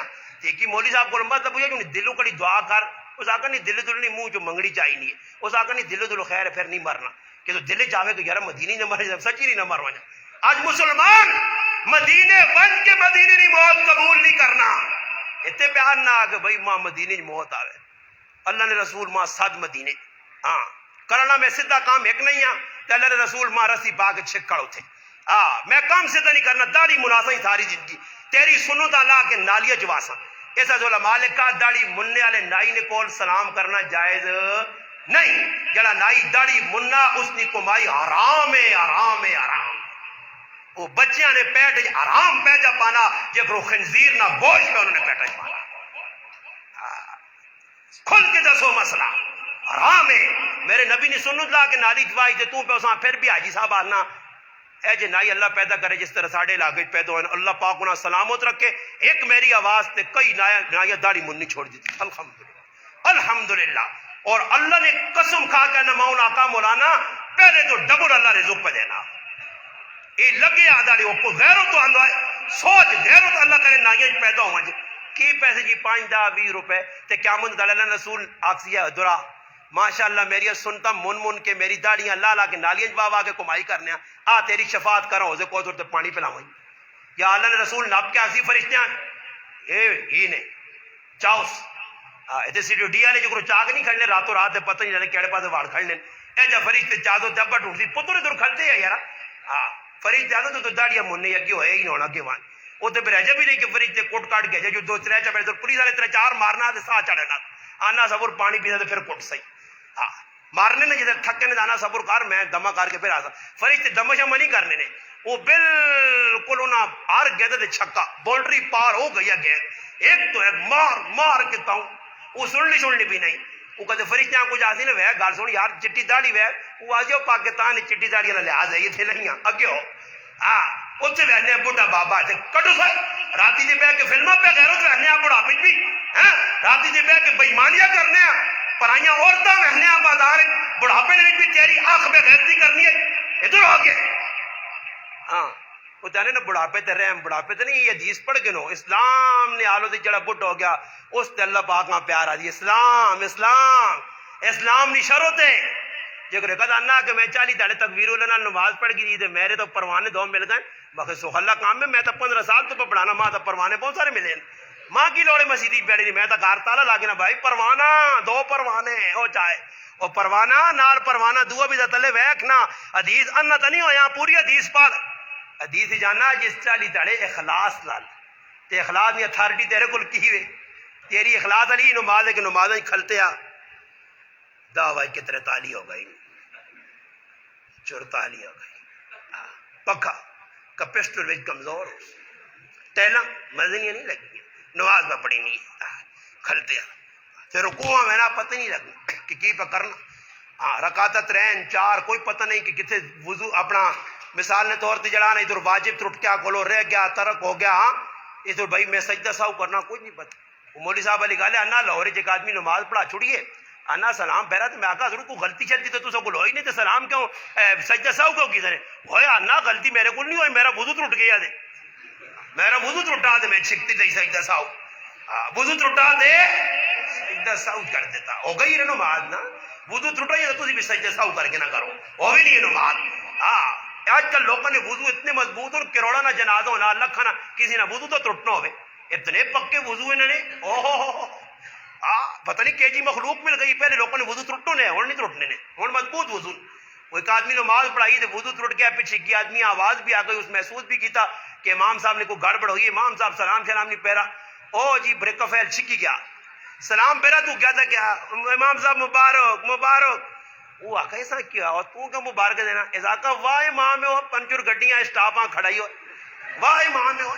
دیکھی مولوی صاحب کو لمبا تب کہ دلوں کڑی دعا کر اس آقا نہیں دل دل نہیں منہ جو منگڑی چاہیے نہیں اس آقا نہیں دل دل خیر پھر نہیں مرنا کہ تو دل چاہے کہ یار مدینے نہ مرے سچی نہیں نہ مروانا آج مسلمان مدینے بن کے مدینے نہیں موت قبول نہیں کرنا اتنے پیار نہ آ کہ بھائی ماں مدینے موت آوے اللہ نے رسول ماں 7 مدینے ہاں کرنا میں سیدھا کام ایک نہیں ہاں کہ اللہ نے رسول ماں رسی پا کے چھکڑ اٹھے میں کام سیدھا نہیں کرنا داڑھی مناسا ہی ساری زندگی تیری سنو تا لا کے نالیہ جواسا ایسا جو مالک کا داڑھی مننے والے نائی نے کول سلام کرنا جائز نہیں جڑا نائی داڑھی مننا اس نے کمائی حرام وہ بچیاں نے پیٹ حرام پیجا پانا جب رو خنزیر نہ گوشت پہ انہوں نے پیٹا پانا کھل کے دسو مسئلہ حرام ہے میرے نبی نے سنت لا کے نالی جوائی تے تو پہ اساں پھر بھی حاجی صاحب آنا اے جے نائی اللہ پیدا کرے جس طرح ساڑھے علاقے پیدا ہوئے اللہ پاک انہاں سلامت رکھے ایک میری آواز تے کئی نائیہ داڑھی منی چھوڑ دیتی الحمدللہ اور اللہ نے قسم کھا کے نماؤن آقا مولانا پہلے تو ڈبل اللہ رزق پہ دینا یہ لگے آدھاڑی وہ غیرت تو اللہ سوچ غیرت اللہ کرے نائیہ پیدا ہوا جی کی پیسے جی 5-10-20 روپے تے قیامت اللہ رسول آکسیہ درہ ماشاءاللہ میری سنتا من کے میری داڑیاں لا کے نالیاں بابا کے کمائی کرنے تیری شفاعت کرو اسے کوئی تے پانی پلاؤں یا اللہ نے رسول ناب کے آسی فرشتے ہیں ہی نے چاؤس ایتے سیڈیو ڈی آلے جو کرو چاک نہیں کھڑنے راتوں رات دے پتہ نہیں جانے کیڑے پاسے وار کھڑنے اے جا فرشتے چاہ دو جب ڈھونڈ سی پتر ادھر کھلتے ہیں یارا فریج تے آگے تو داڑیاں مننے اگے ہوئے ہی نہ ہونا اگے وہاں وہ تو برجا بھی نہیں کہ فریج تے کوٹ کاٹ کے جو دو ترے چپڑے تو پولیس والے ترے چار مارنا تے سا چڑھنا آنا صبر پانی پینا تے پھر کوٹ صحیح ہاں مارنے نے جدھر تھکے نے آنا صبر کر میں دما کر کے پھر آتا فریج تے دم شم نہیں کرنے نے وہ بالکل انہاں ہر گیند تے چھکا باؤنڈری پار ہو گئی ہے ایک تو ایک مار مار کے تاؤں وہ سننی بھی نہیں وہ کہتے فرشتیاں کچھ آتی نا وہ گل سن یار چٹی داڑھی وہ وہ آج پاکستان چٹی داڑی کا لحاظ ہے اتنے نہیں اگے ہو ہاں اتنے رہنے بڑھا بابا کٹو سر رات سے بہ کے فلموں پہ غیرت رہنے بڑھاپے بھی رات سے بہ کے بےمانیاں کرنے پرائیاں عورتیں رہنے بازار بڑھاپے بھی تیری اکھ پہ غیرتی کرنی ہے ادھر آ کے ہاں وہ کہنے نا بڑھاپے تے رحم بڑھاپے تے نہیں یہ حدیث پڑھ کے نو اسلام نے آلو تے جڑا بڈ ہو گیا اس تے اللہ پاک کا پیار آ جی اسلام اسلام اسلام نی شرط ہے جو کہ کہتا نا کہ میں 40 دہڑے تکبیر اللہ نماز پڑھ گئی تے میرے تو پروانے دو مل گئے باقی سہلا کام میں تو 15 سال تو پڑھانا ماں تو پروانے بہت سارے ملے ماں کی لوڑے مسیدی بیٹھی نہیں میں تو گھر تالا لاگے نا بھائی پروانا دو پروانے ہو چاہے وہ پروانا نال پروانا دو بھی تلے ویکھنا حدیث انا تو نہیں ہویا پوری حدیث پڑھ حدیث جانا جس 40 دہڑے اخلاص لال تے اخلاص دی اتھارٹی تیرے کول کی وے تیری اخلاص علی نماز ہے کہ نماز کھلتے آ دعوی کتنے تالی ہو گئی چورتالی ہو گئی پکا کپسٹر وچ کمزور ٹیلا مزنیاں نہیں لگی نماز میں پڑھی نہیں کھلتے آ پھر رکوع میں نا پتہ نہیں لگنا کہ کی پہ کرنا ہاں رکعت ترین چار کوئی پتہ نہیں کہ کتنے وضو اپنا مثال نے طور تے جڑانا ادھر واجب ٹوٹ گیا کولو رہ گیا ترک ہو گیا ہاں ادھر بھائی میں سجدہ ساو کرنا کچھ نہیں پتہ وہ مولوی صاحب علی گالے انا لاہور ایک آدمی نماز پڑھا چھوڑیے انا سلام پہرا تو میں آقا ضرور کوئی غلطی چلتی تو سب کو ہوئی نہیں تو سلام کیوں سجدہ ساو کیوں کی سنے ہویا انا غلطی میرے کو نہیں ہوئی میرا وضو ٹوٹ گیا دے میرا وضو ٹوٹا دے میں چھکتی تے سجدہ ساو وضو ٹوٹا دے سجدہ ساو کر دیتا ہو گئی رہے نماز نا وضو ٹوٹا یہ تو تسی بھی سجدہ ساو کر کے نہ کرو ہو بھی نہیں نماز ہاں آج کل لوگوں نے وضو اتنے مضبوط اور کروڑا نہ جنازہ ہونا اللہ کھانا کسی نہ وضو تو ٹوٹنا ہوئے اتنے پکے وضو انہوں نے اوہ پتہ نہیں کہ جی مخلوق مل گئی پہلے لوگوں نے وضو ٹوٹو نے ہوں نہیں ٹوٹنے نے ہوں مضبوط وضو وہ ایک آدمی نماز پڑھائی تو وضو ٹوٹ گیا پیچھے کی آدمی آواز بھی آ گئی اس محسوس بھی کیتا کہ امام صاحب نے کوئی گڑبڑ ہوئی امام صاحب سلام شلام نہیں پہرا او جی بریک فیل چھکی گیا سلام پہرا تو کیا تھا کیا امام صاحب مبارک مبارک وہ آقا ایسا کیا اور تو کیا مبارک دینا ایسا آقا واہ امام ہو پنچر گڈیاں اسٹاپاں کھڑائی ہو واہ امام ہو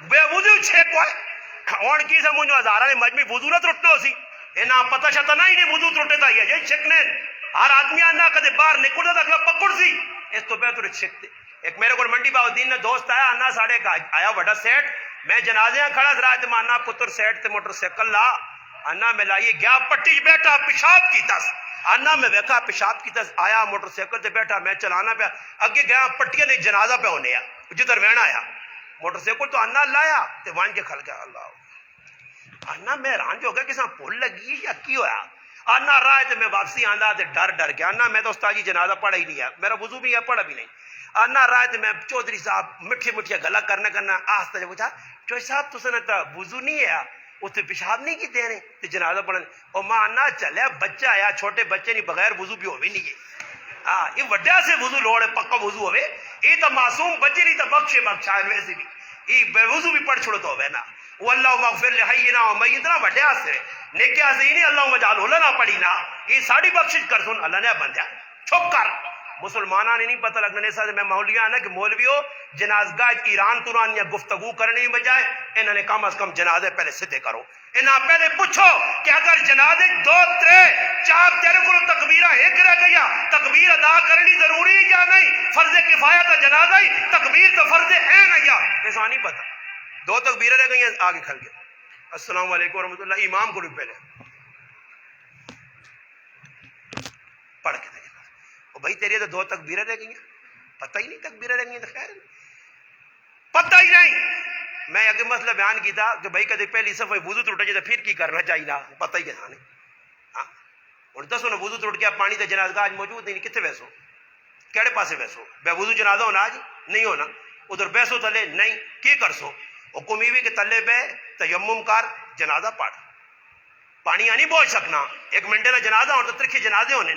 بے وضو چھیک ہوئے اور کی سے مجھو ہزارہ نے مجمع وضو نہ ٹوٹنا ہو سی اینا پتہ شتا نہیں نہیں وضو ٹوٹے تا یہ چھکنے ہر آدمی آنا کدے باہر نکل دا اگلا پکڑ سی اس تو بہتر چھکتے ایک میرے کو منڈی باو دین نے دوست آیا انا ساڑے آیا وڈا سیٹ میں جنازے کھڑا سرا تے مانا پتر سیٹ تے موٹر سائیکل لا انا میں لائیے گیا پٹی بیٹھا پیشاب کیتا انا میں ویکھا پیشاب کیتا آیا موٹر سائیکل تے بیٹھا میں چلانا پیا اگے گیا پٹیاں نے جنازہ پہ ہونے آ جدھر میں آیا موٹر سائیکل تو انا لایا تے وان کے کھل گیا اللہ انا میں حیران جو ہو گیا کہ پھول لگی یا کی ہویا انا رائے تے میں واپسی آندا تے ڈر گیا انا میں تو استاد جی جنازہ پڑھا ہی نہیں ہے میرا وضو بھی ہے پڑھا بھی نہیں انا رائے تے میں چودھری صاحب مٹھیا گلا کرنا آہستہ پوچھا چودھری صاحب تو سنتا وضو نہیں ہے اتنے پیشاب نہیں کیتے ہیں تے جنازہ پڑھنے اور ماں انا چلے بچہ آیا چھوٹے بچے نہیں بغیر وضو بھی ہوئے نہیں ہے یہ وڈیا سے وضو لوڑے پکا وضو ہوئے یہ تو معصوم بچے نہیں تو بخشے بخشا ویسے بھی یہ بے وضو بھی پڑھ چھوڑو تو ہوئے نا وہ اللہ مغفر لحینا و میتنا وڈیا سے نیکیا سے ہی نہیں اللہ مجال نہ پڑی نا یہ ساڑی بخشش کر سن اللہ نے بندیا چھپ کر مسلمانہ نے نہیں پتہ لگنے ایسا میں مولویاں نا کہ مولویوں جنازگاہ ایران توران یا گفتگو کرنے بجائے انہوں نے کم از کم جنازے پہلے سدھے کرو انہاں پہلے پوچھو کہ اگر جنازے 2 3 4 تیرے کو تکبیرہ ایک رہ گیا تکبیر ادا کرنی ضروری یا نہیں فرض کفایہ کا جنازہ ہی تکبیر تو فرض عین ہے یا ایسا نہیں پتہ 2 تکبیریں رہ گئی آگے کھل گئے السلام علیکم ورحمۃ اللہ امام کو پہلے پڑھ کے دے بھائی تیری تو 2 تکبیریں رہ گئی پتہ ہی نہیں تکبیریں رہ گئی تو خیر پتہ ہی نہیں میں اگر مسئلہ بیان کی تھا کہ بھائی کدے پہلی صفحہ وضو ٹوٹ جائے تو پھر کی کرنا چاہیے نا پتہ ہی کہاں نہیں ہوں دسو نا وضو ٹوٹ گیا پانی تو جنازہ آج موجود نہیں کتنے ویسو کہڑے پاسے ویسو بے وضو جنازہ ہونا آج نہیں ہونا ادھر بیسو تلے نہیں کی کر سو حکم یہ کہ تلے پہ تیمم کر جنازہ پڑھ پانی نہیں بوجھ سکنا 1 منٹ کا جنازہ ہونا تو ترکھے جنازے ہونے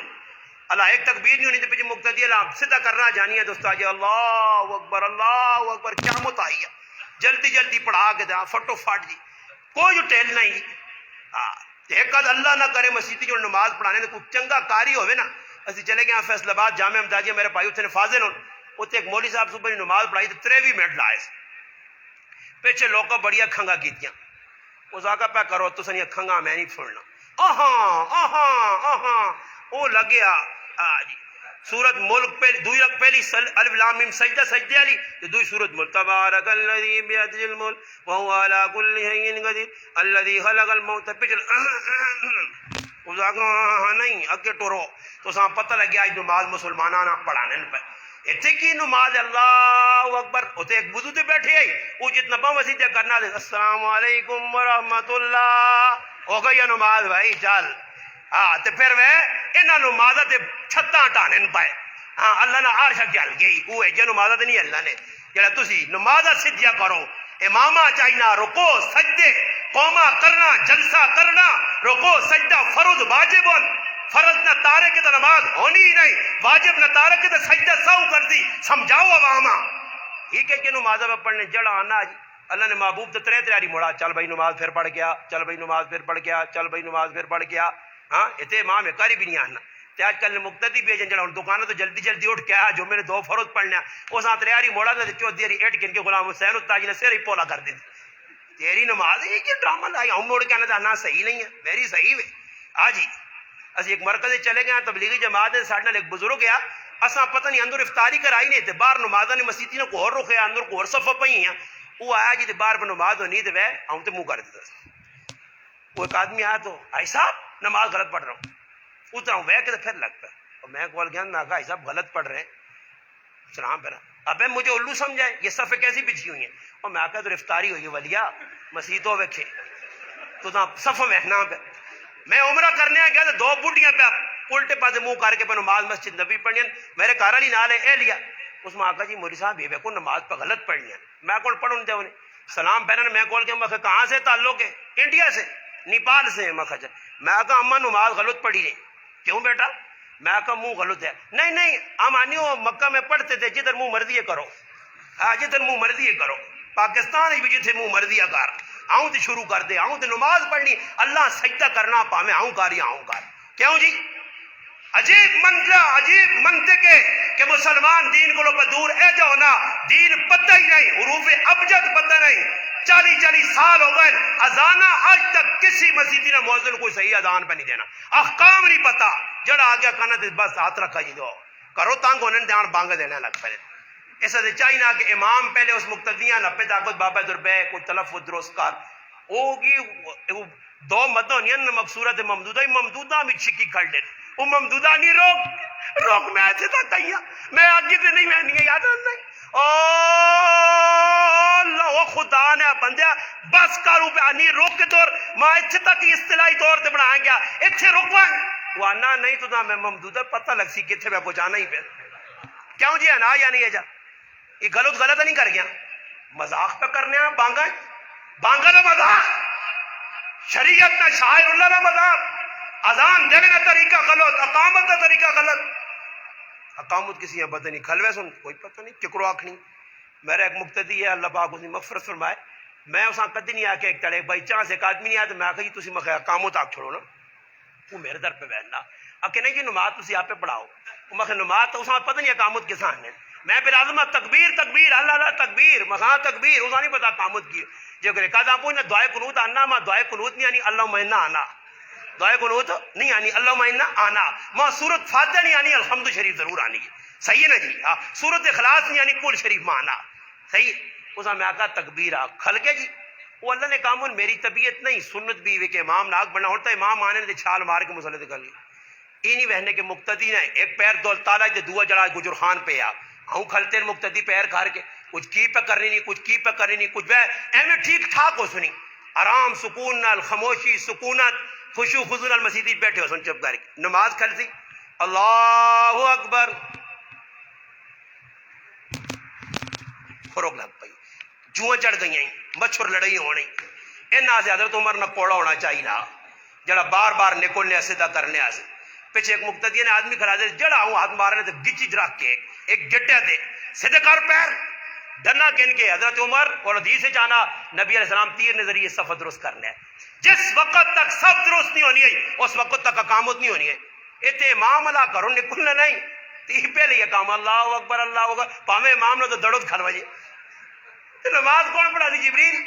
اللہ ایک تکبیر نہیں ہونی تو پیچھے مقتدی اللہ سیدھا کرنا جانی ہے دوستہ جی اللہ اکبر کیا متعیہ جلدی جلدی پڑھا کے دیا فٹو فٹ جی کوئی جو ٹیل نہیں ایک آدھ اللہ نہ کرے مسیحی جو نماز پڑھانے نے کوئی چنگا کاری ہوئے نا اسی چلے گئے فیصل آباد جامع امدادیہ میرے بھائی اتنے فاضل ہوں اتنے ایک مولوی صاحب صبح نماز پڑھائی تو 23 منٹ لائے پیچھے لوگوں بڑی کھنگا کیتیاں اس آقا پہ کرو تو سنی کھنگا میں نہیں چھوڑنا او لگیا جی سورت ملک پہلی الف لام میم سجدہ سجدے والی تو دوسری سورت ملک تبارک الذی بیدہ الملک وہو علی کل شیء قدیر الذی خلق الموت اس آقا نہیں اگے ٹورو تو ساں پتہ لگ گیا نماز مسلماناں پڑھانے پہ اتنے کی نماز اللہ اکبر اتنے ایک وضو تے بیٹھے آئی وہ جتنا پاؤں وسیع کرنا دے السلام علیکم ورحمت اللہ ہو گئی نماز بھائی چل تے پھر وہ انہاں نمازاں تے چھتاں ہٹانے پائے اللہ نے عرش چل گئی وہ جو نمازاں تے نہیں اللہ نے جڑا تسی نمازاں سیدھیاں کرو امامہ چاہینا رکو سجدے قوما کرنا جلسہ کرنا رکو سجدہ فرض واجب فرض نہ تارے کے تو نماز ہونی ہی نہیں واجب نہ تارے کے تو سجدہ سہو کر دی سمجھاؤ عوامہ ٹھیک ہے کہ نمازہ پہ پڑھنے جڑا آنا جی اللہ نے محبوب تو تریاری مڑا چل بھائی نماز پھر پڑھ گیا چل بھائی نماز پھر پڑھ گیا چل بھائی نماز پھر پڑھ گیا ہاں اتنے امام ہے کاری بھی نہیں آنا تے آج کل مقتدی بھیجن جڑا دکانوں تو جلدی جلدی اٹھ کے آیا جو میں نے 2 فرض پڑھنا وہ ساتھ تریاری موڑا تھا چوتھی ہری ایٹ کن کے غلام حسین التاجی نے سر ہی پولا کر دی تیری نماز یہ کیا ڈرامہ لائی ہم موڑ کے آنا تھا صحیح نہیں ہے میری صحیح ہے آجی اسی ایک مرکز چلے گئے تبلیغی جماعت ہے ساڑھے ایک بزرگ گیا اساں پتہ نہیں اندر افطاری کرائی نہیں تے باہر نمازاں نے مسیتی نے کو اور رخ ہے اندر کو اور صفہ پئی ہیں وہ آیا جی تے باہر پہ نماز ہونی تے وہ ہم تے منہ کر دیتا وہ ایک آدمی آیا تو بھائی صاحب نماز غلط پڑھ رہا ہوں اترا ہوں وہ کہ پھر لگتا اور میں کال گیا میں کہا بھائی صاحب غلط پڑھ رہے ہیں سلام پہ ابے مجھے الو سمجھائے یہ صفحے کیسی بچھی ہوئی ہیں اور میں کہا تو افطاری ہوئی ولیا مسیتوں ویکھے تو صفوں میں نہ پہ میں عمرہ کرنے گیا تو 2 بڈیاں پہ الٹے پاسے منہ کر کے پہ نماز مسجد نبی پڑھنی میرے گھر والی نال اے لیا اس میں آقا جی مولوی صاحب یہ کو نماز پہ غلط پڑھنی ہے میں کول پڑھوں دے انہیں سلام پہنا میں کول کے میں کہاں سے تعلق ہے انڈیا سے نیپال سے میں کہا اماں نماز غلط پڑھی رہی کیوں بیٹا میں کہا منہ غلط ہے نہیں ہم آنی ہو مکہ میں پڑھتے تھے جدھر منہ مرضی کرو جدھر منہ مرضی کرو پاکستان بھی جتھے منہ مرضی کر آؤں تو شروع کر دے آؤں تو نماز پڑھنی اللہ سجدہ کرنا پاویں آؤں کر یا آؤں کر کیوں جی عجیب منظر عجیب منطق ہے کہ مسلمان دین کو دور اے جاؤ نا دین پتہ ہی نہیں حروف ابجد پتہ نہیں 40 سال ہو گئے اذانہ آج تک کسی مسجدی نے مؤذن کوئی صحیح اذان پہ نہیں دینا احکام نہیں پتا جڑا آ گیا کہنا تے بس ہاتھ رکھا جی دو کرو تانگ ہونے دھیان بانگ دینے لگ پڑے ایسا سے چاہیے کہ امام پہلے اس مقتدیاں نپے طاقت بابا دربے کوئی تلفظ درست کر ہوگی 2 مدوں نہیں مقصورت ممدودہ ممدودہ میں چھکی کھڑ لے وہ ممدودہ نہیں روک میں ایسے تھا کہیں میں آگے سے نہیں میں نہیں یاد نہیں اللہ خدا نے بندیا بس کارو پہ آنی روک کے طور میں اتھے تک اصطلاحی طور تے بنائیں گیا اتھے رکوائیں وہ آنا نہیں تو نہ میں ممدودہ پتہ لگ سی کتھے میں پہنچانا ہی پہ کیوں جی آنا یا نہیں ہے جا یہ غلط نہیں کر گیا مذاق پہ کرنے ہیں بانگا نہ مذاق شریعت نہ شاعر اللہ نہ مذاق اذان دینے کا طریقہ غلط اقامت کا طریقہ غلط اقامت کسی یہاں پتہ نہیں کھلوے سن کوئی پتہ نہیں ککرو آکھنی میرا ایک مقتدی ہے اللہ پاک اس نے مغفرت فرمائے میں اساں کدی نہیں آکے ایک تڑے بھائی چانس ایک آدمی نہیں آیا تو میں آکھا جی تسی مکھے اقامت آکھ چھوڑو نا وہ میرے در پہ بیٹھنا آکے نہیں جی نماز تسی آپ پہ پڑھاؤ وہ مکھے نماز تو اساں پتہ نہیں اقامت کس آنے میں پھر آزمہ تکبیر اللہ تکبیر مخان تکبیر اساں نہیں پتا اقامت کی جو کہ کہا پوچھنا دعائے قنوت آنا ماں دعائے قنوت نہیں آنی اللہ مہینہ آنا دعائے قنوت نہیں آنی اللہ مہینہ آنا ماں سورت فاتحہ نہیں آنی الحمد شریف ضرور آنی ہے صحیح ہے نا جی ہاں سورت اخلاص نہیں آنی کل شریف ماں آنا صحیح اساں میں آقا تکبیر آ کھل کے جی وہ اللہ نے کہا میری طبیعت نہیں سنت بھی ہوئی کہ امام ناک بنا ہوتا امام آنے نے چھال مار کے مسئلے کر لی یہ نہیں بہنے کے مقتدی نے ایک پیر دول تالا دعا جڑا گجر خان پہ آ ہوں کھلتے مقتدی پیر کھار کے کچھ کی پہ کرنی نہیں کچھ کی پہ کرنی نہیں کچھ ایویں ٹھیک ٹھاک ہو سنی آرام سکون نال خاموشی سکونت خوشو خضو نال مسیدی بیٹھے ہو سن چپ کر کے نماز کھلتی اللہ اکبر فروغ لگ پئی جوئیں چڑھ گئی مچھر لڑائی ہونی اینا سے حضرت عمر نہ کوڑا ہونا چاہیے نا جڑا بار بار نکلنے سیدھا کرنے سے پیچھے ایک مقتدی نے آدمی کھڑا دے جڑا ہوں ہاتھ مارنے تے گچی رکھ کے ایک گٹے دے سیدھے کر پیر ڈنا کن کے حضرت عمر اور حدیث سے جانا نبی علیہ السلام تیر نے ذریعے صف درست کرنا ہے. جس وقت تک صف درست نہیں ہونی ہے اس وقت تک اقامت نہیں ہونی ہے. اتنے امام اللہ کرو نکلنا نہیں تی پہلے یہ کام اللہ اکبر اللہ اکبر پاوے امام نے تو دڑوت کھل وجے نماز کون پڑھا دی جبریل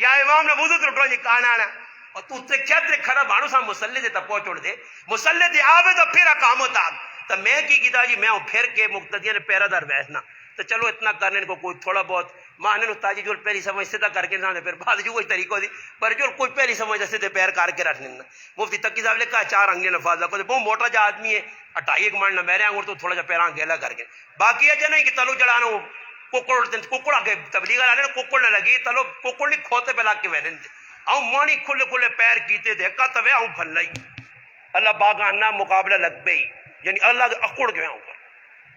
یا امام نے وضو ٹوٹو جی کانا نا اور تو تے کیا تے کھڑا بانو سا مسلے دے تپو چھوڑ دے مسلے تے آوے تو پھر اقامت آ تو میں کی کیتا جی میں پھر کے مقتدیاں نے پیرا دار بیٹھنا تو چلو اتنا کرنے کو کوئی تھوڑا بہت مانے نو تاجی جو پہلی سمجھ سیدھا کر کے نہ پھر بعد جو کوئی طریقہ دی پر جو کوئی پہلی سمجھ سیدھے پیر کر کے رکھنے نا. مفتی تقی صاحب نے کہا 4 انگلیاں نفاذ کو بہت موٹا جا آدمی ہے 28 منٹ نہ میرے انگور تو تھوڑا جا پیراں گیلا کر کے باقی ہے نہیں کہ تلو جڑانا کوکڑ آگے تبلیغ والے نے کوکڑ نہ لگی تلو کوکڑ نہیں کھوتے پہ لگ کے ویلے آؤں مانی کھلے کھلے پیر کیتے دے کا توے آؤں پھل لائی اللہ باغانہ مقابلہ لگ پئی یعنی اللہ کے اکڑ گیا ہوں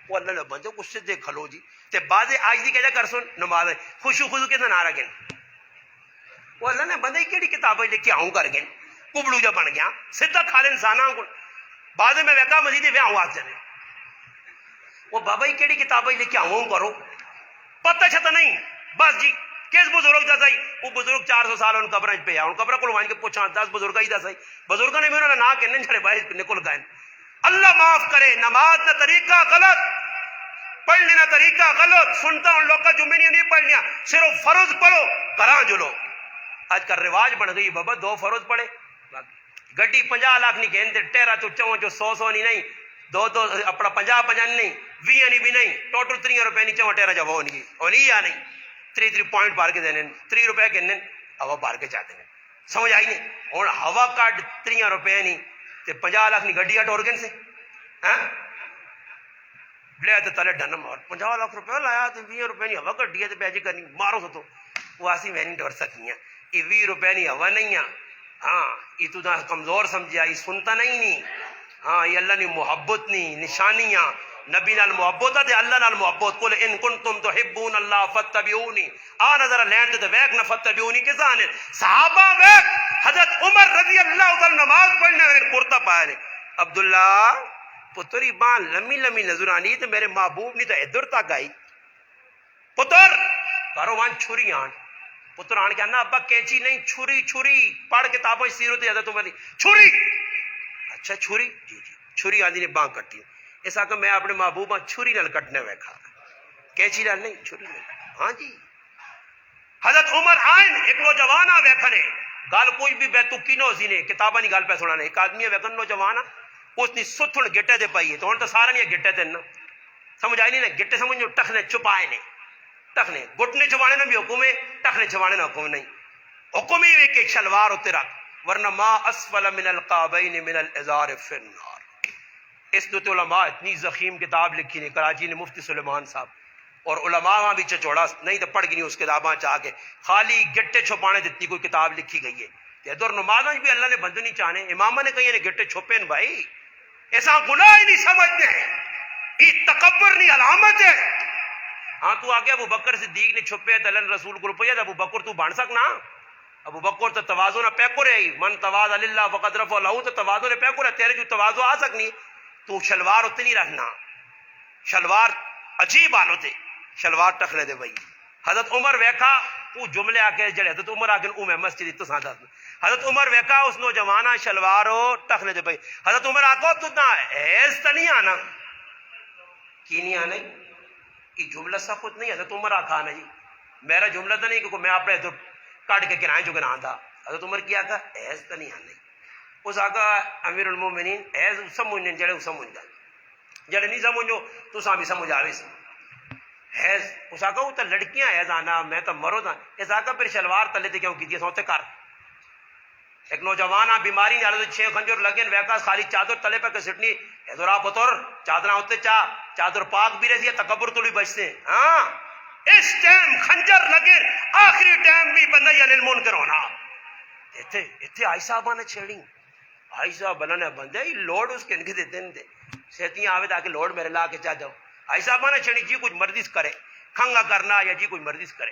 وہ اللہ نے بندے کچھ سے دیکھ لو جی تے بعد آج دی کہہ کر سن نماز خوشو خوشو کے نہ رکھیں وہ اللہ نے بندے کیڑی کتابیں لکھ کے آؤں کر گئے کبڑو جا بن گیا سیدھا کھا لے انساناں کو بعد میں ویکا مزید ویاہ ہوا چلے وہ بابا ہی کیڑی کتابیں لکھ کے آؤں کرو پتہ چھتا نہیں بس جی کس بزرگ دا سہی وہ بزرگ 400 سال ان قبریں پہ ان قبریں کو وہاں کے پوچھا 10 بزرگ ہی دا سہی بزرگوں نے بھی انہوں نے نہ کہنے چھڑے باہر نکل گئے. اللہ معاف کرے نماز کا طریقہ غلط پڑھنے کا طریقہ غلط سنتا ہوں لوگ کا جمعے نہیں پڑھنیا صرف فرض پڑھو کراں جو لو آج کل رواج بن گئی بابا 2 فرض پڑھے گڈی 50 لاکھ نہیں کہتے ٹیرا تو چون جو 100 نہیں 2 اپنا 50 نہیں 20 نہیں بھی نہیں ٹوٹل 30 روپے نہیں چون ٹیرا جب ہونی ہونی یا نہیں 3 پوائنٹ پار کے دینے 3 روپے کے ہوا پار کے چاہتے ہیں سمجھ آئی نہیں اور ہوا کاٹ 3 روپے نہیں تے 50 لاکھ نہیں گڈی ہٹ آرگن سے لے تو تلے ڈن مار 50 لاکھ روپے لایا تو 20 روپے نہیں ہوا گڈی ہے تو پیجی کرنی مارو تو وہ آسی میں نہیں ڈر سکی ہیں یہ 20 روپے نہیں ہوا نہیں ہے ہاں یہ تو کمزور سمجھا یہ سنتا نہیں ہاں یہ اللہ نے محبت نہیں نشانیاں نبی نال محبت ہے اللہ نال محبت قل ان کنتم تحبون اللہ فتبعونی آ نظر لین تے ویک نہ فتبعونی کے سانے صحابہ ویک حضرت عمر رضی اللہ تعالی نماز پڑھنے والے کرتا پایا نے عبداللہ پتری بان لمی نظر آنی تو میرے محبوب نہیں تو ادھر تک آئی پتر کارو وہاں چھری آن پتر آن کے آنا ابا کینچی نہیں چھری پڑھ کتابوں سیرت حضرت عمر چھری اچھا چھری جی چھری آدھی نے بان کٹی ایسا کہ میں اپنے محبوب چھری نال کٹنے ویکھا کینچی نال نہیں چھری نال ہاں جی حضرت عمر آئین ایک نوجوان آ ویکھنے گال کوئی بھی بیتوکی نو سی نے کتاباں نہیں گال پہ سنانے ایک آدمی ویکھن نوجوان اس نے ستھن گٹے دے پائی ہے تو ہن تو سارا نہیں گٹے تے نا سمجھ آئی نہیں نا گٹے سمجھ جو ٹکنے چھپائے نے ٹکنے گھٹنے چھپانے نہ بھی حکم ہے ٹکنے چھپانے نہ حکم نہیں حکم ہی کہ شلوار اتنے رکھ ورنہ ما اسفل من القابین من الازار فی النار. اس دو علماء اتنی زخیم کتاب لکھی نے کراچی نے مفتی سلیمان صاحب اور علماء وہاں بھی چچوڑا نہیں تو پڑھ گئی اس کتاباں چاہ کے خالی گٹے چھپانے جتنی کوئی کتاب لکھی گئی ہے ادھر نمازاں بھی اللہ نے بندو نہیں چاہنے امامہ نے کہیں گٹے چھپے بھائی ایسا گناہ ہی نہیں سمجھتے ہیں یہ تکبر نہیں علامت ہے. ہاں تو آگے ابو بکر صدیق نے چھپے تو اللہ رسول کو روپیہ ابو بکر تو بن سکنا ابو بکر تو توازو نہ پیکو رہی من تواز اللہ فقد رفع لہو تو توازو نے پیکو رہا تیرے جو توازو آ سکنی تو شلوار اتنی نہیں رکھنا شلوار عجیب آن ہوتے شلوار ٹکنے دے بھائی. حضرت عمر ویکھا وہ جملے آ کے جڑے حضرت عمر آ کے میں مسجد تو سادہ حضرت عمر ویکھا اس نوجوانہ شلوار ٹکنے دے بھائی حضرت عمر آکو تو نہ ایس تو نہیں آنا کی نہیں آنا یہ جملہ سخت نہیں حضرت عمر آکھا نا جی میرا جملہ تو نہیں کہ میں آپ نے کٹ کے کرائیں جو گناہ تھا حضرت عمر کیا کہا ایس تو نہیں آنا اس آگا امیر المومنین ایز سمجھنے جڑے سمجھ جائے جڑے نہیں سمجھو تو ساں بھی سمجھ آوے سی ایز اس آگا وہ تو لڑکیاں ایز آنا میں تو مرو تھا اس آگا پھر شلوار تلے تے کیوں کی دیئے سوتے کر ایک نوجوان بيماري نالو 6 خنجر لگن ویکا خالی چادر تلے پہ کسٹنی ادھر آپ پتر چادر ہوتے چادر پاک بھی رہتی ہے تکبر تو بھی بچتے ہاں اس ٹائم خنجر لگے آخری ٹائم بھی بندہ یا نلمون کرونا اتھے آئی صاحبہ نے چھیڑی آئی صاحب بنا نے بندے لوڈ اس کے انگے دیتے ہیں سیتیاں آوے تاکہ لوڈ میرے لا کے چاہ جاؤ آئی صاحبہ نے چھیڑی جی کچھ مردیس کرے کھنگا کرنا یا جی کچھ مردیس کرے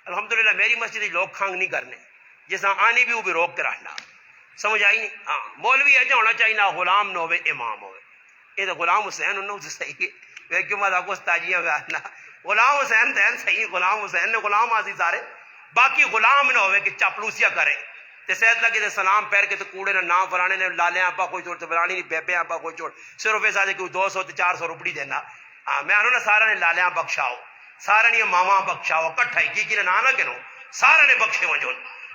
الحمدللہ میری مسجد لوگ کھنگ نہیں کرنے جیسا آنی بھی وہ بھی روک کے رہنا سمجھ آئی نہیں؟ ہاں مولوی ایجا ہونا چاہیے نہ غلام نہ ہوئے امام ہوئے. یہ تو غلام حسین انہوں سے صحیح ہے کیوں ماں کو استاجیاں بیاننا غلام حسین دین صحیح غلام حسین نے غلام آسی سارے باقی غلام نہ ہوئے کہ چاپلوسیاں کرے تے سید لگے تے سلام پیر کے تے کوڑے نہ نام فلانے نے لالے آپا کوئی چھوڑ تے فلانی نہیں بیبے آپا کوئی چھوڑ صرف ایسا کوئی 200 تے 400 روپڑی دینا. ہاں میں آنو نا سارا نے لالے بخشاؤ سارا نے ماما بخشاؤ کٹھا کی نہ نہ کنو سارا نے بخشے وجون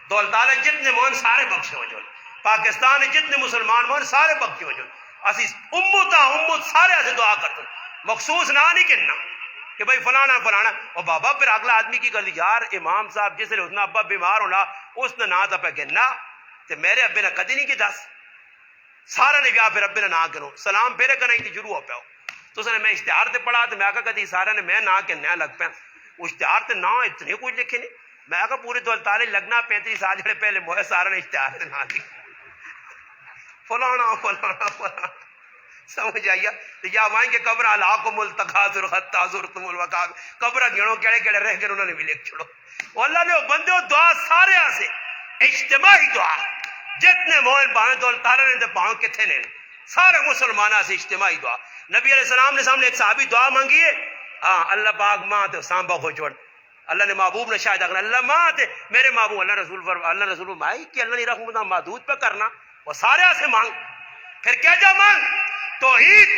دولتالے جتنے مون سارے بخشے وجون پاکستان جتنے مسلمان مون سارے بخشے وجون اسی امت سارے ایسے دعا کرتے مخصوص نہ نہیں کہنا کہ بھائی فلانا فلانا اور بابا پھر اگلا آدمی کی گل یار امام صاحب جس نے اتنا ابا بیمار ہونا اس نے نہ تپے کہنا تے میرے ابے نے کدی نہیں کی دس سارا نے پھر ابے نے نہ کرو سلام پھر کرنا ہی شروع ہو پاؤ تو اس نے میں اشتہار تے پڑھا تو میں آکا کدی سارا نے میں نہ کہنا لگ پیا اشتہار تے نہ اتنے کچھ لکھے نہیں میں آکا پورے دولتالے لگنا 35 سال جڑے پہلے موئے سارا نے اشتہار تے نہ لکھے فلانا فلانا فلانا سمجھ آئیا یا وہیں کہ قبر علاقم التقاصر حتی زرتم الوقاب قبر گھنوں کیڑے کیڑے رہ گئے انہوں نے بھی لکھ چھوڑو وہ اللہ نے بندے دعا سارے آسے اجتماعی دعا جتنے موہن پاویں دولتالے نے پاویں کتھے نے سارے مسلمانہ سے اجتماعی دعا نبی علیہ السلام نے سامنے ایک صحابی دعا مانگی ہے ہاں اللہ پاک ماں تے سامبا کو چھوڑ اللہ نے محبوب نے شاہد اگر اللہ ماں تے میرے محبوب اللہ رسول فرمائی کہ اللہ نے رحمت محدود پہ کرنا وہ سارے سے مانگ پھر کیا جا مانگ توحید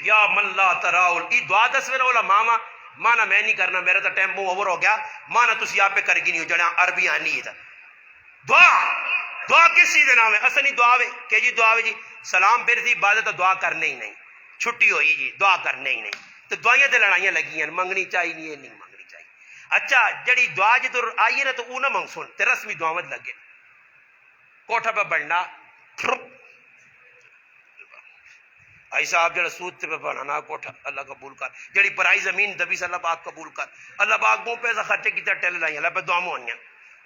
یا من لا تراؤل ای دعا تصویر اولا ماما مانا میں نہیں کرنا میرا تو ٹائم اوور ہو گیا مانا تسی آپ پہ کر گی نہیں ہو جڑا عربی آنی ہے دعا کس چیز نام ہے اصلی دعا ہے کہ جی دعا ہے جی سلام پھر تھی عبادت دعا کرنے ہی نہیں چھٹی ہوئی جی دعا کرنے ہی نہیں تو دعائیں تے لڑائیاں لگی ہیں منگنی چاہیے نہیں منگنی چاہیے اچھا جڑی دعا جی تو آئیے نا تو وہ نہ منگ سن تے رسمی دعوت لگے کوٹھا پہ بڑھنا آئی صاحب جڑا سود تے پہ بنانا کوٹھا اللہ قبول کر جڑی پرائی زمین دبی سے اللہ پاک قبول کر اللہ پاک منہ پیسہ خرچے کی طرح ٹیل لائیں اللہ پہ دعا آنیاں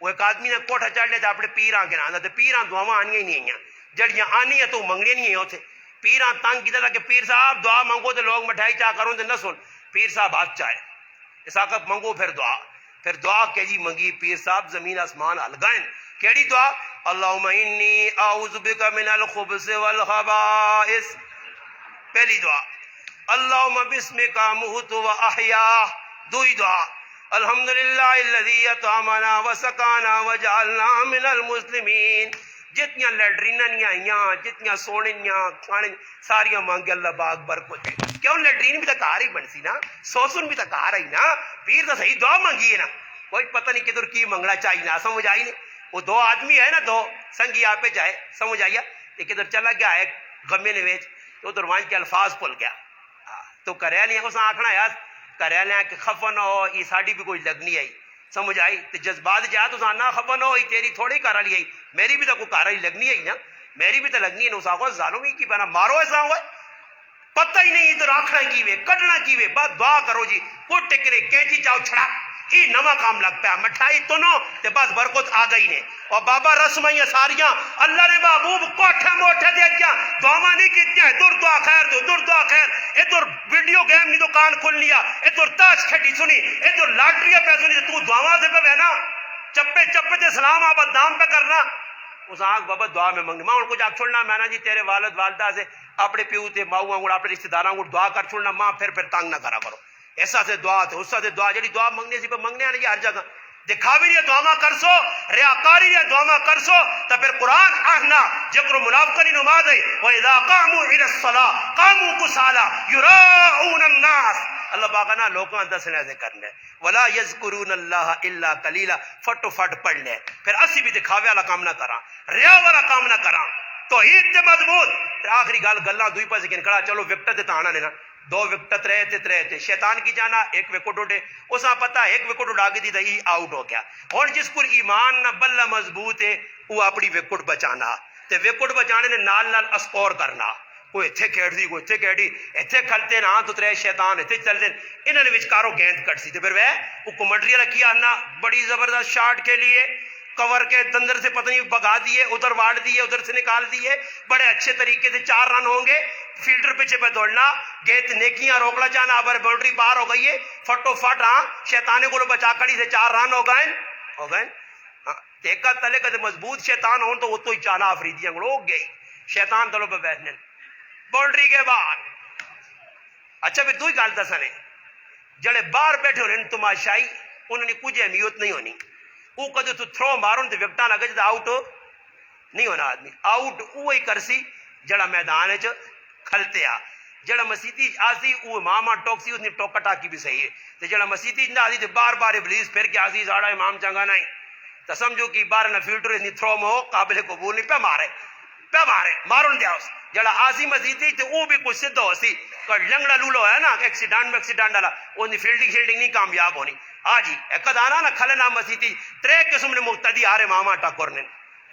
وہ ایک آدمی نے کوٹھا چڑھ لیا تھا اپنے پیراں کے نام تے پیراں دعا آنیاں ہی نہیں ہیں جڑیاں آنی ہیں تو منگنی نہیں ہیں ہوتے پیراں تنگ کی طرح کہ پیر صاحب دعا منگو تو لوگ مٹھائی چاہ کروں تے نہ سن پیر صاحب ہاتھ چاہے اس آقا منگو پھر دعا کہ جی منگی پیر صاحب زمین آسمان الگائیں کیڑی دعا اللہم انی اعوذ بک من الخبث والخبائث پہلی دعا اللہم بسمک اموت و احیا دوئی دعا الحمدللہ الذی اطعمنا وسقانا وجعلنا من المسلمین جتنیاں لیٹریناں نہیں آئیاں جتنیاں سونیاں کھانے ساریاں مانگے اللہ پاک برکت کیوں لیٹرین بھی تو کار ہی بنسی نا سوسن بھی تو کار ہی نا پیر تو صحیح دعا مانگی ہے نا کوئی پتہ نہیں کدھر کی منگنا چاہیے نا سمجھ آئی نہیں وہ دو آدمی ہے نا دو سنگی آپ پہ چاہے سمجھ آئیا یہ کدھر چلا گیا ہے غمے نویج تو ادھر وہاں کے الفاظ بھول گیا تو کریا لیا اس آخنا یار کریا لیا کہ خفن ہو یہ ساڑی بھی کوئی لگنی آئی سمجھ آئی تو جذبات جا تو نہ خفن ہو تیری تھوڑی کارا لی آئی میری بھی تو کوئی کارا لگنی آئی نا میری بھی تو لگنی ہے نسا کو ظالم ہی کی بنا مارو ایسا ہوا پتہ ہی نہیں ادھر آخنا کی وے کڈنا کی وے بس دعا کرو جی وہ ٹکرے کینچی چاؤ چھڑا ہی نواں کام لگ پیا مٹھائی تنو تے بس برکت آ گئی نے اور بابا رسمائیاں ساریاں اللہ نے محبوب کوٹھے موٹھے دے دیا دعوا نہیں کیتیاں ادھر دعا خیر ادھر دعا خیر ادھر ویڈیو گیم کی دکان کھول لیا ادھر تاش کھٹی سنی ادھر لاٹری پہ سنی تو دعوا سے پہ بہنا چپے چپے تے سلام آباد دام پہ کرنا اس آنکھ بابا دعا میں منگنا ماں ان کو جا چھوڑنا میں نا جی تیرے والد والدہ سے اپنے پیو تے ماؤں انگوڑ اپنے رشتہ داراں کو دعا کر چھوڑنا ماں پھر تانگ نہ کرا کرو ایسا سے دعا تھے اس سے دعا جڑی دعا منگنے سی پہ منگنے آنے ہر جگہ دکھاوی نہیں دعا کر سو ریاکاری نہیں دعا کر سو تو پھر قرآن آہنا جکر منافقنی نماز ہے وَإِذَا قَامُوا إِلَى الصَّلَاةِ قَامُوا كُسَالَىٰ يُرَاءُونَ النَّاسَ اللہ پاک نا لوگوں دسنے سے کرنے وَلَا يَذْكُرُونَ اللَّهَ إِلَّا قَلِيلًا فٹ فٹ پڑھ لے پھر اسی بھی دکھاوے والا کام نہ کراں ریا والا کام نہ کراں توحید تے مضبوط آخری گل گلاں دوئی پاسے کھڑا چلو وکٹ تے تانا نے نا دو وکٹ ترے شیطان کی جانا ایک وکٹ اڈے اسا پتا ایک وکٹ اڈا کے دی ای آؤٹ ہو گیا اور جس کو ایمان نہ بلہ مضبوط ہے وہ اپنی وکٹ بچانا تے وکٹ بچانے نے نال اسکور کرنا کوئی اتھے کھیڑ دی کوئی اتھے کھیڑی اتھے کھلتے نا تو ترے شیطان اتھے چل دیں انہوں نے وچکارو گیند کٹ سی تے پھر وہ کمنٹری رکھی آنا بڑی زبردست شاٹ کے لیے کور کے دندر سے پتہ نہیں بگا دیے ادھر واڑ دیے ادھر سے نکال دیے بڑے اچھے طریقے سے 4 رن ہوں گے فیلڈر پیچھے پہ دوڑنا گیند نیکیاں روکنا چاہنا اب باؤنڈری پار ہو گئی ہے فٹو فٹ ہاں شیطانے کو بچا کڑی سے 4 رن ہو گئے تیکا تلے کا مضبوط شیطان ہون تو وہ تو ہی چانا آفریدیاں گڑو گئی شیطان تلو پہ بیٹھنے باؤنڈری کے بعد اچھا پھر دوئی گالتا سنے جڑے باہر بیٹھے ہونے تماشائی انہوں نے کچھ اہمیت نہیں ہونی وہ کدو تو تھرو مارون تو وکٹان لگے تو آؤٹ نہیں ہونا آدمی آؤٹ وہی کرسی جڑا میدان ہے کھلتے آ جڑا مسیتی آسی وہ ماما ٹوکسی اس نے ٹوکا ٹاکی بھی صحیح ہے تو جڑا مسیتی نہ آسی تو بار بار ابلیس پھر کے آسی ساڑا امام چنگا نہیں تو سمجھو کہ بار نہ فلٹر اس نے تھرو میں قابل قبول نہیں پہ مارے مارون دیا اس جڑا آسی مسیتی تو وہ بھی کچھ سدھا ہو سی لنگڑا لولو ہے نا ایکسیڈنٹ ڈالا وہ فیلڈنگ نہیں کامیاب ہونی آجی ایک دانا نہ کھلنا مسیتی ترے قسم نے مقتدی آرے ماما ٹاکورنے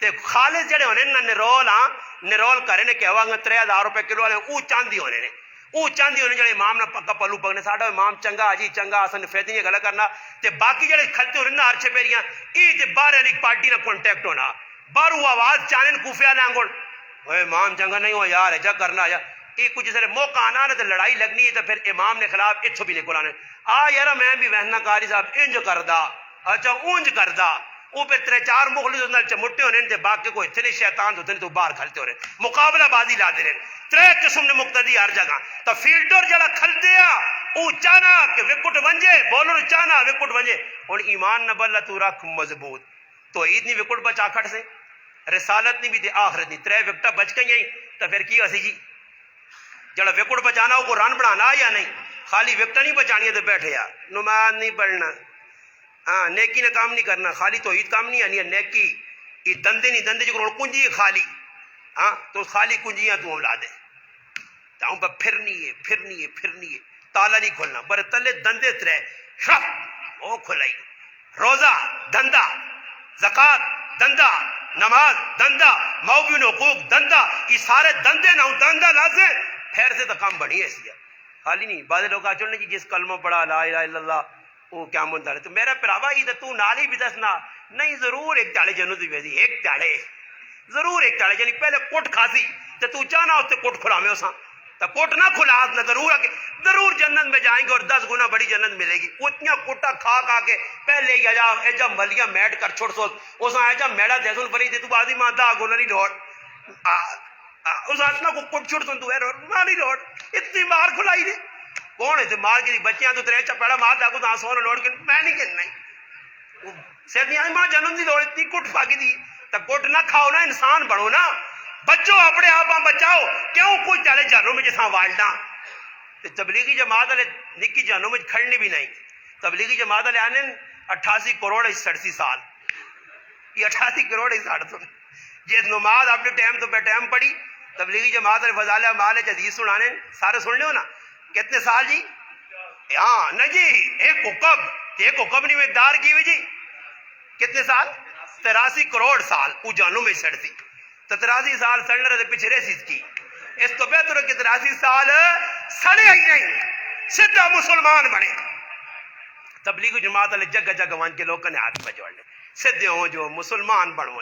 تے خالص جڑے ہونے نا نرول کرے نے کہوا گا 3000 روپے کلو والے او چاندی ہونے نے او چاندی ہونے جڑے امام نہ پکا پلو پکنے ساڈا امام چنگا جی چنگا اسن فیدی گلا کرنا تے باقی جڑے کھلتے ہونے نا ارچے پیریاں ای تے باہر والی پارٹی نہ کانٹیکٹ ہونا باہر آواز چانن کوفیا لانگون اوے امام چنگا نہیں ہو یار ایجا کرنا یا یہ کچھ سارے موقع آنا نا تو لڑائی لگنی ہے تو پھر امام نے خلاف اتھو بھی نکل آنے یار میں بھی وہنا کاری صاحب انج کردا اچھا اونج کردا وہ پہ 3-4 مخلص نال چمٹے ہونے تے باقی کوئی اتنے شیطان ہوتے تو باہر کھلتے ہونے مقابلہ بازی لا دے رہے 3 قسم نے مقتدی ہر جگہ تو فیلڈر جڑا کھلتے او چانا کہ وکٹ ونجے بولر چانا وکٹ ونجے اور ایمان نہ بلا تو رکھ مضبوط تو عید نہیں وکٹ بچا کھٹ سے رسالت نہیں بھی تے آخرت نہیں 3 وکٹا بچ گئی تو پھر کی اسی جی جڑا وکٹ بچانا وہ کو رن بنانا یا نہیں خالی وکٹ نہیں بچانی ہے تو بیٹھے یار نماز نہیں پڑھنا ہاں نیکی نے کام نہیں کرنا خالی تو عید کام نہیں آنی ہے نیکی یہ دندے نہیں دندے جو کنجی ہے خالی ہاں تو خالی کنجیاں تو لا دے تاؤں پہ پھرنی ہے تالا نہیں کھولنا بر تلے دندے ترے شرف وہ کھلائی روزہ دندہ زکات دندہ نماز دندہ موبین حقوق دندہ یہ سارے دندے نہ دندہ لازے پھر سے تو کام بڑی ہے اس لیے خالی نہیں بعض لوگ آچڑنے جس کلمہ پڑھا لا الہ الا اللہ وہ کیا منتا ہے تو میرا پراوا یہ تو نالی بھی دسنا نہیں ضرور ایک تاڑے جنت دی ویسی ایک تاڑے ضرور ایک تاڑے یعنی پہلے کوٹ کھاسی تو چاہنا اس سے کوٹ کھلا میں اساں تو کوٹ نہ کھلا نہ ضرور جنت میں جائیں گے اور 10 گنا بڑی جنت ملے گی اتنا کوٹا کھا کے پہلے ایجا ملیاں میٹ کر چھوڑ سو اساں ایجا میڑا دے سن پری تو بعد ماں دا گنا نہیں لوٹ اس اتنا کو کوٹ چھوڑ سن تو ہے نہیں لوٹ اتنی مار کھلائی دے کون ہے مار کے بچیاں تو 3 چپیڑا مار داگو تو سونا لوٹ کے میں نہیں کہنا سیدنی آئی ماں جنم دی لوڑ اتنی کٹ پاکی دی تو کٹ نہ کھاؤ نا انسان بڑھو نا بچو اپنے آپ بچاؤ کیوں کوئی چلے جانوں میں جیسا والدہ تبلیغی جماعت والے نکی جانوں میں کھڑنے بھی نہیں تبلیغی جماعت والے آنے 88 کروڑ 67 سال یہ 88 کروڑ 67 جس نماز اپنے ٹائم تو بے ٹائم پڑھی تبلیغی جماعت والے فضال اعمال حدیث سنانے سارے سن لو نا کتنے سال جی ہاں نہ جی ایک حکم نہیں میں دار کی ہوئی جی کتنے سال 83 کروڑ سال وہ جانوں میں سڑتی تو 83 سال سڑنے رہے پچھلے سیز کی اس تو بہتر کہ 83 سال سڑے ہی نہیں سیدھا مسلمان بنے تبلیغ جماعت والے جگہ جگہ وان کے لوگوں نے ہاتھ پہ جوڑ لے سیدھے ہوں جو مسلمان بنو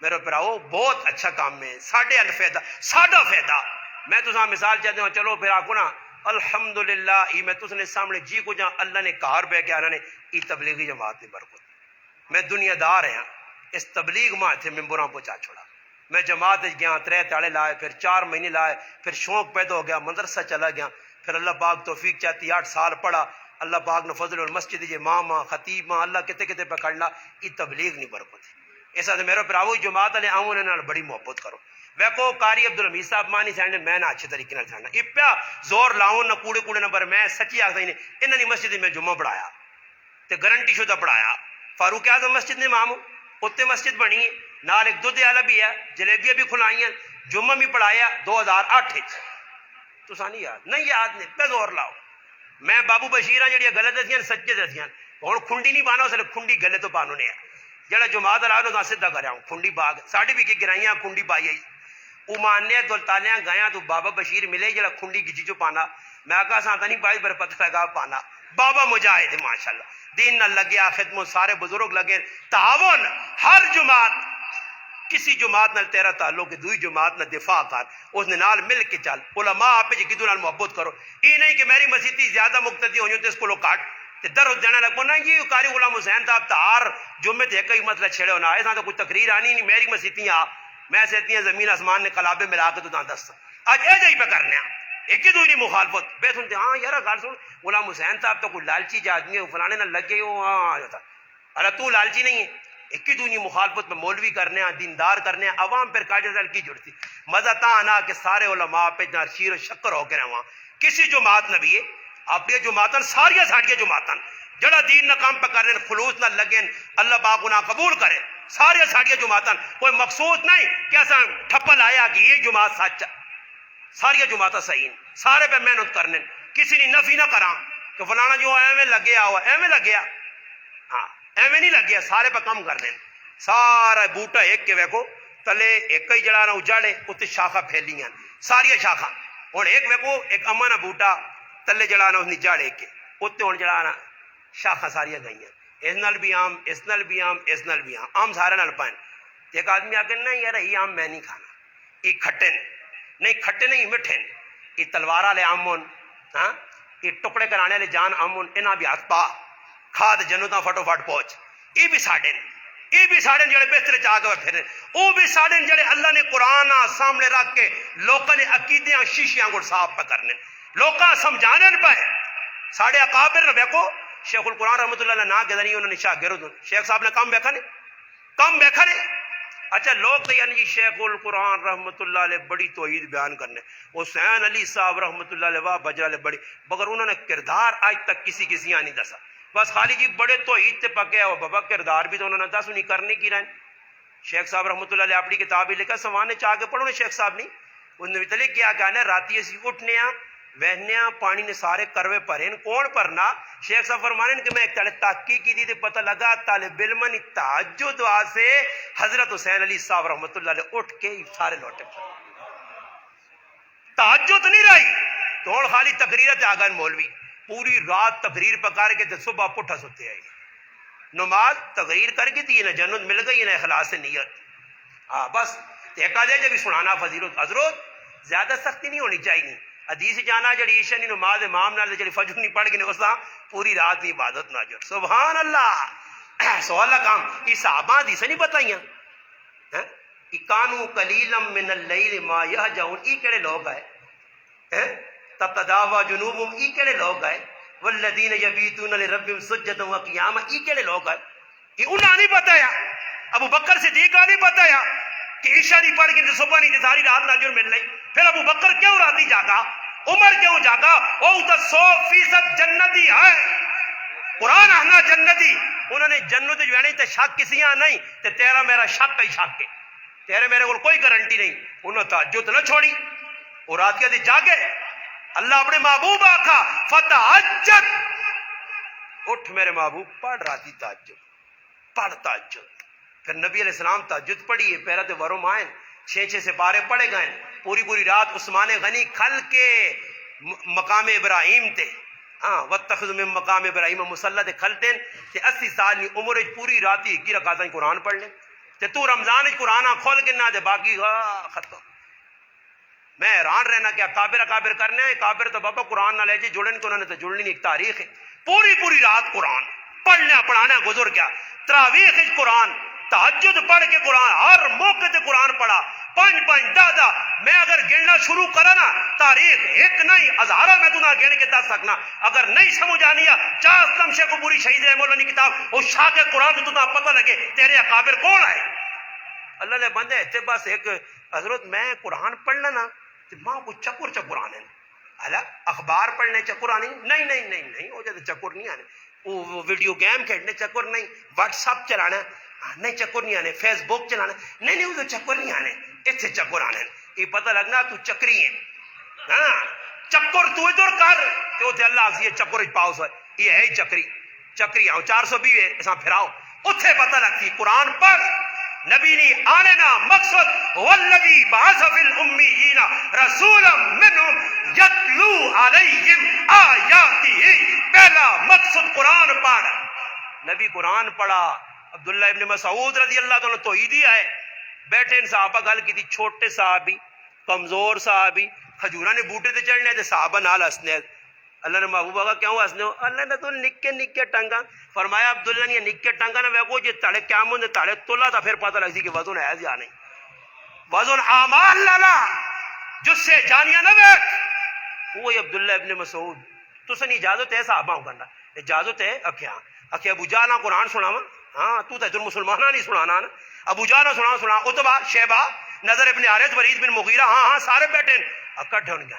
میرے پراؤ بہت اچھا کام ہے ساڑھے الفیدہ ساڑھا فیدہ میں تو ساں مثال چاہتے ہوں چلو پھر آکو نا الحمدللہ ای میں تو نے سامنے جی کو جہاں اللہ نے کار بے کے آنا نے ای تبلیغی جماعت نے برکت میں دنیا دار ہیں اس تبلیغ ماں تھے ممبران پہنچا چھوڑا میں جماعت گیا 3 تاڑے لائے پھر 4 مہینے لائے پھر شوق پیدا ہو گیا مدرسہ چلا گیا پھر اللہ پاک توفیق چاہتی 8 سال پڑھا اللہ پاک نے فضل اور مسجد جی ماما خطیب ماں اللہ کتے کتے پکڑنا ای تبلیغ نہیں برکت ایسا تو میرے پراوی جماعت نے آؤں نے بڑی محبت کرو ویکو قاری عبدالحمید صاحب مانی سانڈے میں نہ اچھے طریقے نال سانڈا اپیا زور لاؤں نہ کوڑے نمبر میں سچی آخر ہی نہیں انہوں نے مسجد میں جمعہ پڑھایا تے گارنٹی شدہ پڑھایا فاروق اعظم مسجد نے امام اتنے مسجد بنی ہے نال ایک دودھ والا بھی ہے جلیبیاں بھی کھلائی ہیں جمعہ بھی پڑھایا 2008 تو سانی یاد نہیں یاد نہیں پہ زور لاؤ میں بابو بشیرہ جڑی غلط دسیاں سچے دسیاں ہوں کھنڈی نہیں پانا اس کھنڈی گلے تو پانو نے جڑا جماعت لا لو سیدھا کرا ہوں کھنڈی باغ ساڑی بھی کی گرائیاں کھنڈی پائی آئی وہ ماننے دلتالیاں گیا تو بابا بشیر ملے جڑا کھنڈی گجی چو پانا میں کہا سانتا نہیں پائی پر پتہ لگا پانا بابا مجاہد ماشاءاللہ دین نہ لگیا خدمت سارے بزرگ لگے تعاون ہر جماعت کسی جماعت نال تیرا تعلق ہے دوئی جماعت نہ دفاع کر اس نے نال مل کے چل علماء آپ جی کدو نال محبت کرو یہ نہیں کہ میری مسیحی زیادہ مقتدی ہو تو اس کو لو کاٹ تے درد دینا لگ پنا جی قاری غلام حسین صاحب تار جمعے تے کئی مسئلہ چھڑے ہونا ایسا تو کوئی تقریر آنی نہیں میری مسیتیاں میں سیتیاں زمین آسمان نے کلابے ملا کے تو دس اج اے جی پہ کرنے ایک ہی دوسری مخالفت بے سنتے ہاں یار گل سن غلام حسین صاحب تو کوئی لالچی آدمی ہے فلانے نہ لگے ہو ہاں ارے تو لالچی نہیں ہے ایک ہی دوسری مخالفت میں مولوی کرنے ہیں دیندار کرنے ہیں عوام پھر کاجر دل کی جڑتی مزہ تا آنا کہ سارے علماء پہ شیر و شکر ہو کے رہا کسی جماعت نہ بھی ہے اپنی جماعتن ساری ساڑیاں جماعتن جڑا دین نہ کام پہ کر رہے ہیں خلوص نہ لگیں اللہ پاک انہاں قبول کرے ساری ساڑیاں جماعتن کوئی مقصود نہیں کہ ایسا ٹھپل آیا کہ یہ جماعت سچا ساری جماعتیں صحیح سارے پہ محنت کرنے کسی نے نفی نہ کرا کہ فلانا جو ایویں لگیا ہوا ایویں لگیا ہاں ایویں نہیں لگیا سارے پہ کم کرنے سارا بوٹا ایک کے ویکو تلے ایک ہی جڑا نہ اجاڑے اتنے شاخا پھیلیاں ساری شاخا ہوں ایک ویکو ایک اما نہ بوٹا تلے جڑا نہ اس جاڑے کے اتنے ہوں جڑا نا شاخا ساریا گئی اس نال بھی آم اس نال بھی آم اس نال بھی آم سارے نال پائن ایک آدمی آ کے نہیں یار یہ آم میں نہیں کھانا یہ کھٹے نہیں کھٹے نہیں میٹھے یہ تلوار والے آم ہون ہاں یہ ٹکڑے کرانے والے جان آم ہون انہاں بھی ہاتھ پا کھا دے جنوں تاں فٹو فٹ پہنچ یہ بھی ساڈے یہ بھی ساڈے جڑے بہتر چاہ کے پھر وہ بھی ساڈے جڑے اللہ نے قرآن سامنے رکھ کے لوکاں نے عقیدیاں شیشیاں کو صاف پہ کرنے لوکاں سمجھانے پہ ساڈے اکابر نے دیکھو شیخ القرآن رحمۃ اللہ علیہ نا کے ذریعے انہوں نے شاگرد شیخ صاحب نے کم بیکھا نے کم بیکھا نے اچھا لوگ تو یعنی جی شیخ القرآن رحمۃ اللہ علیہ بڑی توحید بیان کرنے حسین علی صاحب رحمۃ اللہ علیہ واہ بجر علیہ بڑی مگر انہوں نے کردار آج تک کسی نہیں دسا بس خالی جی بڑے توحید تے پکے ہو بابا کردار بھی تو انہوں نے دس نہیں کرنے کی رہن شیخ صاحب رحمۃ اللہ علیہ اپنی کتاب ہی لکھا سوانے چاہ کے پڑھو نے شیخ صاحب نہیں انہوں نے بھی کیا کہنا راتی اسی اٹھنے وہنے پانی نے سارے کروے پڑے کون پڑھنا شیخ صاحب فرمانے کہ میں ایک تحقیق کی تھی پتہ لگا طالب علم نے تہجد دعا سے حضرت حسین علی صاحب رحمۃ اللہ علیہ اٹھ کے سارے لوٹے تہجد نہیں رہی تو خالی تقریر تے آگن مولوی پوری رات تقریر پکار کے تے صبح پٹھا سوتے آئی نماز تقریر کر کے تھی نہ جنت مل گئی نہ اخلاص سے نیت ہاں بس ایک دے جب سنانا فضیلت حضرت زیادہ سختی نہیں ہونی چاہیے حدیث جانا جڑی عشاء نہیں نماز امام نال جڑی فجر نہیں پڑھ کے اس دا پوری رات کی عبادت نہ جڑ سبحان اللہ سوال کام یہ صحابہ حدیث نہیں بتائیاں کانو قلیلا من اللیل ما یہجعون ای کیڑے لوگ آئے تتداوا جنوبهم ای کیڑے لوگ آئے والذین یبیتون لربهم سجدا وقیاما ای کیڑے لوگ آئے یہ انہاں نہیں بتایا ابو بکر صدیق نہیں بتایا کہ عشاء نہیں پڑھ کے صبح نہیں ساری رات ناجر مل رہی پھر ابو بکر کیوں راتی جاگا عمر کیوں جاگا وہ تو 100% جنتی ہے قرآن آنا جنتی انہوں نے جنت جو ہے نہیں تے شک کسیاں نہیں تے تیرا میرا شک ہی شک ہے تیرے میرے کو کوئی گارنٹی نہیں انہوں تہجد نہ چھوڑی اور رات کے دن جاگے اللہ اپنے محبوب آکھا فتہجد اٹھ میرے محبوب پڑھ راتی تہجد پڑھ تہجد پھر نبی علیہ السلام تہجد پڑھی ہے پیرا تے ورم آئیں 6 سپارے پڑھے گئے پوری رات عثمان غنی کھل کے مقام ابراہیم تے ہاں واتخذ من مقام ابراہیم مصلی تے کھلتے تے 80 سال کی عمر پوری راتی کی رکعتیں قرآن پڑھ لیں تے تو رمضان قرآن کھول کے نہ دے باقی ختم میں حیران رہنا کہ اکابر کرنے ہیں اکابر تو بابا قرآن نہ لے جی جڑن کے انہوں نے تو جڑنی نہیں ایک تاریخ ہے پوری رات قرآن پڑھنا پڑھانا گزر گیا تراویح قرآن تہجد پڑھ کے قرآن ہر موقع تے قرآن پڑھا 5 10 میں اگر گننا شروع کرا نا تاریخ ایک نہیں ہزارہ میں تو نہ گن کے دس سکنا اگر نہیں سمجھ آنی ہے چاہ تمشے کو پوری شہید رحمہ اللہ کی کتاب وہ شاہ کے قرآن تو نہ پتہ لگے تیرے اکابر کون آئے اللہ نے بندے اتنے بس ایک حضرت میں قرآن پڑھنا نا تو ماں کو چکر آنے اللہ اخبار پڑھنے چکر آنے نہیں وہ جیسے چکر نہیں آنے وہ ویڈیو گیم کھیلنے چکر نہیں واٹس ایپ چلانا نہیں چکر نہیں آنے فیس بک چلانا نہیں وہ تو چکر نہیں آنے اتنے چکر آنے یہ پتہ لگنا تو چکری ہے ہاں چکر تو ادھر کر تو اللہ سے چکر پاؤ سو یہ ہے چکری آؤ 420 ایسا پھراؤ اتنے پتہ لگتی قرآن پڑھ نبی نے آنے نا مقصد والذی بعث فی الامیین رسولا منہم یتلو علیہم آیاتہ پہلا مقصد قرآن پڑھ نبی قرآن پڑھا عبداللہ ابن مسعود رضی اللہ عنہ توحیدی آئے بیٹھے ان صحابہ گل کی تھی چھوٹے صحابی کمزور صحابی کھجورہ نے بوٹے تے چڑھنے تے صحابہ نال ہسنے اللہ نے محبوب آگا کیوں ہسنے ہو؟ اللہ نے تو نکے نکے ٹنگا فرمایا عبداللہ نے نکے ٹنگا نہ ویکو جی تڑے قیامت نے تڑے تولا تھا پھر پتہ لگ سی کہ وزن ہے یا نہیں. وزن اعمال لالا جس سے جانیا نہ ویک وہی عبداللہ ابن مسعود تو سن اجازت ہے صحابہ کرنا اجازت ہے اکھیاں اکھے ابو جانا قرآن سناوا ہاں تو تے مسلمانہ نہیں سنانا نا ابو جانا سنا اتبا شیبہ نظر ابن حارث ولید بن مغیرہ ہاں سارے بیٹھے اکٹھے ان کے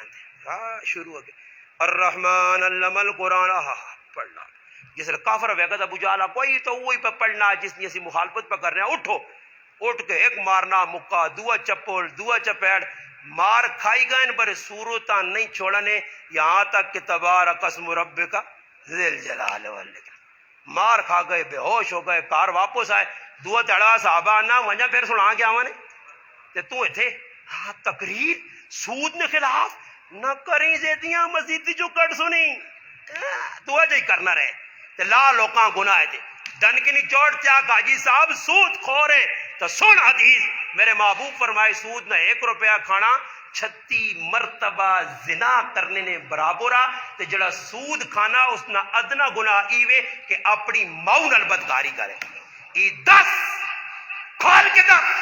ہاں شروع ہو گئے الرحمن علم القرآن پڑھنا جس نے کافر وقت ابو جالا کوئی تو وہی پہ پڑھنا جس نے اسی مخالفت پہ کر رہے ہیں اٹھو اٹھ کے ایک مارنا مکہ دوا چپل دوا چپیڑ مار کھائی گئے پر صورتاں نہیں چھوڑنے یہاں تک کہ تبارک اسم ربک ذل جلال والاکرام مار کھا گئے بے ہوش ہو گئے کار واپس آئے دعا تڑا صحابہ نہ وجہ پھر سنا کے آوانے تے تو تھے ہاں تقریر سود نے خلاف نہ کریں زیدیاں مزید جو کٹ سنی دعا جائی کرنا رہے تے لا لوکاں گناہ تھے ڈنکنی چوڑ تیا کاجی صاحب سود کھورے تو سن حدیث میرے محبوب فرمائے سود نہ 1 روپیہ کھانا 36 مرتبہ زنا کرنے نے برابر تے جڑا سود کھانا اس نہ ادنا گناہ ایوے کہ اپنی ماؤں نال بدکاری کرے ای 10 کھول کے 10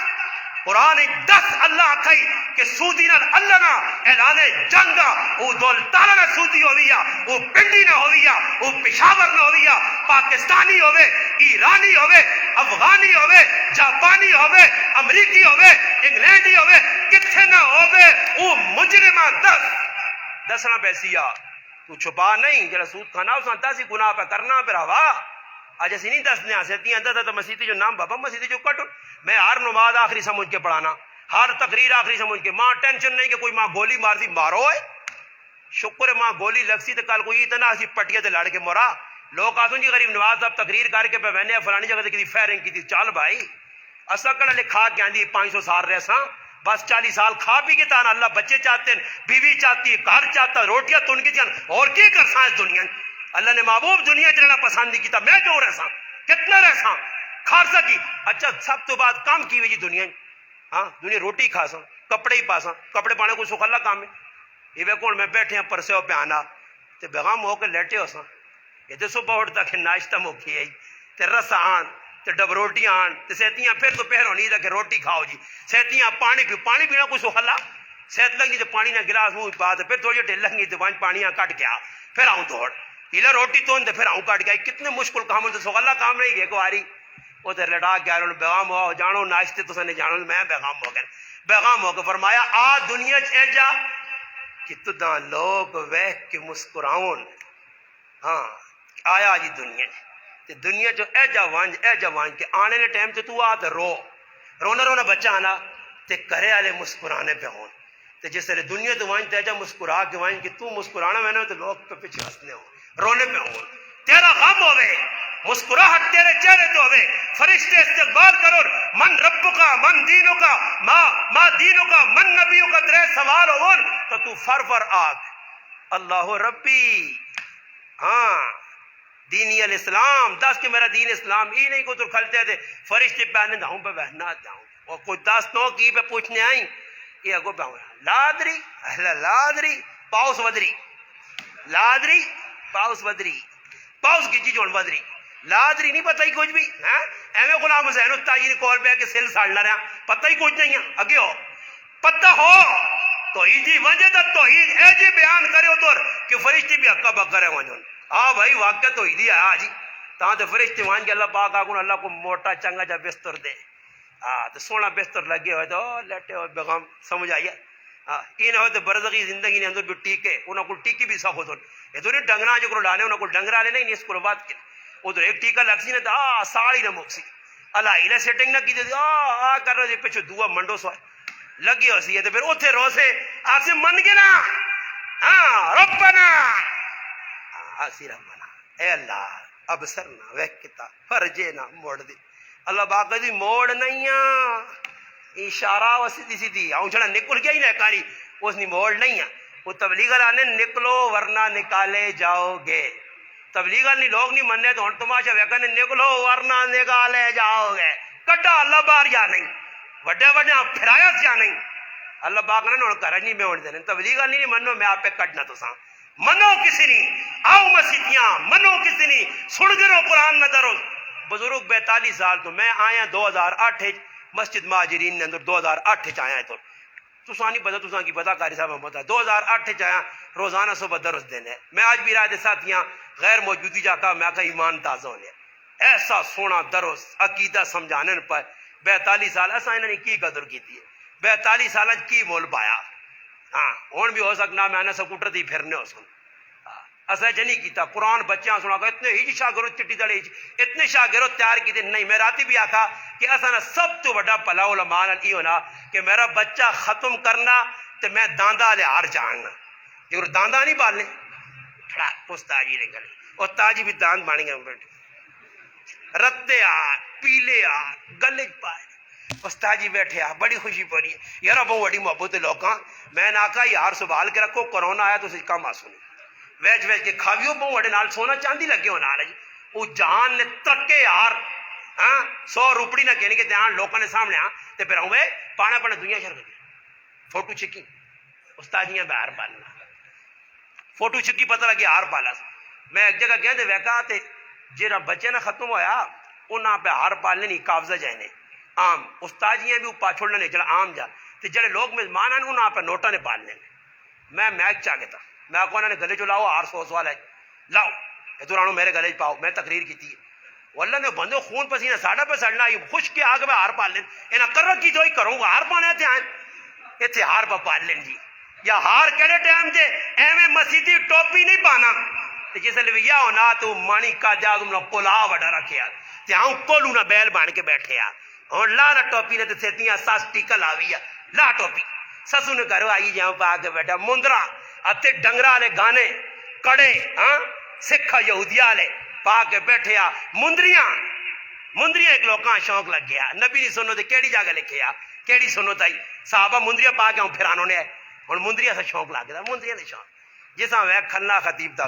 قرآن 10 اللہ کہی کہ سودی نال اللہ نا اعلان جنگا او دول تالا نا سودی ہویا او پنڈی نہ ہویا او پشاور نہ ہویا پاکستانی ہوئے ایرانی ہوئے افغانی ہوئے جاپانی ہوئے امریکی ہوئے انگلینڈی ہوئے کتھے نہ ہوئے او مجرمہ 10 نہ پیسیا تو چھپا نہیں جڑا سود کھانا اس نے 10 ہی گناہ پہ کرنا پھر ہوا آج ایسی نہیں دسنے آسیتی اندر تو مسیحی جو نام بابا مسیحی جو کٹ میں ہر نماز آخری سمجھ کے پڑھانا ہر تقریر آخری سمجھ کے ماں ٹینشن نہیں کہ کوئی ماں گولی مار دی مارو ہے شکر ہے ماں گولی لگ سی تو کل کوئی اتنا اسی پٹیا تے لڑ کے مرا لوگ آسوں جی غریب نواز صاحب تقریر کر کے پہ وینے فلانی جگہ کی فائرنگ کی تھی چال بھائی اصل کڑا لکھا کے آندھی 500 سال رہ ساں بس 40 سال کھا پی کے تانا اللہ بچے چاہتے ہیں بیوی چاہتی ہے گھر چاہتا روٹیاں تن کی جان اور کی کر ساں اس دنیا اللہ نے محبوب دنیا چلنا پسند نہیں کیتا میں جو رہ ساں کتنا رہ ساں خارسا کی اچھا سب تو بعد کام کی ہوئی جی دنیا ہاں دنیا روٹی کھا ساں کپڑے ہی پا ساں کپڑے پانے کو سکھ اللہ کام ہے یہ بے کون میں بیٹھے ہیں پرسے ہو پہ آنا تے بیغام ہو کے لیٹے ہو ساں یہ تے صبح اٹھتا کہ ناشتہ موکھی ہے تے رس آن تے ڈب روٹی آن تے سہتیاں پھر تو پہر ہونی تھا کہ روٹی کھاؤ جی سہتیاں پانی پیو پانی پینا کوئی سکھ اللہ صحت لگ گئی تے پانی نہ گلاس منہ پا تے پھر تھوڑی ڈھل لگ گئی تے پانچ پانیاں کٹ کے آ پھر آؤں دوڑ ہیلا روٹی تو تے پھر آؤں کٹ گئی کتنے مشکل کام ہوتے سکھ اللہ کام نہیں گئے کواری وہ تے لڑا کے آئے بیغام ہو جانو ناشتے تو سنے جانو میں بیغام ہو گئے بیغام ہو کے فرمایا آ دنیا چ جا کہ تداں لوگ ویکھ کے مسکراؤن ہاں آیا جی دنیا تے دنیا جو اے جا وانج کہ آنے نے ٹائم تے تو آ تے رونا رونا بچہ آنا تے کرے والے مسکرانے پہ ہون تے جس طرح دنیا تو وانج تے جا مسکرا کے وانج کہ تو مسکرانا میں نے تو لوگ پہ پیچھے ہنسنے ہوں رونے پہ ہون تیرا غم ہوئے مسکراہٹ تیرے چہرے تو ہوئے فرشتے استقبال کرو من رب کا من دینوں کا ما دینوں کا من نبیوں کا ترے سوال ہون تو تو فر آگ اللہ ربی ہاں دینی الاسلام دس کہ میرا دین اسلام ہی نہیں کو تو کھلتے تھے فرشتے پہنے داؤں پہ بہنا جاؤں اور کوئی 10 نو کی پہ پوچھنے آئیں یہ اگو پہ لادری لادری پاؤس ودری لادری پاؤس ودری پاؤس کی چیز ودری لادری نہیں پتہ ہی کچھ بھی ایویں غلام حسین التاجی کال پہ کہ سل ساڑنا رہا پتہ ہی کچھ نہیں ہے اگے ہو پتہ ہو توحیدی وجہ دا توحید اے جی بیان کرے ادھر کہ فرشتے بھی حقا بکر ہے وہاں ہاں بھائی واقعہ توحیدی ہے آج تاں تے فرشتے وہاں کے اللہ پاک آگون اللہ کو موٹا چنگا جا بستر دے تو سونا بستر لگے ہوئے تو لیٹے ہوئے بیغام سمجھ آئیے یہ نہ ہوتے برزخی زندگی نے اندر بھی ٹیکے انہوں کو ٹیکی بھی سخت ہوتے یہ تو نہیں ڈنگرا جو لانے انہوں کو ڈنگرا لے نہیں اس کو بات کے ادھر ایک ٹیکا لگ سی نا تو ساڑی نہ موک سی اللہ ہی سیٹنگ نہ کی تھی کر رہے پیچھے دعا منڈو سوائے لگی ہو سی ہے تو پھر اتھے رو سے آپ سے من گے نا ہاں ربنا آسی ربنا اے اللہ اب سرنا ویکتا فرجے نا موڑ دی اللہ باقی دی موڑ نہیں اشارہ و سیدھی سیدھی آؤں چھڑا نکل گیا ہی نہ کاری اس نے موڑ نہیں وہ تبلیغ لانے نکلو ورنہ نکالے جاؤ گے تبلیغ نہیں لوگ نہیں مننے تو ہن تماشا ویکھنے نکلو ورنہ نکالے جاؤ گے کڈا اللہ بار یا نہیں وڈے وڈے پھرایا یا نہیں اللہ پاک نے ہن گھر نہیں میں ہون دینے تبلیغ نہیں منو میں آپ پہ کڈنا تو ساں منو کسی نہیں آؤ مسیتیاں منو کسی نہیں سن گرو قرآن نہ درو بزرگ 42 سال تو میں آیا 2008 مسجد مہاجرین نے اندر 2008 آیا تو تساں نہیں پتا تساں کی پتا قاری صاحب پتا 2008 آیا روزانہ صبح درس دینا ہے میں آج بھی رات ساتھیاں غیر موجودی جا کہا میں کہا ایمان تازہ ہونے ایسا سونا درس عقیدہ سمجھانے پر 42 سال ایسا انہوں نے کی قدر کی تھی 42 سال کی مول پایا ہاں ہون بھی ہو سکنا میں نے سکوٹر دی پھرنے ہو سن ایسا نہیں کیتا قرآن بچیاں سنا کہ اتنے ہی شاگرد چٹی دلے اتنے شاگرد تیار کی نہیں میں راتی بھی آکھا کہ ایسا نا سب تو بڑا پلا علماء نے یہ ہونا کہ میرا بچہ ختم کرنا تو میں داندہ لے ہار جاننا جو داندہ نہیں پالنے کھڑا استاجی نے گلے استاجی بھی داند بانی گئے بیٹھے رتے آر پیلے آر گلے پائے استاجی بیٹھے آ بڑی خوشی پڑی ہے یار بہت بڑی محبت لوگاں میں نے آکھا یار سنبھال کے رکھو کرونا آیا تو اسی کم آسو نہیں ویچ ویچ کے کھاویو بہت بڑے نال سونا چاندی لگے ہونا رہی وہ جان نے ترکے یار 100 روپڑی نہ کہنے کے دھیان لوگوں نے سامنے تے پھر ہوئے پانا پانا دنیا شر گئی فوٹو چکی استاجیاں بہار پالنا فوٹو چکی پتہ لگے ہار پالا میں ایک جگہ گیا تے ویکا تے جیڑا بچے نہ ختم ہویا انہاں پہ ہار پالنے نہیں قابضہ جائنے عام استاجیاں بھی اوپا چھوڑنے نہیں جڑا عام جا تے جڑے لوگ مہمان ہیں انہاں پہ نوٹاں نے پالنے میں میچ چاہ گیا تھا میں آخو انہوں نے گلے چ لاؤ 800 سوال ہے لاؤ یہ دورانو میرے گلے چ پاؤ میں تقریر کی تھی اللہ نے بندو خون پسینہ ساڑھا پہ سڑنا خوش کے آگے میں ہار پال لیں انہیں کر رکھی جو ہی کروں گا ہار پانے تھے آئیں اتنے ہار پہ پال لیں جی یا ہار کہڑے ٹائم تے ایویں مسیدی ٹوپی نہیں پانا جس لئے یا ہونا تو مانی کا جا تم نے پلا وڈا رکھیا تے ہاں کولو نہ بیل بان کے بیٹھے ہوں لا نہ ٹوپی نے تے سیتیاں ساس ٹیکا لاوی لا ٹوپی سسو نے گھروں آئی جاؤں پا کے بیٹھا مندرا اتے ڈنگرا والے گانے کڑے ہاں سکھ یہودیا والے پا کے بیٹھے مندریاں ایک لوکاں شوق لگ گیا نبی دی سنو تے کیڑی جگہ لکھے کیڑی سنو تائی صحابہ مندریاں پا کے ہوں پھرانوں نے ہوں مندریاں سے شوق لگ گیا مندریاں نے شوق جیسا وہ کھلا خطیب تھا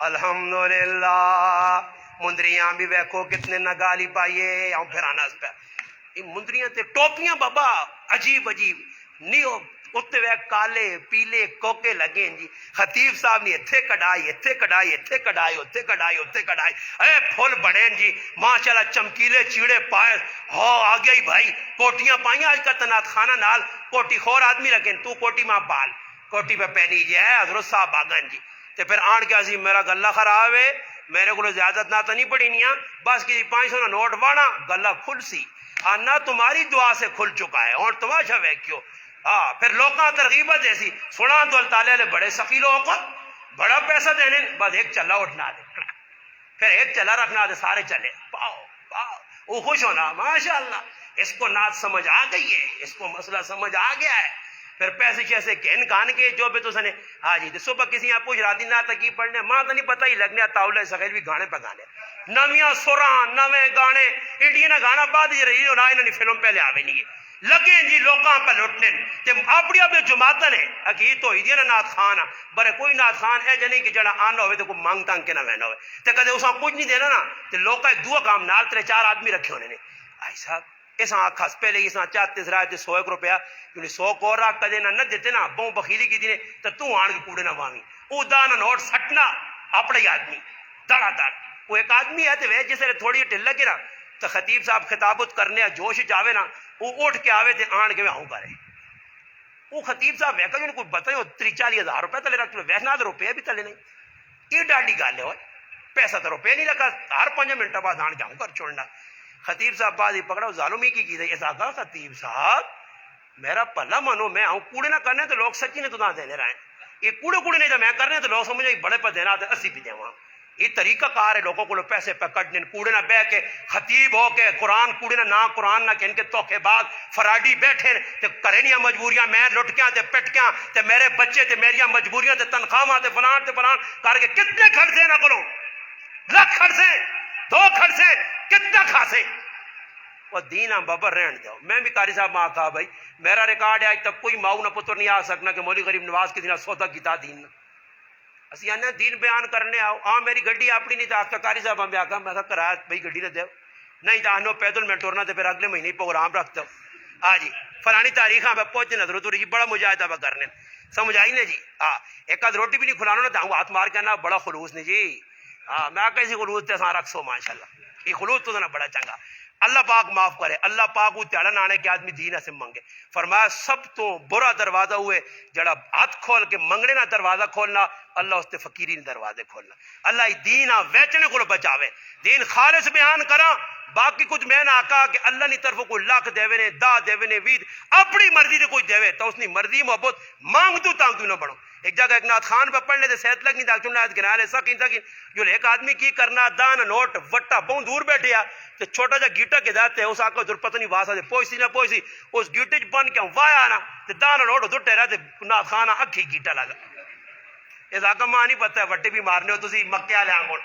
الحمدللہ مندریاں بھی ویکھو کتنے نہ گالی پائیے ہوں پھرانا اس پہ مندریاں تے ٹوپیاں بابا عجیب نہیں ہو اتنے وہ کالے پیلے کوکے لگے جی خطیب صاحب نے اتھے کڑائی اتھے کڑائی اتھے کڑائی اتھے کڑائی اتھے کڑائی اے پھول بڑے جی ماشاءاللہ چمکیلے چیڑے پائے ہو آ گیا ہی بھائی کوٹیاں پائیاں آج کا تنات خانہ نال کوٹی خور آدمی رکھیں تو کوٹی ماں پال کوٹی پہ پہنی جی ہے حضرت صاحب آگن جی تے پھر آن کے عظیم میرا گلہ خراب ہے میرے کو زیادت نہ تو نہیں پڑی نہیں بس کسی 500 نوٹ بانا گلہ کھل سی نہ تمہاری دعا سے کھل چکا ہے اور تماشا ویکھیو پھر لوکاں ترغیبہ جیسی سنا تو اللہ تعالیٰ بڑے سخی لوگوں کو بڑا پیسہ دینے بس ایک چلا اٹھنا دے پھر ایک چلا رکھنا دے سارے چلے پاؤ وہ خوش ہونا ماشاءاللہ اس کو نعت سمجھ آ گئی ہے اس کو مسئلہ سمجھ آ گیا ہے پھر پیسے شیسے کہن کھان کے جو بھی تو سنے ہاں جی صبح کسی یہاں پوچھ راتی نہ تکی پڑھنے ماں تو نہیں پتہ ہی لگنے تاولہ سغیر بھی گانے پہ گانے نویاں سوران نویں گانے انڈیا نہ گانا بعد ہی رہی ہونا انہوں نے فلم پہلے آوے نہیں لگے جی لوکاں پہ لٹنے تے اپنی اپنے جماعتاں نے اکید تو ہی دی نا نعت خان برے کوئی نعت خان ہے جنہیں کہ جڑا آنا ہوئے تو کوئی مانگ تانگ کے نہ وینا ہوئے تے کدے اساں کچھ نہیں دینا نا تے لوکاں ایک دو کام نال 3-4 آدمی رکھے ہونے نے آئی صاحب اساں آکھاس پہلے اساں چاہتے سرائے تے 100 روپیہ کیونکہ 100 کو رکھ کدے نہ دیتے نا بہوں بخیلی کی دینے تے تو آن کے کوڑے نہ وامی او دانا نوٹ سٹنا اپنے آدمی دڑا دڑ وہ ایک آدمی ہے تے وہ جس طرح تھوڑی ٹھل لگے نا تو خطیب صاحب خطابت کرنے جوش جاوے نا وہ اٹھ کے آوے تے آن کے آؤں کرے وہ خطیب صاحب ویکا جو کوئی بتائیں 30-40 ہزار روپے تلے رکھ ویسنا تو روپے بھی تلے نہیں یہ ڈاڈی گل ہے پیسہ تو روپے نہیں رکھا ہر 5 منٹ بعد آن جاؤں کر چھوڑنا خطیب صاحب بعد ہی پکڑا ظالمی کی تھی ایسا کہا خطیب صاحب میرا پلا مانو میں آؤں کوڑے نہ کرنے تو لوگ سچی نے تو نہ دینے رہے یہ کوڑے نہیں تو میں کرنے تو لوگ سمجھے بڑے پہ دینا تو 80 بھی دے وہاں یہ طریقہ کار ہے لوگوں کو پیسے پہ کٹنے کوڑے نہ بہ کے خطیب ہو کے قرآن کوڑے نہ قرآن نہ کہ ان کے توکے بعد فراڈی بیٹھے تے کرے نہیں مجبوریاں میں لٹ کے تے پٹ کے تے میرے بچے تے میری مجبوریاں تے تنخواہ تے فلان کر کے کتنے خرچے نہ کرو لاکھ خرچے 2 خرچے کتنا خاصے وہ دین بابر رہن دو میں بھی قاری صاحب ماں کہا بھائی میرا ریکارڈ ہے آج تک کوئی ماؤ نہ پتر نہیں آ سکنا کہ مولوی غریب نواز کے دن سودا کیتا دین اسی آنے دین بیان کرنے آؤ میری گڈی اپنی نہیں تھا قاری صاحب ہمیں آکا میں کہا کرایہ بھائی گڈی نہ دے نہیں تو آنو پیدل میں ٹورنا تے پھر اگلے مہینے پروگرام رکھتا ہاں جی فلانی تاریخ پہ پہنچے نظر تو جی بڑا مجاہدہ پہ کرنے سمجھ آئی نا جی ہاں ایک آدھ روٹی بھی نہیں کھلانا نا تو ہاتھ مار کے نا بڑا خلوص نہیں جی ہاں میں کیسی خلوص تے سا رکھ سو ماشاء اللہ یہ خلوص تو نا بڑا چنگا اللہ پاک معاف کرے اللہ پاک وہ تیڑا نانے کے آدمی دین سے منگے فرمایا سب تو برا دروازہ ہوئے جڑا ہاتھ کھول کے منگنے نہ دروازہ کھولنا اللہ اس تے فقیری نے دروازے کھولنا اللہ دین ویچنے کو بچاوے دین خالص بیان کرا باقی کچھ میں نہ آکا کہ اللہ نی طرف کوئی لاکھ دیوے نے دا دیوے نے وید اپنی مرضی دے کوئی دیوے تو اس نی مرضی محبت مانگ تو تانگ تو نہ بڑھو ایک جگہ ایک نات خان پہ پڑھنے دے صحت لگنی تاک چننا ہے گناہ لے سکین تاکین جو ایک آدمی کی کرنا دان نوٹ وٹا بہن دور بیٹھے یا تو چھوٹا جا گیٹا کے داتے ہیں اس آقا در پتہ نہیں واسا دے پوئسی نہ پوئسی اس گیٹے بن کے وایا نا تو دان نوٹ دٹے رہتے نات خانہ اکھی گیٹا لگا اس آقا ماں نہیں پتہ ہے وٹے بھی مارنے ہو تو سی مکیہ لے آنگوڑ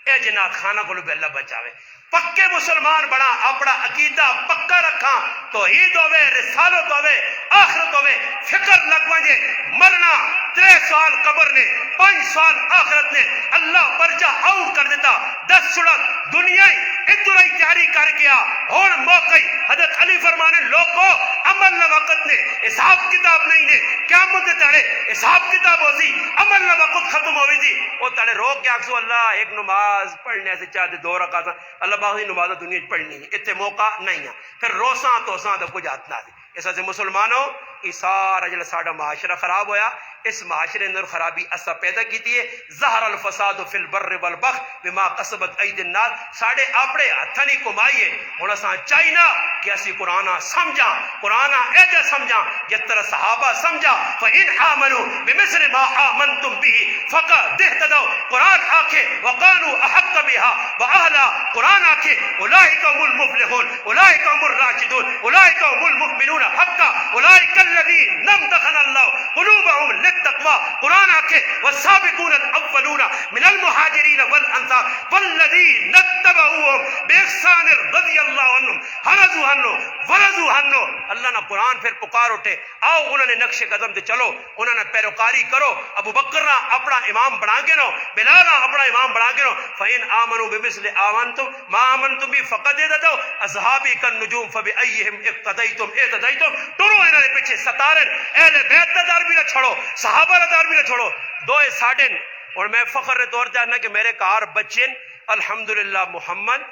اے جنات خانہ کو لوگ اللہ بچاوے پکے مسلمان بنا اپنا عقیدہ پکا رکھا توحید ہوے رسالت ہوے آخرت ہوے فکر لگ وجے مرنا 3 سال قبر نے 5 سال آخرت نے اللہ پرچہ آؤٹ کر دیتا 10 سڑک دنیا ادھر ہی تیاری کر گیا ہون موقع حضرت علی فرمانے لوگوں عمل نہ وقت نے حساب کتاب نہیں نے قیامت دے تڑے حساب کتاب ہو سی عمل نہ وقت ختم ہوئی تھی وہ تڑے روک کے آکسو اللہ ایک نماز پڑھنے سے چاہتے 2 رکعت اللہ باقی نماز دنیا پڑھنی ہے اتنے موقع نہیں ہے پھر روساں توساں تو کچھ آتنا دی اس وجہ سے مسلمانوں یہ سارا جڑا ساڈا معاشرہ خراب ہویا اس معاشرے اندر خرابی اسا پیدا کیتی ہے ظہر الفساد فی البر والبحر بما کسبت ایدی الناس ساڈے اپنے ہتھاں دی کمائی ہے ہن اساں چاہینا کہ اسی قرآن سمجھا قرآن ایجا سمجھا جس طرح صحابہ سمجھا فإن آمنوا بمثل ما آمنتم به فقد اهتدوا قرآن آکھے وقانوا احق بها واهلا قرآن آکھے اولئک هم المفلحون اولئک هم الراشدون اولئک هم المؤمنون حقا اولئک الذین امتحن الله قلوبهم للتقوى قرآن آکھے والسابقون الاولون من المہاجرین والانصار والذین اتبعوهم باحسان رضی اللہ عنہم رضوا عنہ ورضوا عنہ اللہ نے قرآن پھر پکار اٹھے آؤ انہوں نے نقش قدم تے چلو انہوں نے پیروکاری کرو ابو بکر نہ اپنا امام بنا کے نو بلال نہ اپنا امام بنا کے نو فإن آمنوا بمثل آمنتم ما آمنتم بھی فقد اهتدوا اصحابی کالنجوم فبأیہم اقتدیتم اهتدیتم ٹرو انہوں نے پیچھے ستارن اہل بیت دا دار بھی نہ چھوڑو صحابہ دا دار بھی نہ چھوڑو دوئے ساڈن اور میں فخر رے طور جاننا کہ میرے کار بچن الحمدللہ محمد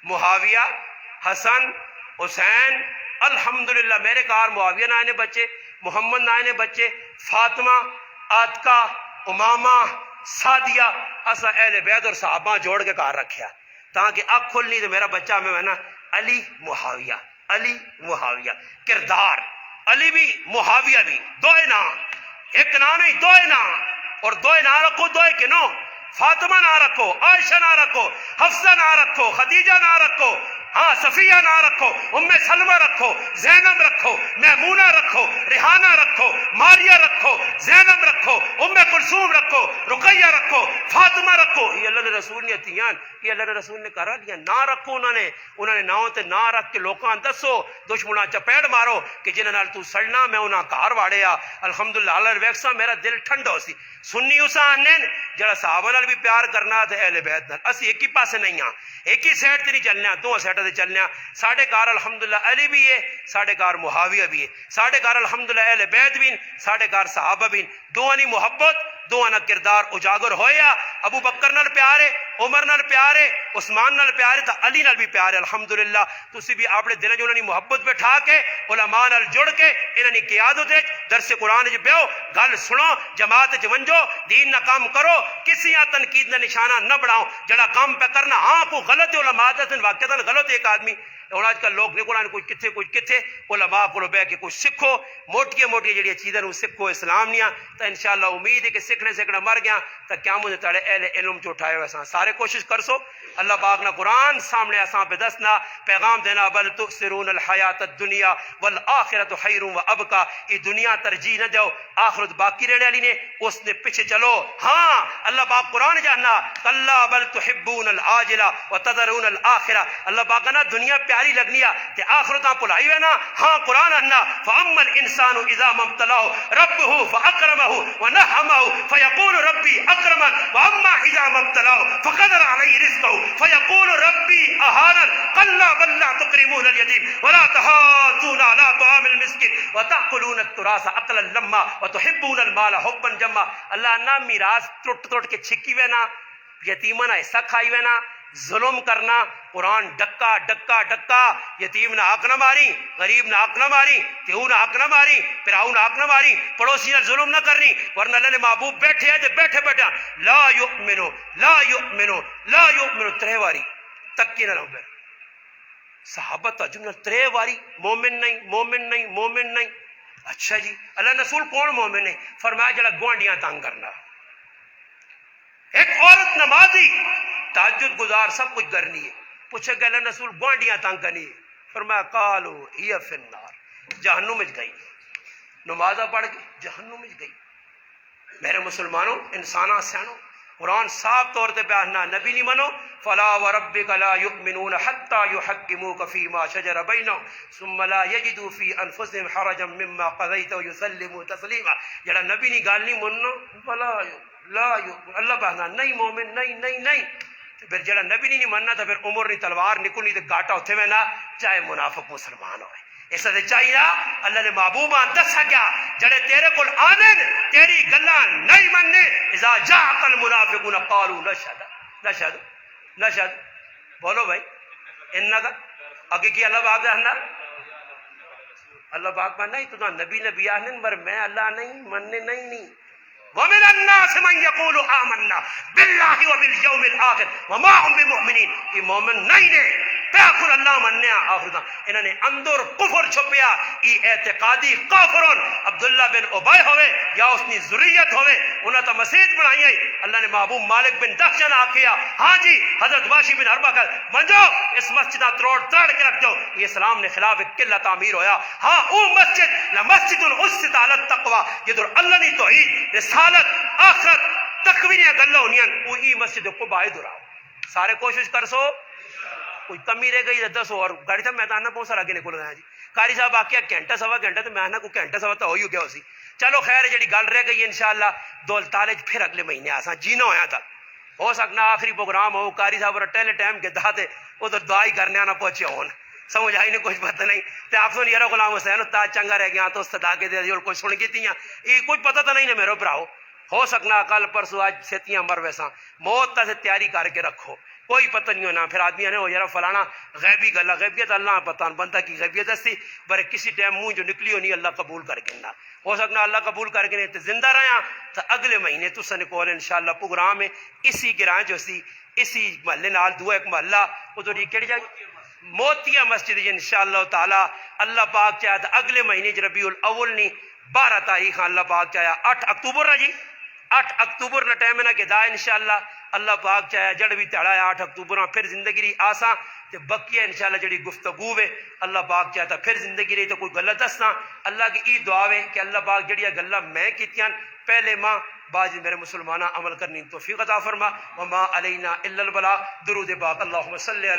معاویہ حسن حسین الحمدللہ میرے کار معاویہ نائنے بچے محمد نائنے بچے فاطمہ آتکا امامہ سادیہ اسا اہل بیت اور صحابہ جوڑ کے کار رکھیا تاکہ آنکھ کھلنی تو میرا بچہ میں نا علی معاویہ کردار علی بھی معاویہ بھی دوئے نام ایک نام نہیں دوئے نام اور دوئے نہ رکھو دوئے کے نو فاطمہ نہ رکھو عائشہ نہ رکھو حفصہ نہ رکھو خدیجہ نہ رکھو ہاں صفیہ نہ رکھو ام سلمہ رکھو زینب رکھو میمونہ رکھو ریحانہ رکھو ماریہ رکھو زینب رکھو ام کلثوم رکھو رقیہ رکھو فاطمہ رکھو یہ اللہ نے رسول نے تیان یہ اللہ نے رسول نے کرا دیا نہ رکھو انہوں نے ناؤں تے نہ رکھ کے لوکاں دسو دشمنہ چپیڑ مارو کہ جنہاں نال تو سڑنا میں انہاں کار واڑیا الحمدللہ اللہ ویکسا میرا دل ٹھنڈا ہو سی سنی اسا آنین جڑا صحابہ نال بھی پیار کرنا تے اہل بیت نال اسی ایک ہی پاسے نہیں ہاں ایک ہی سیٹ تے نہیں چلنا دو سیٹاں تے چلنا ساڑھے کار الحمدللہ علی بھی ہے ساڑھے کار معاویہ بھی ہے ساڑھے کار الحمدللہ اہل بیت بھی ساڑھے کار صحابہ بھی دوانی محبت دونا کردار اجاگر ہویا ابو بکر نال پیارے عمر نال پیارے عثمان نال پیارے تا علی نال بھی پیارے الحمدللہ تسی بھی اپنے دل جو انہوں نے محبت بٹھا کے علماء نال جڑ کے انہوں نے قیادت درس قرآن جو بیو گل سنو جماعت جو ونجو دین نہ کام کرو کسی تنقید نہ نشانہ نہ بڑھاؤ جڑا کام پہ کرنا ہاں کو غلط ہے علماء دن واقعہ غلط ہے ایک آدمی اور آج کل لوگ نکلان کچھ کتھے علماء کو بہ کے کچھ سکھو موٹی جڑی چیزیں وہ سکھو اسلام نیا تو انشاءاللہ امید ہے کہ سیکھنے مر گیا تو قیامت تڑے اہل علم جو اٹھائے ہوئے سارے کوشش کر سو اللہ پاک نہ قرآن سامنے اساں پہ دسنا پیغام دینا بل تؤثرون الحیات الدنیا والآخرت خیر و ابقا یہ دنیا ترجیح نہ دو آخرت باقی رہنے والی نے اس نے پیچھے چلو ہاں اللہ پاک قرآن جاننا کلا بل تحبون العاجلہ وتذرون الآخرہ اللہ پاک نا دنیا پیاری تیاری لگنی تے آخرتاں پلائی وے نا ہاں قرآن اننا فاما الانسان اذا ما ابتلاه ربه فاکرمه ونعمه فیقول ربی اکرمن واما اذا ما ابتلاه فقدر علیہ رزقه فیقول ربی اہانن کلا بل لا تکرمون الیتیم ولا تحاضون على طعام المسکین وتأکلون التراث اکلا لما وتحبون المال حبا جما اللہ نا میراث ٹوٹ ٹوٹ کے چھکی وے نا یتیماں حصہ کھائی وے نا ظلم کرنا قرآن ڈکا ڈکا ڈکا یتیم نہ حق نہ ماری غریب نہ حق نہ ماری تیو نہ حق نہ ماری پراؤ نہ حق نہ ماری پڑوسی نہ ظلم نہ کرنی ورنہ اللہ نے محبوب بیٹھے ہیں بیٹھے بیٹھے لا یؤمنو لا یؤمنو لا یؤمنو ترے واری تکی نہ رہو صحابہ تجمع ترے واری مومن نہیں مومن نہیں مومن نہیں اچھا جی اللہ رسول کون مومن ہے فرمایا جڑا گوانڈیاں تنگ کرنا ایک عورت نمازی تہجد گزار سب کچھ کرنی ہے پوچھے کہ اللہ رسول گوانڈیاں تنگ کرنی ہے فرمایا قالو ہی فی النار جہنم میں گئی نمازہ پڑھ کے جہنم میں گئی میرے مسلمانوں انسانہ سینوں قرآن صاف طور پہ بیاننا نبی نہیں منو فلا وربک لا یؤمنون حتی یحکموک فیما شجر بینہم ثم لا یجدوا فی انفسہم حرجا مما قضیت ویسلموا تسلیما جڑا نبی نہیں گال نہیں منو فلا لا اللہ بیاننا نہیں مومن نہیں نہیں نہیں پھر جڑا نبی نہیں مننا تو پھر عمر نہیں تلوار نکلنی تو گاٹا اتھے میں نہ چاہے منافق مسلمان ہوئے اس سے چاہیے اللہ نے محبوبہ دسا کیا جڑے تیرے کول آمن تیری گلاں نہیں مننے اذا جاءک المنافقون قالوا نشهد نشهد نشهد بولو بھائی انکا اگے کی اللہ پاک ہے اللہ پاک میں نہیں تو نبی نبی آہنن مر میں اللہ نہیں مننے نہیں ومن الناس من يقول آمنا بالله وباليوم الآخر وما هم بمؤمنين یہ مومن نہیں نے پیاکھن اللہ مننے آخرتا انہوں نے اندر کفر چھپیا یہ اعتقادی کافرون عبداللہ بن عبی ہوئے یا اس نے ذریت ہوئے انہوں نے مسجد بنائی ہے اللہ نے محبوب مالک بن دخشن آکھیا ہاں جی حضرت واشی بن حربہ کا منجو اس مسجد تروڑ تڑ کے رکھ دو یہ اسلام نے خلاف قلت تعمیر ہویا ہاں او مسجد لمسجد اسست علی التقوی یہ در اللہ نے توحید رسالت آخرت تقوی نے گلہ ہونیاں وہی مسجد کو بائی دراؤ سارے کوشش کر سو کوئی کمی رہ گئی دسو اور گاڑی تھا میدان نہ پہنچا لگے نکل گیا جی قاری صاحب آکیا گھنٹہ سوا گھنٹہ تو میں کو گھنٹہ سوا تو ہو گیا اسی چلو خیر جڑی گل رہ گئی انشاءاللہ دول تالج پھر اگلے مہینے آساں جینا ہویا تھا ہو سکنا آخری پروگرام ہو قاری صاحب ٹیلے ٹائم کے دہاتے ادھر دعائی کرنے آنا پہنچے ہون سمجھ آئی نہیں کچھ پتہ نہیں تے آپ سن یارو غلام حسین تاج چنگا رہ گیا تو صدا کے دے کوئی سن کے تیاں یہ کچھ پتہ تو نہیں نا میرے براؤ ہو سکنا کل پرسوں آج سیتیاں مر ویساں موت تا سے تیاری کر کے رکھو کوئی پتہ نہیں ہونا پھر آدمی نے ہو یار فلانا غیبی گلا غیبیت اللہ پتہ بندہ کی غیبیت ہستی برے کسی ٹائم منہ جو نکلی ہونی اللہ قبول کر کے نہ ہو سکنا اللہ قبول کر کے نہیں زندہ رہا تو اگلے مہینے تو سن کو انشاءاللہ پروگرام ہے اسی گراں جو سی اسی محلے نال دو ایک محلہ ادھر کہڑی جائے موتیا مسجد انشاءاللہ تعالی اللہ پاک چاہے تو اگلے مہینے ربیع الاول نہیں 12 تاریخ اللہ پاک چاہے 8 اکتوبر نا جی 8 اکتوبر نہ ٹائم نہ گدا انشاءاللہ اللہ پاک چاہے جڑ بھی تڑا ہے 8 اکتوبر پھر زندگی ری آساں تے بقیہ انشاءاللہ جڑی گفتگو ہے اللہ پاک چاہتا پھر زندگی رہی تو کوئی غلط دسنا اللہ کی ای دعا ہے کہ اللہ پاک جڑی گلاں میں کیتیاں پہلے ماں بعض میرے مسلمانہ عمل کرنی توفیق عطا فرما وما علینا الا البلاغ درود پاک اللہم صلی